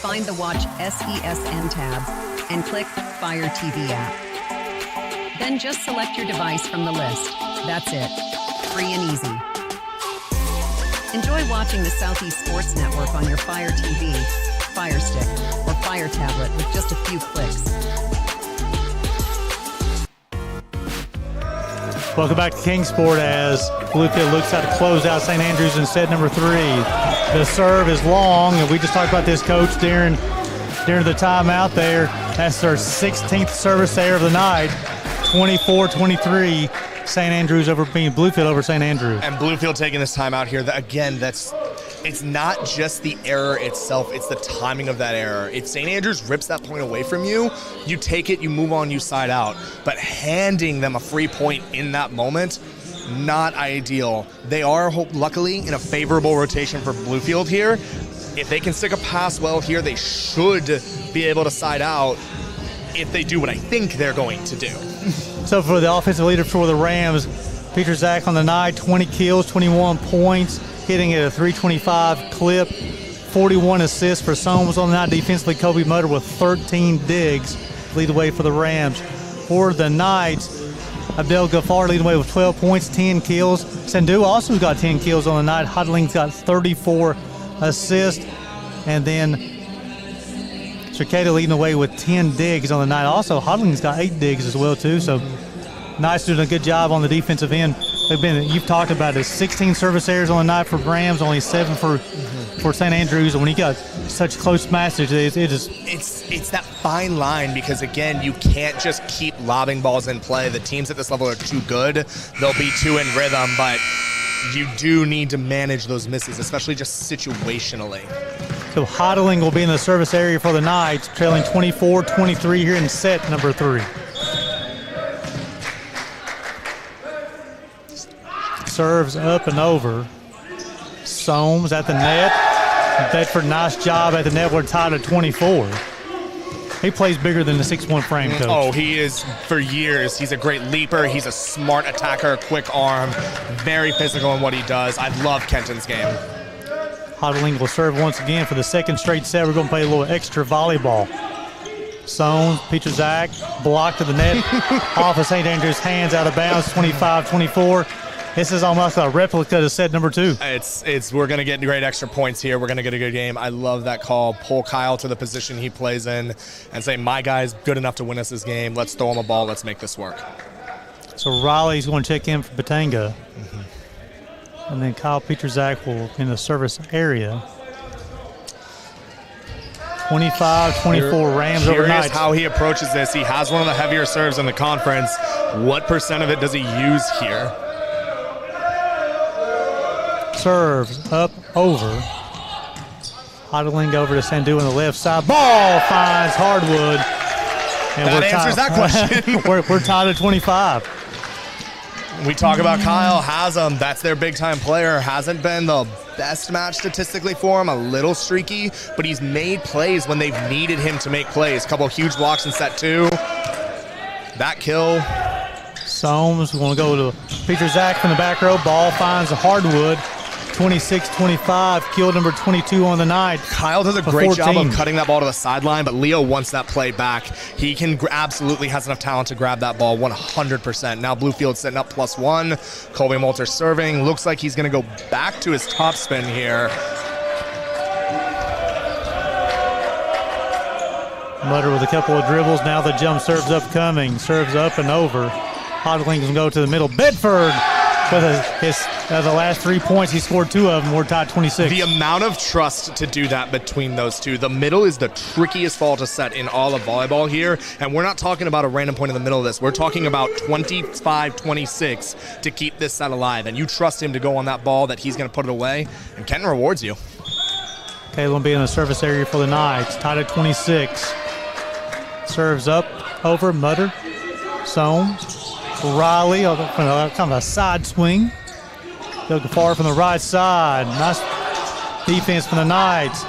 Speaker 13: find the Watch SESN tab, and click Fire TV app. Then just select your device from the list. That's it. Free and easy. Enjoy watching the Southeast Sports Network on your Fire TV, Fire Stick, or Fire tablet with just a few clicks.
Speaker 19: Welcome back to Kingsport as Bluefield looks out to close out St. Andrews in set number 3. The serve is long, and we just talked about this, Coach, during the timeout there. That's their 16th service error of the night. 24-23. St. Andrews over being Bluefield over St. Andrews.
Speaker 20: And Bluefield taking this timeout here. It's not just the error itself, it's the timing of that error. If St. Andrews rips that point away from you, you take it, you move on, you side out. But handing them a free point in that moment, not ideal. They are, luckily, in a favorable rotation for Bluefield here. If they can stick a pass well here, they should be able to side out if they do what I think they're going to do.
Speaker 19: So for the offensive leader for the Rams, Peter Zach on the night, 20 kills, 21 points, hitting at a 325 clip, 41 assists for Soames on the night. Defensively, Kobe Mutter with 13 digs lead the way for the Rams. For the Knights, Abdel Ghaffar leading the way with 12 points, 10 kills. Sandu also got 10 kills on the night. Hodling's got 34 assists. And then Cicada leading the way with 10 digs on the night. Also, Hodling's got 8 digs as well, too. So, Knights doing a good job on the defensive end. You've talked about it, 16 service errors on the night for Rams, only 7 for St. Andrews. And when you got such close matches,
Speaker 20: it's that fine line because, again, you can't just keep lobbing balls in play. The teams at this level are too good. They'll be too in rhythm, but you do need to manage those misses, especially just situationally.
Speaker 19: So Hodling will be in the service area for the Knights, trailing 24-23 here in set number 3. serves up and over. Soames at the net. Bedford, nice job at the net. We're tied at 24. He plays bigger than the 6'1" frame, Coach.
Speaker 20: Oh, he is for years. He's a great leaper. He's a smart attacker, quick arm, very physical in what he does. I love Kenton's game.
Speaker 19: Hodling will serve once again for the second straight set. We're going to play a little extra volleyball. Soames, Peterzak, blocked to the net. Off of St. Andrews' hands, out of bounds, 25-24. This is almost a replica to set number 2.
Speaker 20: We're going to get great extra points here. We're going to get a good game. I love that call. Pull Kyle to the position he plays in and say, my guy's good enough to win us this game. Let's throw him a ball. Let's make this work.
Speaker 19: So Riley's going to check in for Batanga. And then Kyle Peterzak will in the service area. 25-24 Rams overnight.
Speaker 20: Here's how he approaches this. He has one of the heavier serves in the conference. What percent of it does he use here?
Speaker 19: Serves up over. Hodling over to Sandu on the left side. Ball finds Hardwood. And
Speaker 20: that answers that question.
Speaker 19: we're tied at 25.
Speaker 20: We talk about Kyle Haslam. That's their big-time player. Hasn't been the best match statistically for him. A little streaky, but he's made plays when they've needed him to make plays. Couple huge blocks in set 2. That kill.
Speaker 19: Soames, we want to go to Peterzak from the back row. Ball finds Hardwood. 26-25, kill number 22 on the night.
Speaker 20: Kyle does a great job of cutting that ball to the sideline, but Leo wants that play back. He can absolutely has enough talent to grab that ball 100%. Now Bluefield setting up +1. Colby Moulter serving. Looks like he's going to go back to his top spin here.
Speaker 19: Mutter with a couple of dribbles. Now the jump serves upcoming. Serves up and over. Hodling can go to the middle. Bedford with the last 3 points. He scored 2 of them. We're tied 26.
Speaker 20: The amount of trust to do that between those two. The middle is the trickiest ball to set in all of volleyball here. And we're not talking about a random point in the middle of this. We're talking about 25-26 to keep this set alive. And you trust him to go on that ball that he's going to put it away. And Kenton rewards you.
Speaker 19: Caleb will be in the service area for the Knights. Tied at 26. Serves up over Mutter. Soames. Riley, kind of a side swing. Doug Gafar from the right side. Nice defense from the Knights.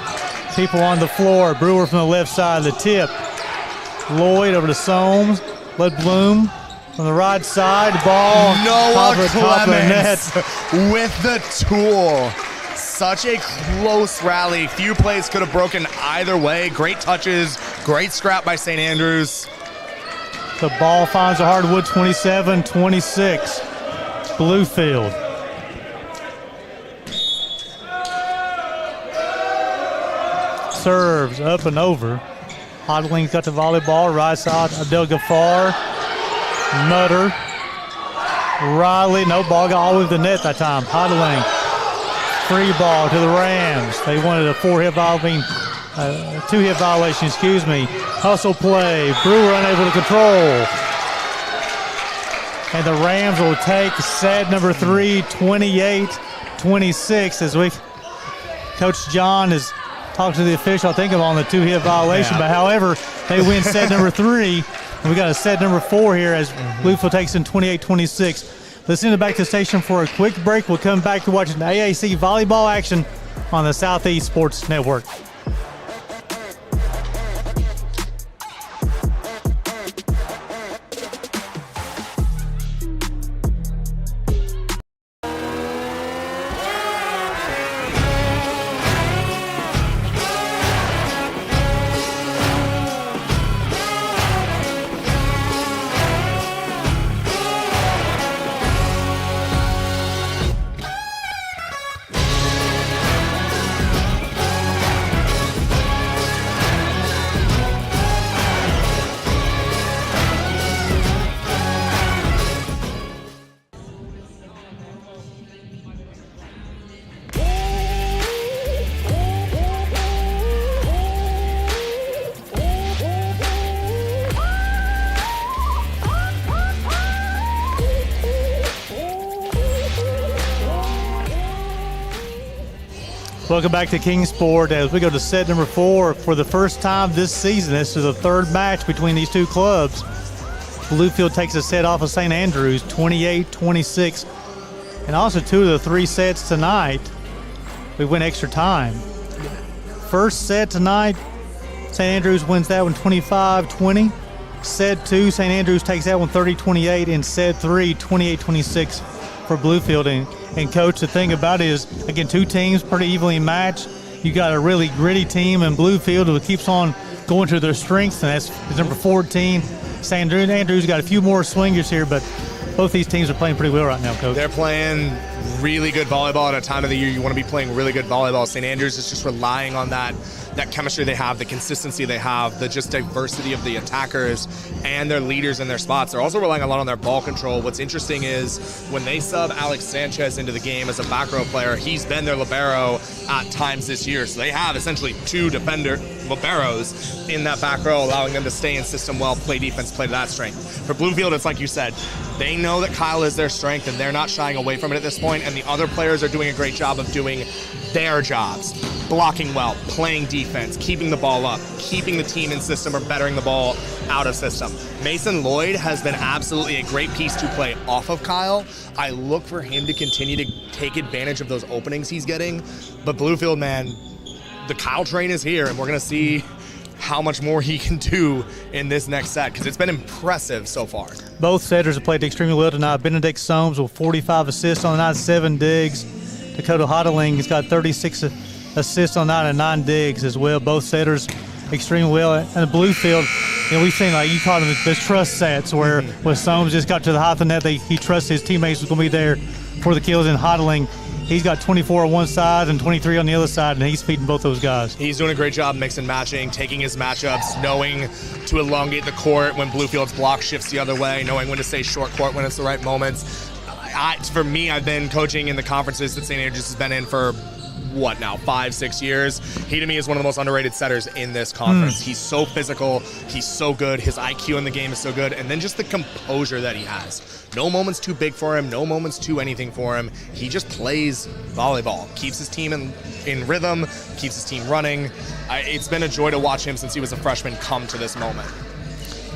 Speaker 19: People on the floor. Brewer from the left side, the tip. Lloyd over to Soames. Bloom from the right side. Ball.
Speaker 20: Noah Clemens with the tool. Such a close rally. Few plays could have broken either way. Great touches. Great scrap by St. Andrews.
Speaker 19: The ball finds a Hardwood, 27-26. Bluefield. Serves up and over. Hodling's got the volleyball. Right side, Abdel Gafar. Mutter. Riley. No ball, got all the way to the net that time. Hodling. Free ball to the Rams. They wanted a 2-hit violation, Hustle play. Brewer unable to control. And the Rams will take set number 3, 28-26. As Coach John has talked to the official, I think, on the 2-hit violation. But however, they win set number 3. And we got a set number 4 here as Bluefield takes in 28-26. Let's send it back to the station for a quick break. We'll come back to watching AAC volleyball action on the Southeast Sports Network. Welcome back to Kingsport as we go to set number 4 for the first time this season. This is the third match between these two clubs. Bluefield takes a set off of St. Andrews, 28-26. And also 2 of the 3 sets tonight, we went extra time. First set tonight, St. Andrews wins that one 25-20. Set 2, St. Andrews takes that one 30-28. And set 3, 28-26 for Bluefield. And Coach, the thing about it is, again, 2 teams pretty evenly matched. You got a really gritty team in Bluefield who keeps on going to their strengths, and that's number 14. St. Andrews got a few more swingers here, but both these teams are playing pretty well right now, Coach.
Speaker 20: They're playing really good volleyball at a time of the year you want to be playing really good volleyball. St. Andrews is just relying on that chemistry they have, the consistency they have, the just diversity of the attackers and their leaders in their spots. They're also relying a lot on their ball control. What's interesting is when they sub Alex Sanchez into the game as a back row player, he's been their libero at times this year. So they have essentially 2 defender liberos in that back row, allowing them to stay in system well, play defense, play to that strength. For Bluefield, it's like you said, they know that Kyle is their strength and they're not shying away from it at this point, and the other players are doing a great job of doing their jobs, blocking well, playing defense, keeping the ball up, keeping the team in system or bettering the ball out of system. Mason Lloyd has been absolutely a great piece to play off of Kyle. I look for him to continue to take advantage of those openings he's getting, but Bluefield, man, the Kyle train is here, and we're going to see how much more he can do in this next set, because it's been impressive so far.
Speaker 19: Both setters have played extremely well tonight. Benedict Soames with 45 assists on the night, 7 digs. Dakota Hodling has got 36 assists on the night and 9 digs as well. Both setters extremely well. And the Bluefield, we've seen, like you call them, the trust sets where when Soames just got to the height of the net, he trusts his teammates was going to be there for the kills. And Hodling, he's got 24 on one side and 23 on the other side, and he's feeding both those guys.
Speaker 20: He's doing a great job mix and matching, taking his matchups, knowing to elongate the court when Bluefield's block shifts the other way, knowing when to stay short court when it's the right moments. For me, I've been coaching in the conferences that St. Andrews has been in for, 5-6 years. He, to me, is one of the most underrated setters in this conference. He's so physical. He's so good. His IQ in the game is so good. And then just the composure that he has. No moment's too big for him. No moment's too anything for him. He just plays volleyball. Keeps his team in rhythm. Keeps his team running. It's been a joy to watch him since he was a freshman come to this moment.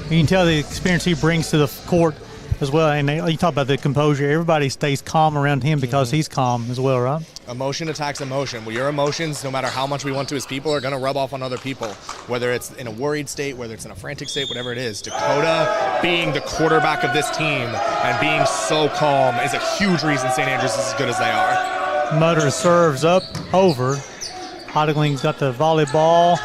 Speaker 19: You can tell the experience he brings to the court as well. And you talk about the composure. Everybody stays calm around him because he's calm as well, right?
Speaker 20: Emotion attacks emotion. Well, your emotions, no matter how much we want to as people, are going to rub off on other people. Whether it's in a worried state, whether it's in a frantic state, whatever it is. Dakota being the quarterback of this team and being so calm is a huge reason St. Andrews is as good as they are.
Speaker 19: Mutter serves up, over. Hodgling's got the volleyball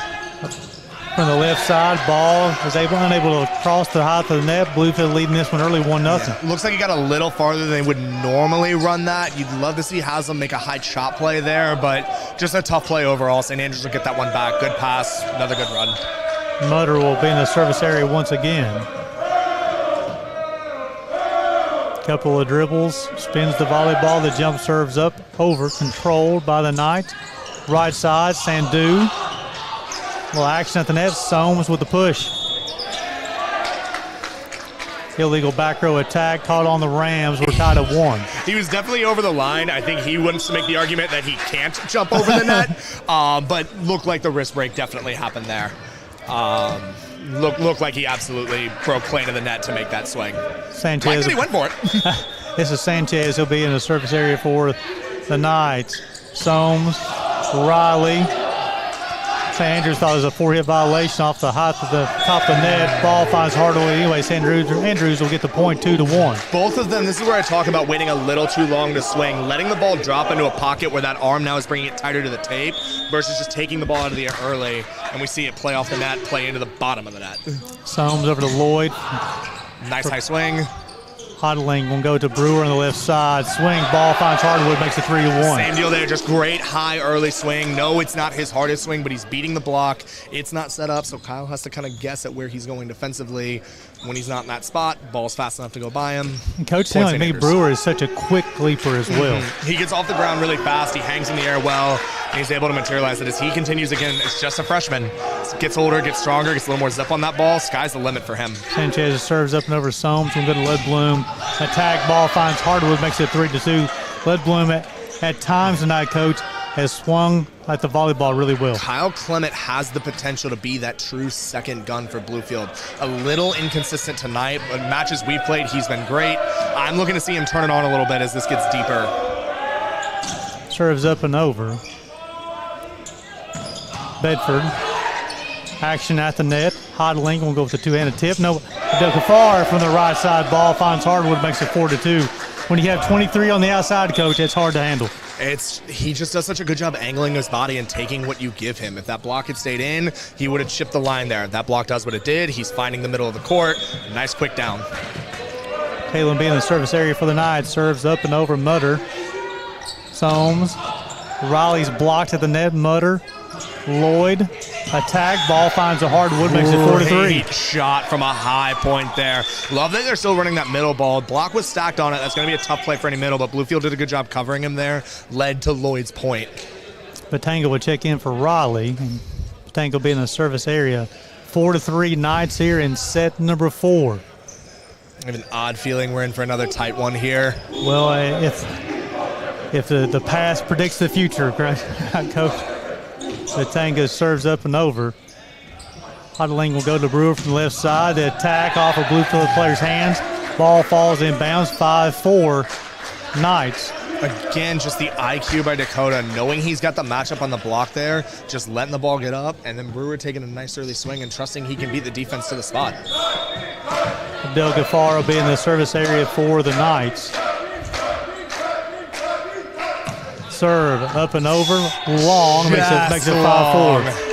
Speaker 19: from the left side. Ball is unable to cross the height of the net. Bluefield leading this one early 1-0.
Speaker 20: Yeah. Looks like he got a little farther than they would normally run that. You'd love to see Haslam make a high shot play there, but just a tough play overall. St. Andrews will get that one back. Good pass, another good run.
Speaker 19: Mutter will be in the service area once again. Couple of dribbles, spins the volleyball, the jump serves up, over, controlled by the Knight. Right side, Sandu. Little action at the net. Soames with the push. Illegal back row attack caught on the Rams. We're tied at 1.
Speaker 20: He was definitely over the line. I think he wants to make the argument that he can't jump over the net, but looked like the wrist break definitely happened there. Looked like he absolutely broke plane of the net to make that swing.
Speaker 19: Sanchez.
Speaker 20: He went for it.
Speaker 19: This is Sanchez. He'll be in the service area for the Knights. Soames, Riley. St. Andrews thought it was a 4-hit violation off the height of the top of the net. Ball finds Hardaway anyway. St. Andrews will get the point 2-1.
Speaker 20: Both of them, this is where I talk about waiting a little too long to swing, letting the ball drop into a pocket where that arm now is bringing it tighter to the tape versus just taking the ball out of the air early, and we see it play off the net, play into the bottom of the net.
Speaker 19: Soames over to Lloyd.
Speaker 20: Nice high swing.
Speaker 19: Hodling will go to Brewer on the left side. Swing, ball finds Hardwood, makes it 3-1.
Speaker 20: Same deal there, just great high early swing. No, it's not his hardest swing, but he's beating the block. It's not set up, so Kyle has to kind of guess at where he's going defensively. When he's not in that spot, ball's fast enough to go by him.
Speaker 19: And Coach saying like Brewer is such a quick leaper as well.
Speaker 20: He gets off the ground really fast. He hangs in the air well, and he's able to materialize it. As he continues, again, it's just a freshman. Gets older, gets stronger, gets a little more zip on that ball. Sky's the limit for him.
Speaker 19: Sanchez serves up and over Soames. We'll go to Ledbloom. Attack, ball finds Hardwood, makes it 3-2. Ledbloom at times tonight, Coach, has swung at the volleyball really well.
Speaker 20: Kyle Clement has the potential to be that true second gun for Bluefield. A little inconsistent tonight, but matches we've played, he's been great. I'm looking to see him turn it on a little bit as this gets deeper.
Speaker 19: Serves up and over. Bedford. Action at the net. Hodling will go with the two-handed tip. No, Gafar from the right side. Ball finds Hardwood, makes it 4-2. When you have 23 on the outside, Coach, it's hard to handle.
Speaker 20: He just does such a good job angling his body and taking what you give him. If that block had stayed in, he would have chipped the line there. If that block does what it did, he's finding the middle of the court. Nice quick down.
Speaker 19: Kalen being in the service area for the night. Serves up and over Mutter. Soames. Riley's blocked at the net. Mutter. Lloyd. Attack. Ball finds a Hardwood. Makes it 4-3.
Speaker 20: Great shot from a high point there. Love that they're still running that middle ball. Block was stacked on it. That's going to be a tough play for any middle, but Bluefield did a good job covering him there. Led to Lloyd's point.
Speaker 19: Batango will check in for Riley. Batango be in the service area. 4-3 Knights here in set number 4.
Speaker 20: I have an odd feeling we're in for another tight one here.
Speaker 19: Well, if the past predicts the future, Coach. Batango serves up and over. Hodling will go to Brewer from the left side. The attack off of Bluefield player's hands. Ball falls in bounds. 5-4 Knights.
Speaker 20: Again, just the IQ by Dakota, knowing he's got the matchup on the block there, just letting the ball get up, and then Brewer taking a nice early swing and trusting he can beat the defense to the spot.
Speaker 19: Abdel Ghaffar will be in the service area for the Knights. Serve up and over, long, makes it 5-4.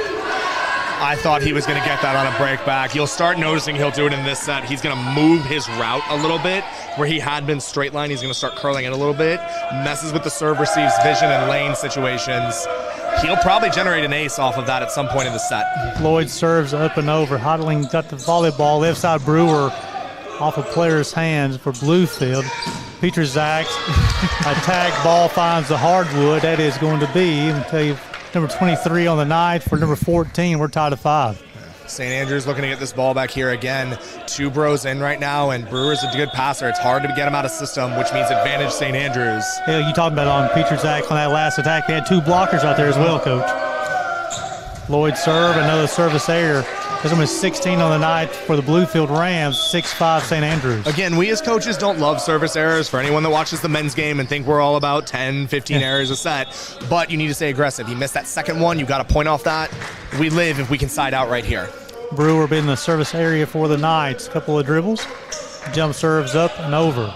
Speaker 20: I thought he was going to get that on a break back. You'll start noticing he'll do it in this set. He's going to move his route a little bit. Where he had been straight line, he's going to start curling it a little bit. Messes with the serve receives vision and lane situations. He'll probably generate an ace off of that at some point in the set.
Speaker 19: Lloyd serves up and over. Hodling got the volleyball. Left side Brewer off of player's hands for Bluefield. Petrozak attack, ball finds the Hardwood. That is going to be, I'll tell you, number 23 on the night. For number 14, we're tied at 5.
Speaker 20: St. Andrews looking to get this ball back here again. 2 bros in right now, and Brewer's a good passer. It's hard to get him out of system, which means advantage St. Andrews.
Speaker 19: Yeah, you talking about on Petrozak on that last attack. They had 2 blockers out there as well, Coach. Lloyd serve, another service error. This one is 16 on the night for the Bluefield Rams, 6-5 St. Andrews.
Speaker 20: Again, we as coaches don't love service errors. For anyone that watches the men's game and think we're all about 10, 15 errors a set, but you need to stay aggressive. You missed that second one, you got to point off that. We live if we can side out right here.
Speaker 19: Brewer being in the service area for the Knights. Couple of dribbles. Jump serves up and over.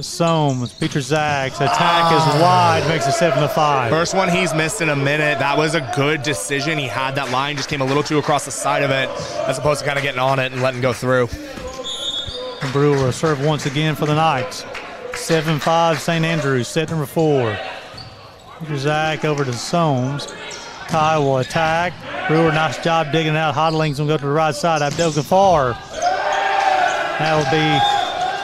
Speaker 19: Soames, Petrozak's attack is wide, makes it 7-5.
Speaker 20: First one he's missed in a minute. That was a good decision. He had that line, just came a little too across the side of it, as opposed to kind of getting on it and letting go through.
Speaker 19: And Brewer will serve once again for the Knights. 7-5 St. Andrews, set number 4. Petrozak over to Soames. Kyle will attack. Brewer, nice job digging it out. Hodling's going to go to the right side. Abdel Ghaffar. That will be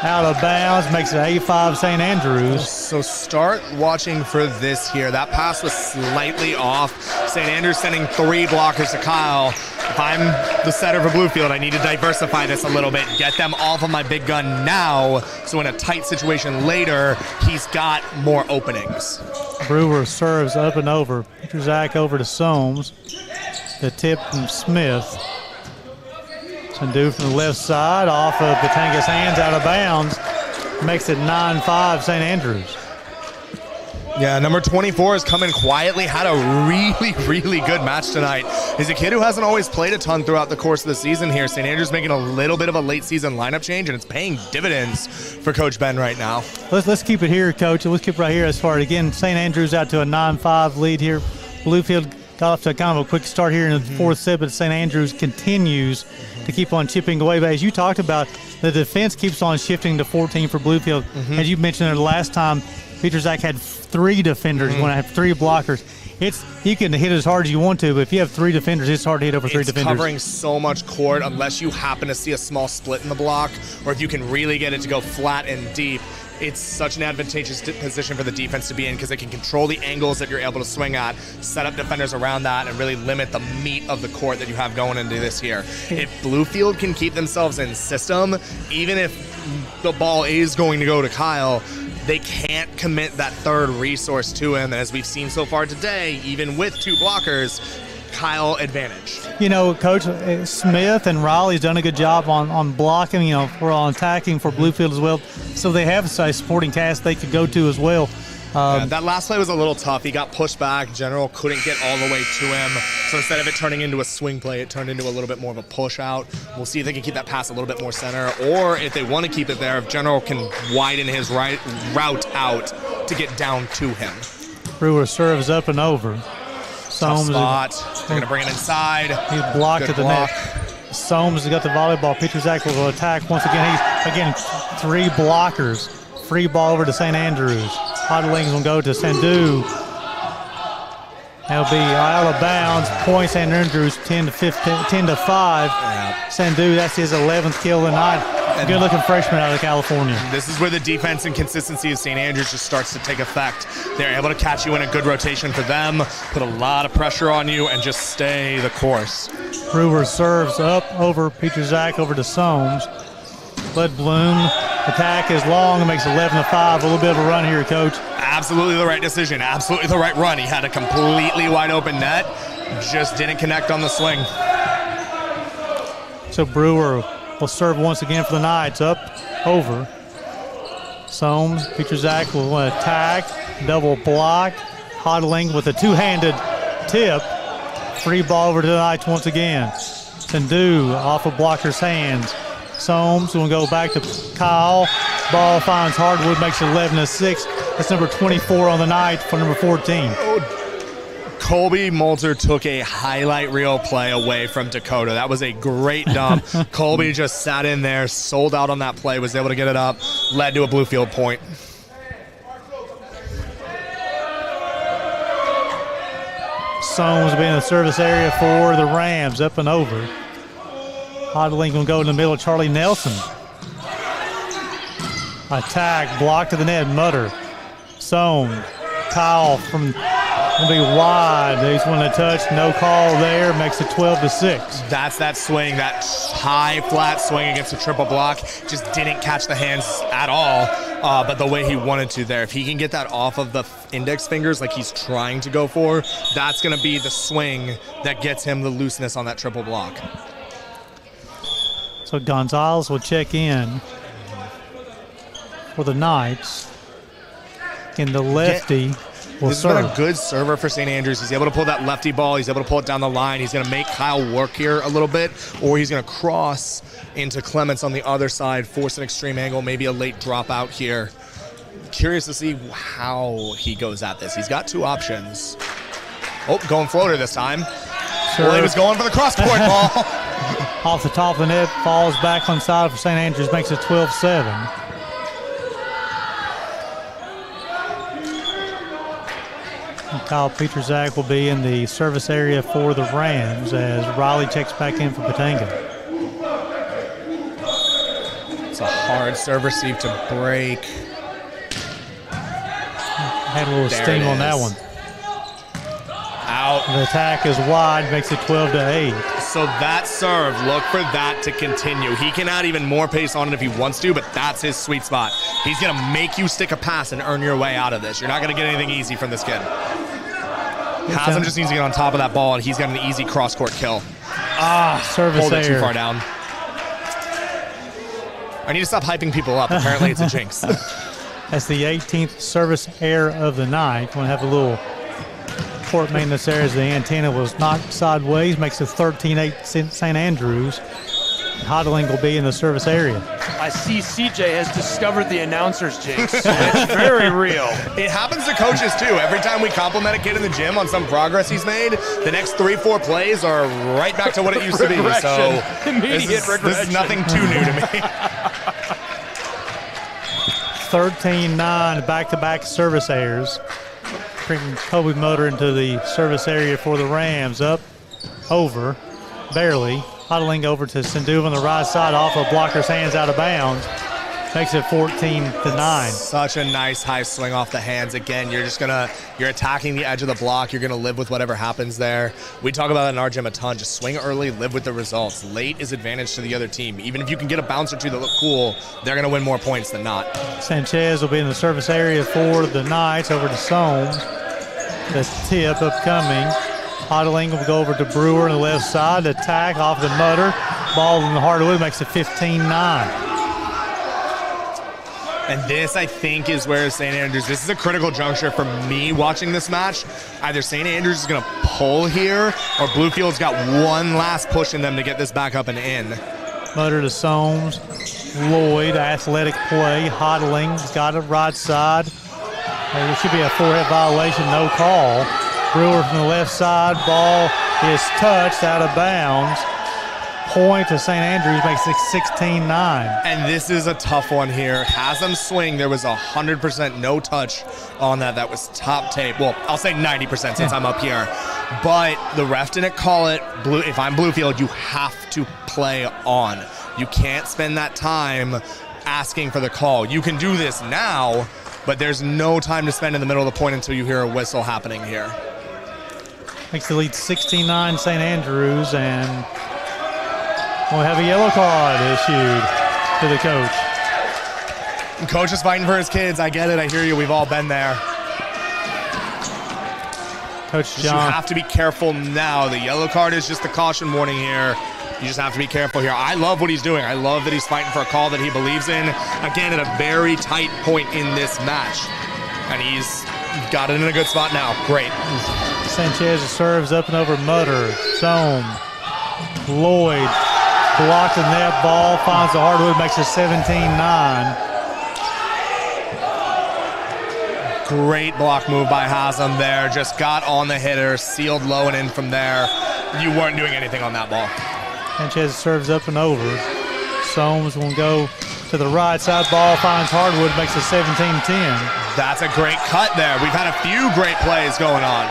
Speaker 19: out of bounds, makes it 8-5 St. Andrews.
Speaker 20: So start watching for this here. That pass was slightly off. St. Andrews sending 3 blockers to Kyle. If I'm the setter for Bluefield, I need to diversify this a little bit. Get them off of my big gun now, so in a tight situation later, he's got more openings.
Speaker 19: Brewer serves up and over. Petrozak over to Soames. The tip from Smith. Sandu from the left side, off of Batanga's hands, out of bounds. Makes it 9-5 St. Andrews.
Speaker 20: Yeah, number 24 is coming quietly. Had a really, really good match tonight. He's a kid who hasn't always played a ton throughout the course of the season here. St. Andrews making a little bit of a late season lineup change, and it's paying dividends for Coach Ben right now.
Speaker 19: Let's keep it here, Coach. Let's keep it right here as far as, again, St. Andrews out to a 9-5 lead here. Bluefield got off to kind of a quick start here in the 4th set, but St. Andrews continues to keep on chipping away. But as you talked about, the defense keeps on shifting to 14 for Bluefield. As you mentioned the last time, Petrozak had 3 defenders. You want to have 3 blockers. You can hit as hard as you want to, but if you have 3 defenders, it's hard to hit over 3 defenders.
Speaker 20: It's covering so much court unless you happen to see a small split in the block, or if you can really get it to go flat and deep. It's such an advantageous position for the defense to be in, because they can control the angles that you're able to swing at, set up defenders around that, and really limit the meat of the court that you have going into this here. If Bluefield can keep themselves in system, even if the ball is going to go to Kyle, they can't commit that third resource to him. And as we've seen so far today, even with 2 blockers, Kyle advantage.
Speaker 19: You know, Coach Smith and Riley's done a good job on blocking, you know, on attacking for Bluefield as well. So they have a supporting cast they could go to as well.
Speaker 20: That last play was a little tough. He got pushed back. General couldn't get all the way to him. So instead of it turning into a swing play, it turned into a little bit more of a push out. We'll see if they can keep that pass a little bit more center, or if they want to keep it there, if General can widen his route out to get down to him.
Speaker 19: Brewer serves up and over.
Speaker 20: Tough spot. They're going to bring it inside.
Speaker 19: He's blocked
Speaker 20: Good
Speaker 19: at the
Speaker 20: block.
Speaker 19: net. Soames has got the volleyball. Petruzak will attack once again. He's, 3 blockers. Free ball over to St. Andrews. Hodlings will go to Sandu. That'll be out of bounds. Point St. Andrews 10 to 5.
Speaker 20: Yeah.
Speaker 19: Sandu, that's his 11th kill of the night. Good-looking freshman out of California.
Speaker 20: This is where the defense and consistency of St. Andrews just starts to take effect. They're able to catch you in a good rotation for them, put a lot of pressure on you, and just stay the course.
Speaker 19: Brewer serves up over Petruzak over to Soames. Bud Bloom, attack is long and makes 11 to 5. A little bit of a run here, Coach.
Speaker 20: Absolutely the right decision. Absolutely the right run. He had a completely wide open net, just didn't connect on the swing.
Speaker 19: So Brewer will serve once again for the Knights. Up, over. Soames, Petruzak will attack, double block. Hodling with a 2-handed tip. Free ball over to the Knights once again. Sandu off of blocker's hands. Soames will go back to Kyle. Ball finds Hardwood, makes it 11 to 6. That's number 24 on the night for number 14.
Speaker 20: Colby Moulter took a highlight reel play away from Dakota. That was a great dump. Colby just sat in there, sold out on that play, was able to get it up, led to a Bluefield point.
Speaker 19: Soames will be in the service area for the Rams, up and over. Hodling will go in the middle, Charlie Nelson. Attack, block to the net, Mutter. Soames, Kyle from, will be wide. He's one to touch, no call there, makes it 12 to 6.
Speaker 20: That's that swing, that high flat swing against a triple block. Just didn't catch the hands at all, but the way he wanted to there. If he can get that off of the index fingers like he's trying to go for, that's going to be the swing that gets him the looseness on that triple block.
Speaker 19: So Gonzalez will check in for the Knights. And the lefty will
Speaker 20: This
Speaker 19: serve.
Speaker 20: has been a good server for St. Andrews. He's able to pull that lefty ball. He's able to pull it down the line. He's going to make Kyle work here a little bit, or he's going to cross into Clements on the other side, force an extreme angle, maybe a late dropout here. Curious to see how he goes at this. He's got 2 options. Oh, going floater this time.
Speaker 19: Sure.
Speaker 20: Well, he was going for the cross-court ball.
Speaker 19: Off the top of the net, falls back on side for St. Andrews, makes it 12-7. Kyle Petruzak will be in the service area for the Rams as Riley checks back in for Patanga.
Speaker 20: It's a hard serve receive to break.
Speaker 19: Had a little sting on that one.
Speaker 20: Out.
Speaker 19: The attack is wide, makes it 12 to 8.
Speaker 20: So that serve, look for that to continue. He can add even more pace on it if he wants to, but that's his sweet spot. He's going to make you stick a pass and earn your way out of this. You're not going to get anything easy from this kid. Haslam just needs to get on top of that ball, and he's got an easy cross-court kill.
Speaker 19: Service
Speaker 20: Hold it too
Speaker 19: error.
Speaker 20: far down. I need to stop hyping people up. Apparently it's a jinx.
Speaker 19: That's the 18th service error of the night. We'll have a little court maintenance there as the antenna was knocked sideways, makes it 13-8 St. Andrews. Hodling will be in the service area.
Speaker 16: I see CJ has discovered the announcer's jinx. It's very real.
Speaker 20: It happens to coaches too. Every time we compliment a kid in the gym on some progress he's made, the next 3-4 plays are right back to what it used to be. So
Speaker 16: Immediate regression.
Speaker 20: This is nothing too new to me.
Speaker 19: 13-9 back-to-back service errors. Bringing Kobe Motor into the service area for the Rams. Up, over, barely. Hodling over to Sindu on the right side off of blocker's hands out of bounds. Makes it 14-9.
Speaker 20: Such a nice high swing off the hands. Again, you're attacking the edge of the block. You're gonna live with whatever happens there. We talk about that in our gym a ton. Just swing early, live with the results. Late is advantage to the other team. Even if you can get a bounce or two that look cool, they're gonna win more points than not.
Speaker 19: Sanchez will be in the service area for the Knights, over to Soames. The tip upcoming. Hodling will go over to Brewer on the left side. Attack off the Mutter. Ball in the hardwood makes it 15-9.
Speaker 20: And this, I think, is where St. Andrews, this is a critical juncture for me watching this match. Either St. Andrews is going to pull here, or Bluefield's got one last push in them to get this back up and in.
Speaker 19: Mutter to Soames. Lloyd, athletic play. Hodling's got it right side. There should be a forehead violation, no call. Brewer from the left side. Ball is touched out of bounds. Point to St. Andrews makes it 16-9.
Speaker 20: And this is a tough one here. Has them swing. There was 100% no touch on that. That was top tape. Well, I'll say 90% since I'm up here. But the ref didn't call it. If I'm Bluefield, you have to play on. You can't spend that time asking for the call. You can do this now, but there's no time to spend in the middle of the point until you hear a whistle happening here.
Speaker 19: Makes the lead 16-9 St. Andrews, and we'll have a yellow card issued to the coach.
Speaker 20: Coach is fighting for his kids. I get it. I hear you. We've all been there.
Speaker 19: Coach John.
Speaker 20: You have to be careful now. The yellow card is just the caution warning here. You just have to be careful here. I love what he's doing. I love that he's fighting for a call that he believes in. Again, at a very tight point in this match. And he's got it in a good spot now. Great.
Speaker 19: Sanchez serves up and over Mutter. Soames. Lloyd. Blocked the net, ball finds the hardwood, makes it 17-9.
Speaker 20: Great block move by Haslam there. Just got on the hitter, sealed low and in from there. You weren't doing anything on that ball.
Speaker 19: Sanchez serves up and over. Soames will go to the right side. Ball finds hardwood, makes it 17-10.
Speaker 20: That's a great cut there. We've had a few great plays going on.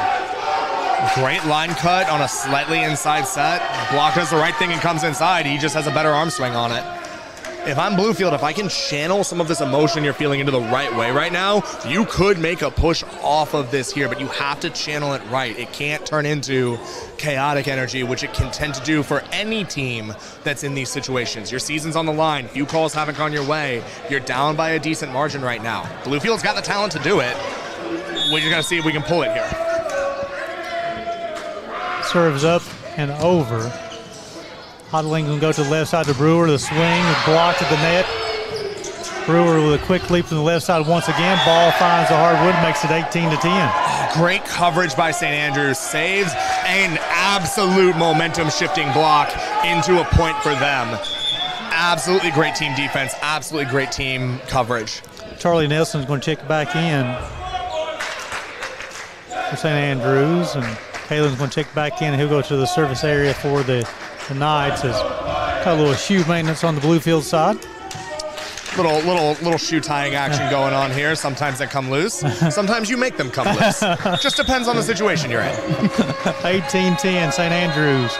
Speaker 20: Great line cut on a slightly inside set. Block does the right thing and comes inside. He just has a better arm swing on it. If I'm Bluefield, if I can channel some of this emotion you're feeling into the right way right now, you could make a push off of this here, but you have to channel it right. It can't turn into chaotic energy, which it can tend to do for any team that's in these situations. Your season's on the line. Few calls haven't gone your way. You're down by a decent margin right now. Bluefield's got the talent to do it. We're just going to see if we can pull it here.
Speaker 19: Serves up and over. Hodling can go to the left side to Brewer. The swing is blocked at the net. Brewer with a quick leap from the left side once again. Ball finds the hardwood, makes it 18-10.
Speaker 20: Great coverage by St. Andrews. Saves an absolute momentum shifting block into a point for them. Absolutely great team defense. Absolutely great team coverage.
Speaker 19: Charlie Nelson's going to check back in for St. Andrews, and Kalen's going to check back in. He'll go to the service area for the Knights. Has got a little shoe maintenance on the Bluefield side.
Speaker 20: Little shoe tying action going on here. Sometimes they come loose. Sometimes you make them come loose. Just depends on the situation you're in.
Speaker 19: 18-10 St. Andrews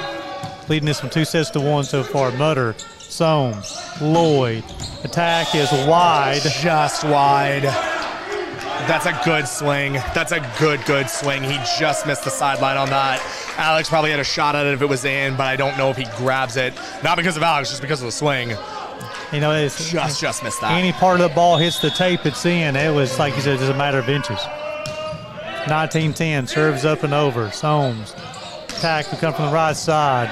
Speaker 19: leading this one 2-1 so far. Mutter, Soames, Lloyd. Attack is wide.
Speaker 20: Just wide. That's a good swing. That's a good swing. He just missed the sideline on that. Alex probably had a shot at it if it was in, but I don't know if he grabs it. Not because of Alex, just because of the swing.
Speaker 19: You know, it's
Speaker 20: just missed that.
Speaker 19: Any part of the ball hits the tape it's in. It was, like you said, just a matter of inches. 19-10, serves up and over. Soames. Attack will come from the right side.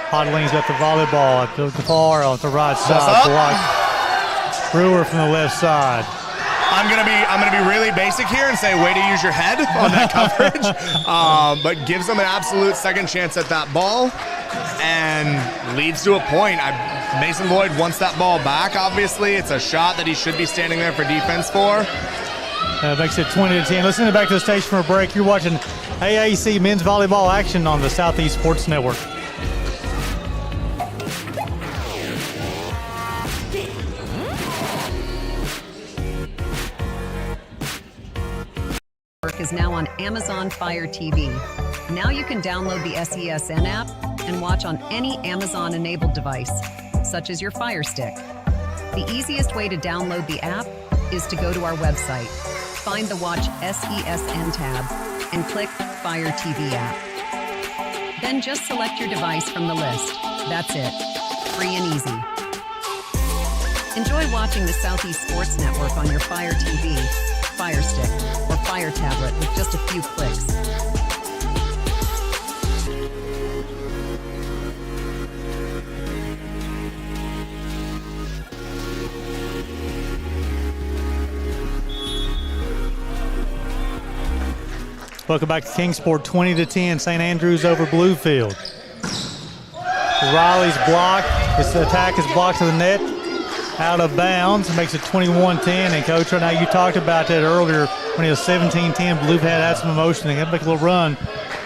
Speaker 19: Hodling's got the volleyball at the far on the right side. Blocked. Brewer from the left side.
Speaker 20: I'm gonna be really basic here and say way to use your head on that coverage, but gives them an absolute second chance at that ball and leads to a point. Mason Lloyd wants that ball back. Obviously, it's a shot that he should be standing there for defense for.
Speaker 19: Makes it 20-10. Let's send it back to the station for a break. You're watching AAC men's volleyball action on the Southeast Sports Network.
Speaker 13: Is now on Amazon Fire TV. Now you can download the SESN app and watch on any Amazon-enabled device, such as your Fire Stick. The easiest way to download the app is to go to our website, find the Watch SESN tab, and click Fire TV app. Then just select your device from the list. That's it. Free and easy. Enjoy watching the Southeast Sports Network on your Fire TV, Fire Stick, or Fire tablet with just a few clicks.
Speaker 19: Welcome back to Kingsport, 20-10, St. Andrews over Bluefield. Riley's block, his attack is blocked to the net, out of bounds, makes it 21-10. And Coach, right now you talked about that earlier when it was 17-10, Bluefield had some emotion, they had to make a little run.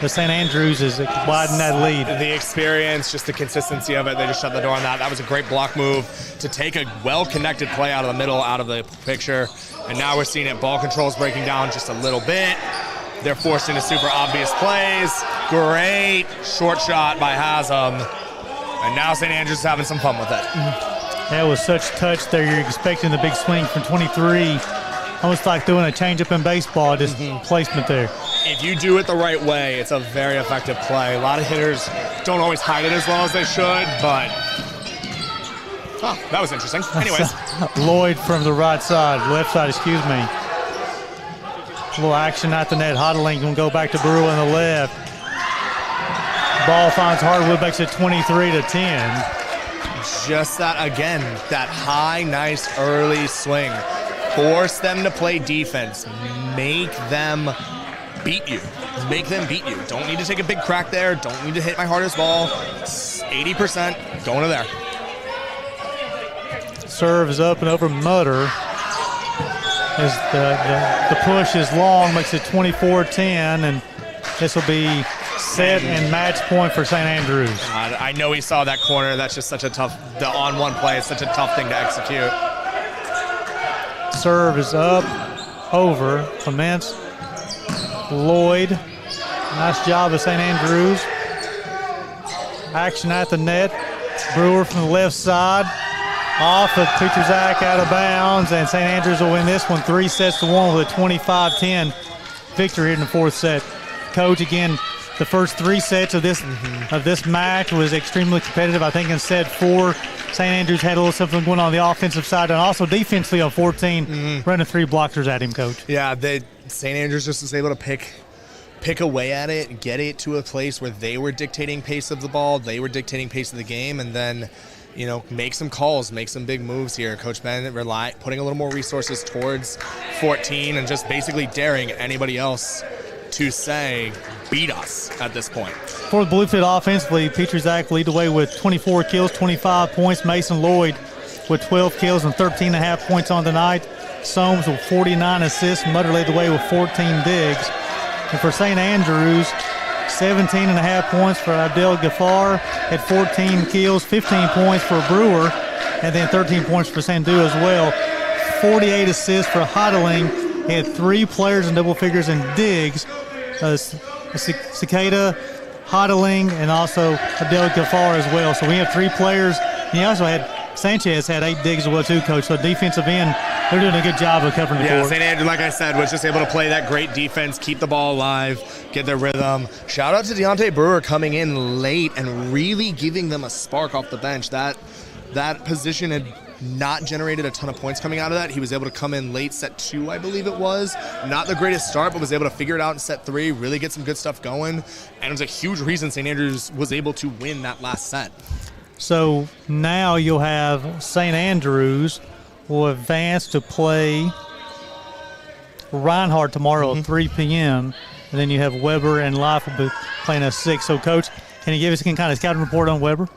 Speaker 19: But St. Andrews is widening that lead.
Speaker 20: The experience, just the consistency of it, they just shut the door on that. That was a great block move to take a well-connected play out of the middle, out of the picture. And now we're seeing it, ball control is breaking down just a little bit. They're forced into super obvious plays. Great short shot by Haslam. And now St. Andrews is having some fun with it.
Speaker 19: That was such touch there. You're expecting the big swing from 23. Almost like doing a changeup in baseball, just placement there.
Speaker 20: If you do it the right way, it's a very effective play. A lot of hitters don't always hide it as well as they should, but that was interesting. Anyways.
Speaker 19: Lloyd from the right side, left side, excuse me. A little action at the net. Hodling can go back to Brewer on the left. Ball finds Hardwood, makes it 23-10.
Speaker 20: Just that, again, that high, nice early swing. Force them to play defense. Make them beat you. Make them beat you. Don't need to take a big crack there. Don't need to hit my hardest ball. 80%, going to there.
Speaker 19: Serve is up and over Mutter. As the push is long, makes it 24-10, and this will be set and match point for St. Andrews.
Speaker 20: I know he saw that corner. That's just such a tough, the on-one play is such a tough thing to execute.
Speaker 19: Serve is up, over, Clements, Lloyd. Nice job of St. Andrews. Action at the net. Brewer from the left side. Off of Peterzak, out of bounds, and St. Andrews will win this one 3-1 with a 25-10 victory in the fourth set. Coach, again, the first 3 sets of this match was extremely competitive. I think in set 4, St. Andrews had a little something going on the offensive side and also defensively on 14, running 3 blockers at him, Coach.
Speaker 20: Yeah, St. Andrews just was able to pick away at it, get it to a place where they were dictating pace of the ball, they were dictating pace of the game, and then make some calls, make some big moves here. Coach Bennett putting a little more resources towards 14 and just basically daring anybody else to say, beat us at this point.
Speaker 19: For the Bluefield offensively, Peterzak lead the way with 24 kills, 25 points. Mason Lloyd with 12 kills and 13.5 points on the night. Soames with 49 assists. Mutter led the way with 14 digs. And for St. Andrews, 17.5 points for Abdel Ghaffar at 14 kills, 15 points for Brewer, and then 13 points for Sandu as well. 48 assists for Hodling. He had 3 players in double figures in digs. Cicada, Hodling, and also Abdel Ghaffar as well. So we have 3 players. He also had Sanchez had 8 digs as well too, Coach. So defensive end, they're doing a good job of covering the court.
Speaker 20: St. Andrews, like I said, was just able to play that great defense, keep the ball alive, get their rhythm. Shout out to Deontay Brewer coming in late and really giving them a spark off the bench. That position had not generated a ton of points coming out of that. He was able to come in late, set 2, I believe it was. Not the greatest start, but was able to figure it out in set 3, really get some good stuff going. And it was a huge reason St. Andrews was able to win that last set.
Speaker 19: So now you'll have St. Andrews will advance to play Reinhardt tomorrow at 3 p.m. And then you have Weber and Life will be playing at 6. So, Coach, can you give us a kind of scouting report on Weber?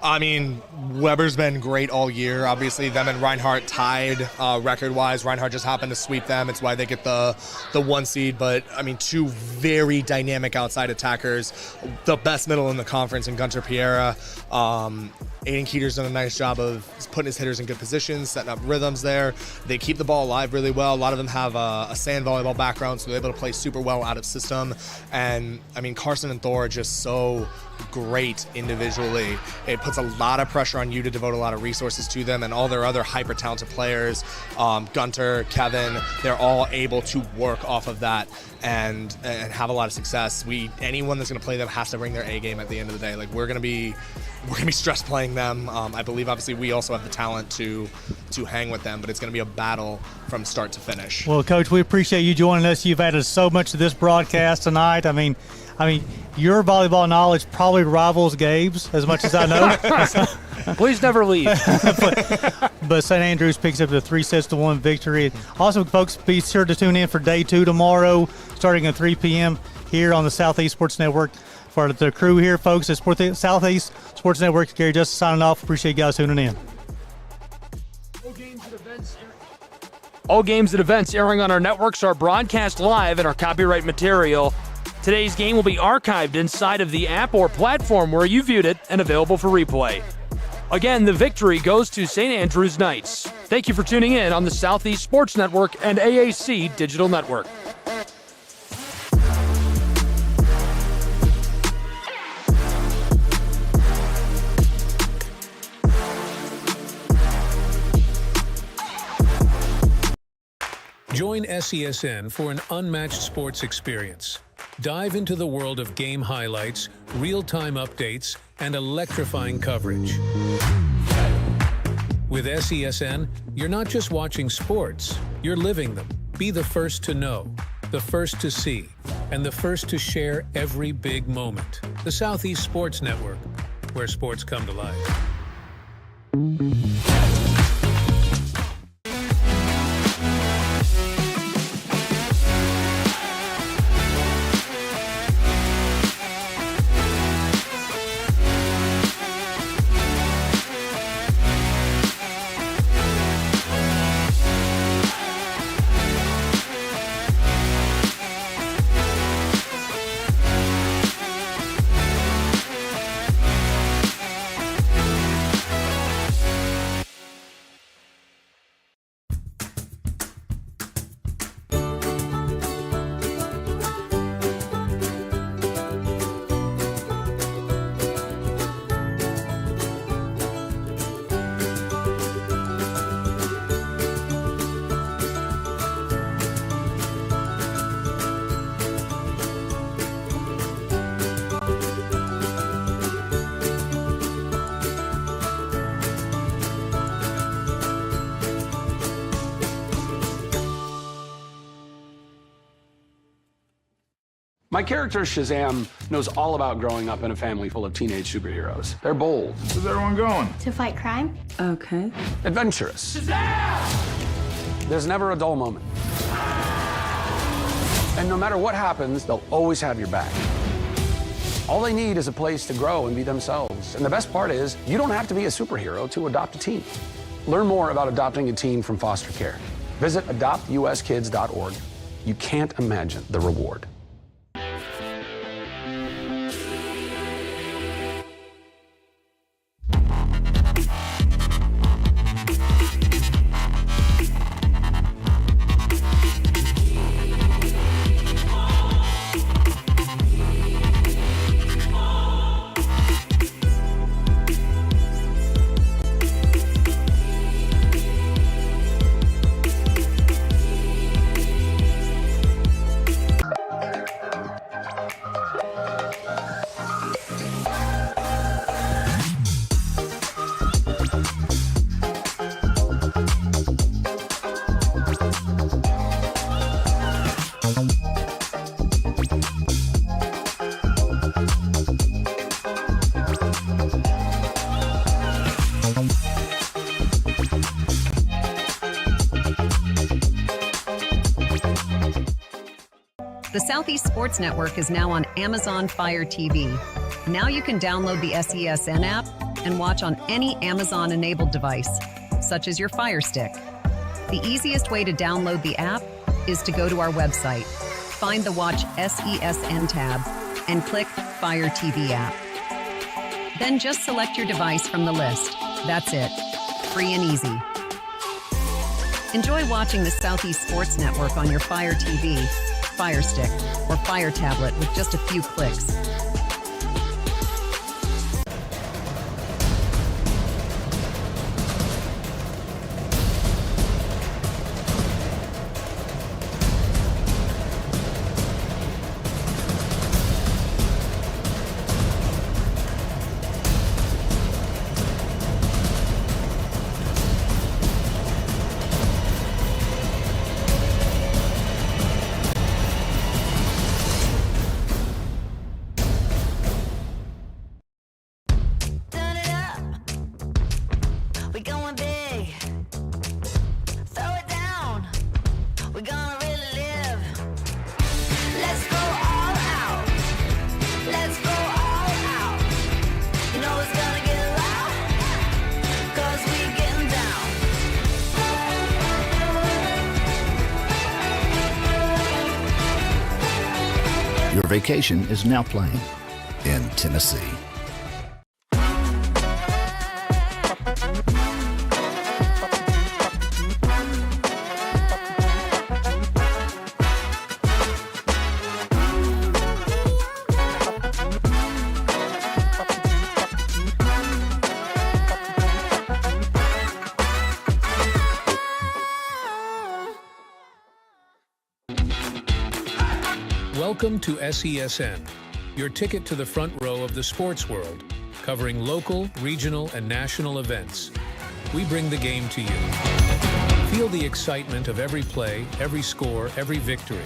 Speaker 20: I mean, Weber's been great all year. Obviously, them and Reinhardt tied record-wise. Reinhardt just happened to sweep them. It's why they get the 1 seed. But, I mean, 2 very dynamic outside attackers. The best middle in the conference in Gunter Piera. Aiden Keeter's done a nice job of putting his hitters in good positions, setting up rhythms there. They keep the ball alive really well. A lot of them have a sand volleyball background, so they're able to play super well out of system. And I mean, Carson and Thor are just so great individually. It puts a lot of pressure on you to devote a lot of resources to them, and all their other hyper talented players, Gunter, Kevin, they're all able to work off of that and have a lot of success. Anyone that's going to play them has to bring their A game at the end of the day. Like, we're going to be stress playing them. I believe obviously we also have the talent to hang with them, but it's going to be a battle from start to finish.
Speaker 19: Well, Coach, we appreciate you joining us. You've added so much to this broadcast tonight. I mean, your volleyball knowledge probably rivals Gabe's as much as I know.
Speaker 16: Please never leave.
Speaker 19: but St. Andrews picks up the 3-1 victory. Also, folks, be sure to tune in for day 2 tomorrow, starting at 3 p.m. here on the Southeast Sports Network. For the crew here, folks, at Southeast Sports Network, Gary Justice signing off. Appreciate you guys tuning in.
Speaker 16: All games and events airing on our networks are broadcast live and are copyright material. Today's game will be archived inside of the app or platform where you viewed it and available for replay. Again, the victory goes to St. Andrews Knights. Thank you for tuning in on the Southeast Sports Network and AAC Digital Network.
Speaker 11: Join SESN for an unmatched sports experience. Dive into the world of game highlights, real-time updates, and electrifying coverage. With SESN, you're not just watching sports, you're living them. Be the first to know, the first to see, and the first to share every big moment. The Southeast Sports Network, where sports come to life.
Speaker 15: My character, Shazam, knows all about growing up in a family full of teenage superheroes. They're bold.
Speaker 21: Where's everyone going?
Speaker 22: To fight crime.
Speaker 15: Okay. Adventurous. Shazam! There's never a dull moment. And no matter what happens, they'll always have your back. All they need is a place to grow and be themselves. And the best part is, you don't have to be a superhero to adopt a teen. Learn more about adopting a teen from foster care. Visit adoptuskids.org. You can't imagine the reward.
Speaker 13: The Southeast Sports Network is now on Amazon Fire TV. Now you can download the SESN app and watch on any Amazon-enabled device, such as your Fire Stick. The easiest way to download the app is to go to our website, find the Watch SESN tab, and click Fire TV app. Then just select your device from the list. That's it. Free and easy. Enjoy watching the Southeast Sports Network on your Fire TV, Fire Stick, or Fire Tablet with just a few clicks.
Speaker 9: Your vacation is now playing in Tennessee.
Speaker 11: Welcome to SESN, your ticket to the front row of the sports world, covering local, regional, and national events. We bring the game to you. Feel the excitement of every play, every score, every victory.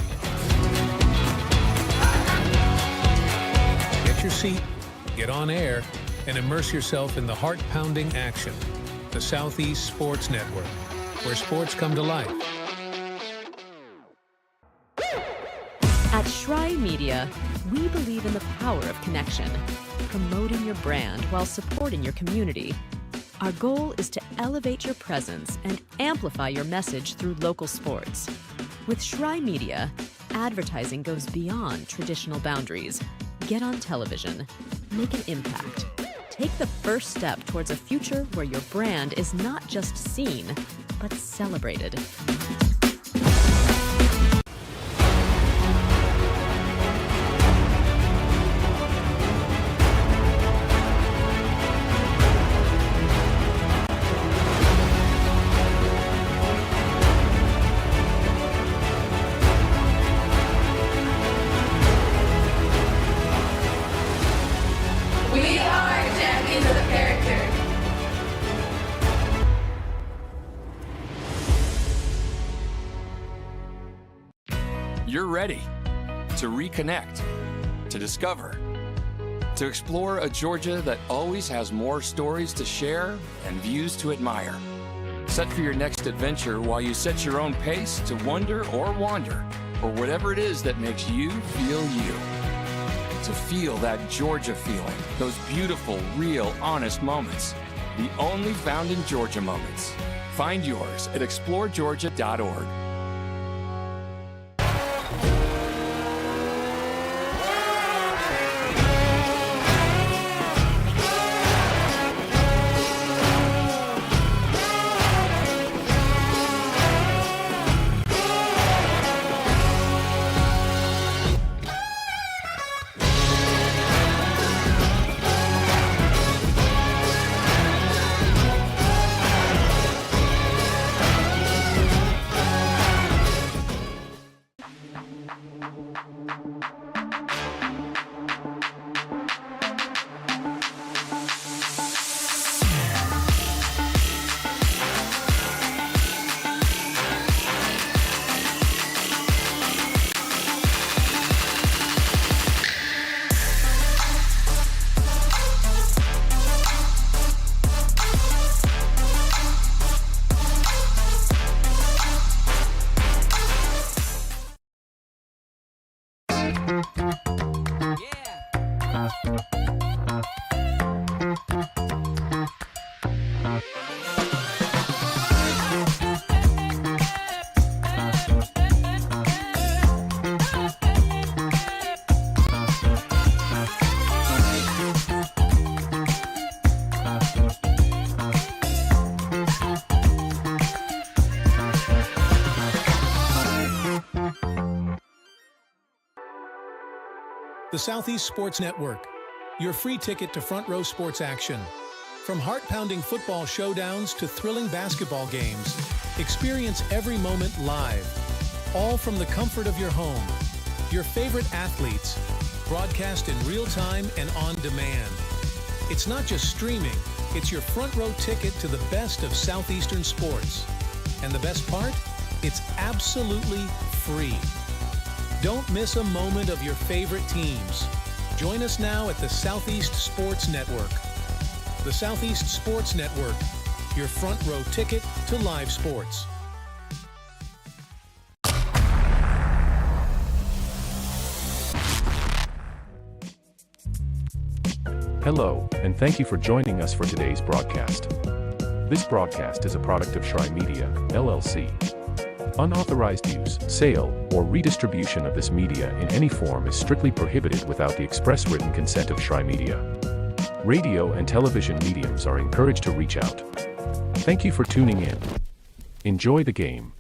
Speaker 11: Get your seat, get on air, and immerse yourself in the heart-pounding action. The Southeast Sports Network, where sports come to life.
Speaker 18: At Shry Media, we believe in the power of connection, promoting your brand while supporting your community. Our goal is to elevate your presence and amplify your message through local sports. With Shry Media, advertising goes beyond traditional boundaries. Get on television, make an impact. Take the first step towards a future where your brand is not just seen, but celebrated.
Speaker 17: We are champions of character.
Speaker 14: You're ready to reconnect, to discover, to explore a Georgia that always has more stories to share and views to admire. Set for your next adventure while you set your own pace to wonder or wander, or whatever it is that makes you feel you. To feel that Georgia feeling, those beautiful, real, honest moments. The only found in Georgia moments. Find yours at exploregeorgia.org.
Speaker 11: The Southeast Sports Network, your free ticket to front row sports action. From heart-pounding football showdowns to thrilling basketball games, experience every moment live, all from the comfort of your home. Your favorite athletes, broadcast in real time and on demand. It's not just streaming, it's your front row ticket to the best of Southeastern sports. And the best part? It's absolutely free. Don't miss a moment of your favorite teams. Join us now at the Southeast Sports Network. The Southeast Sports Network, your front row ticket to live sports.
Speaker 1: Hello, and thank you for joining us for today's broadcast. This broadcast is a product of Shry Media, LLC. Unauthorized use, sale, or redistribution of this media in any form is strictly prohibited without the express written consent of Shry Media. Radio and television mediums are encouraged to reach out. Thank you for tuning in. Enjoy the game.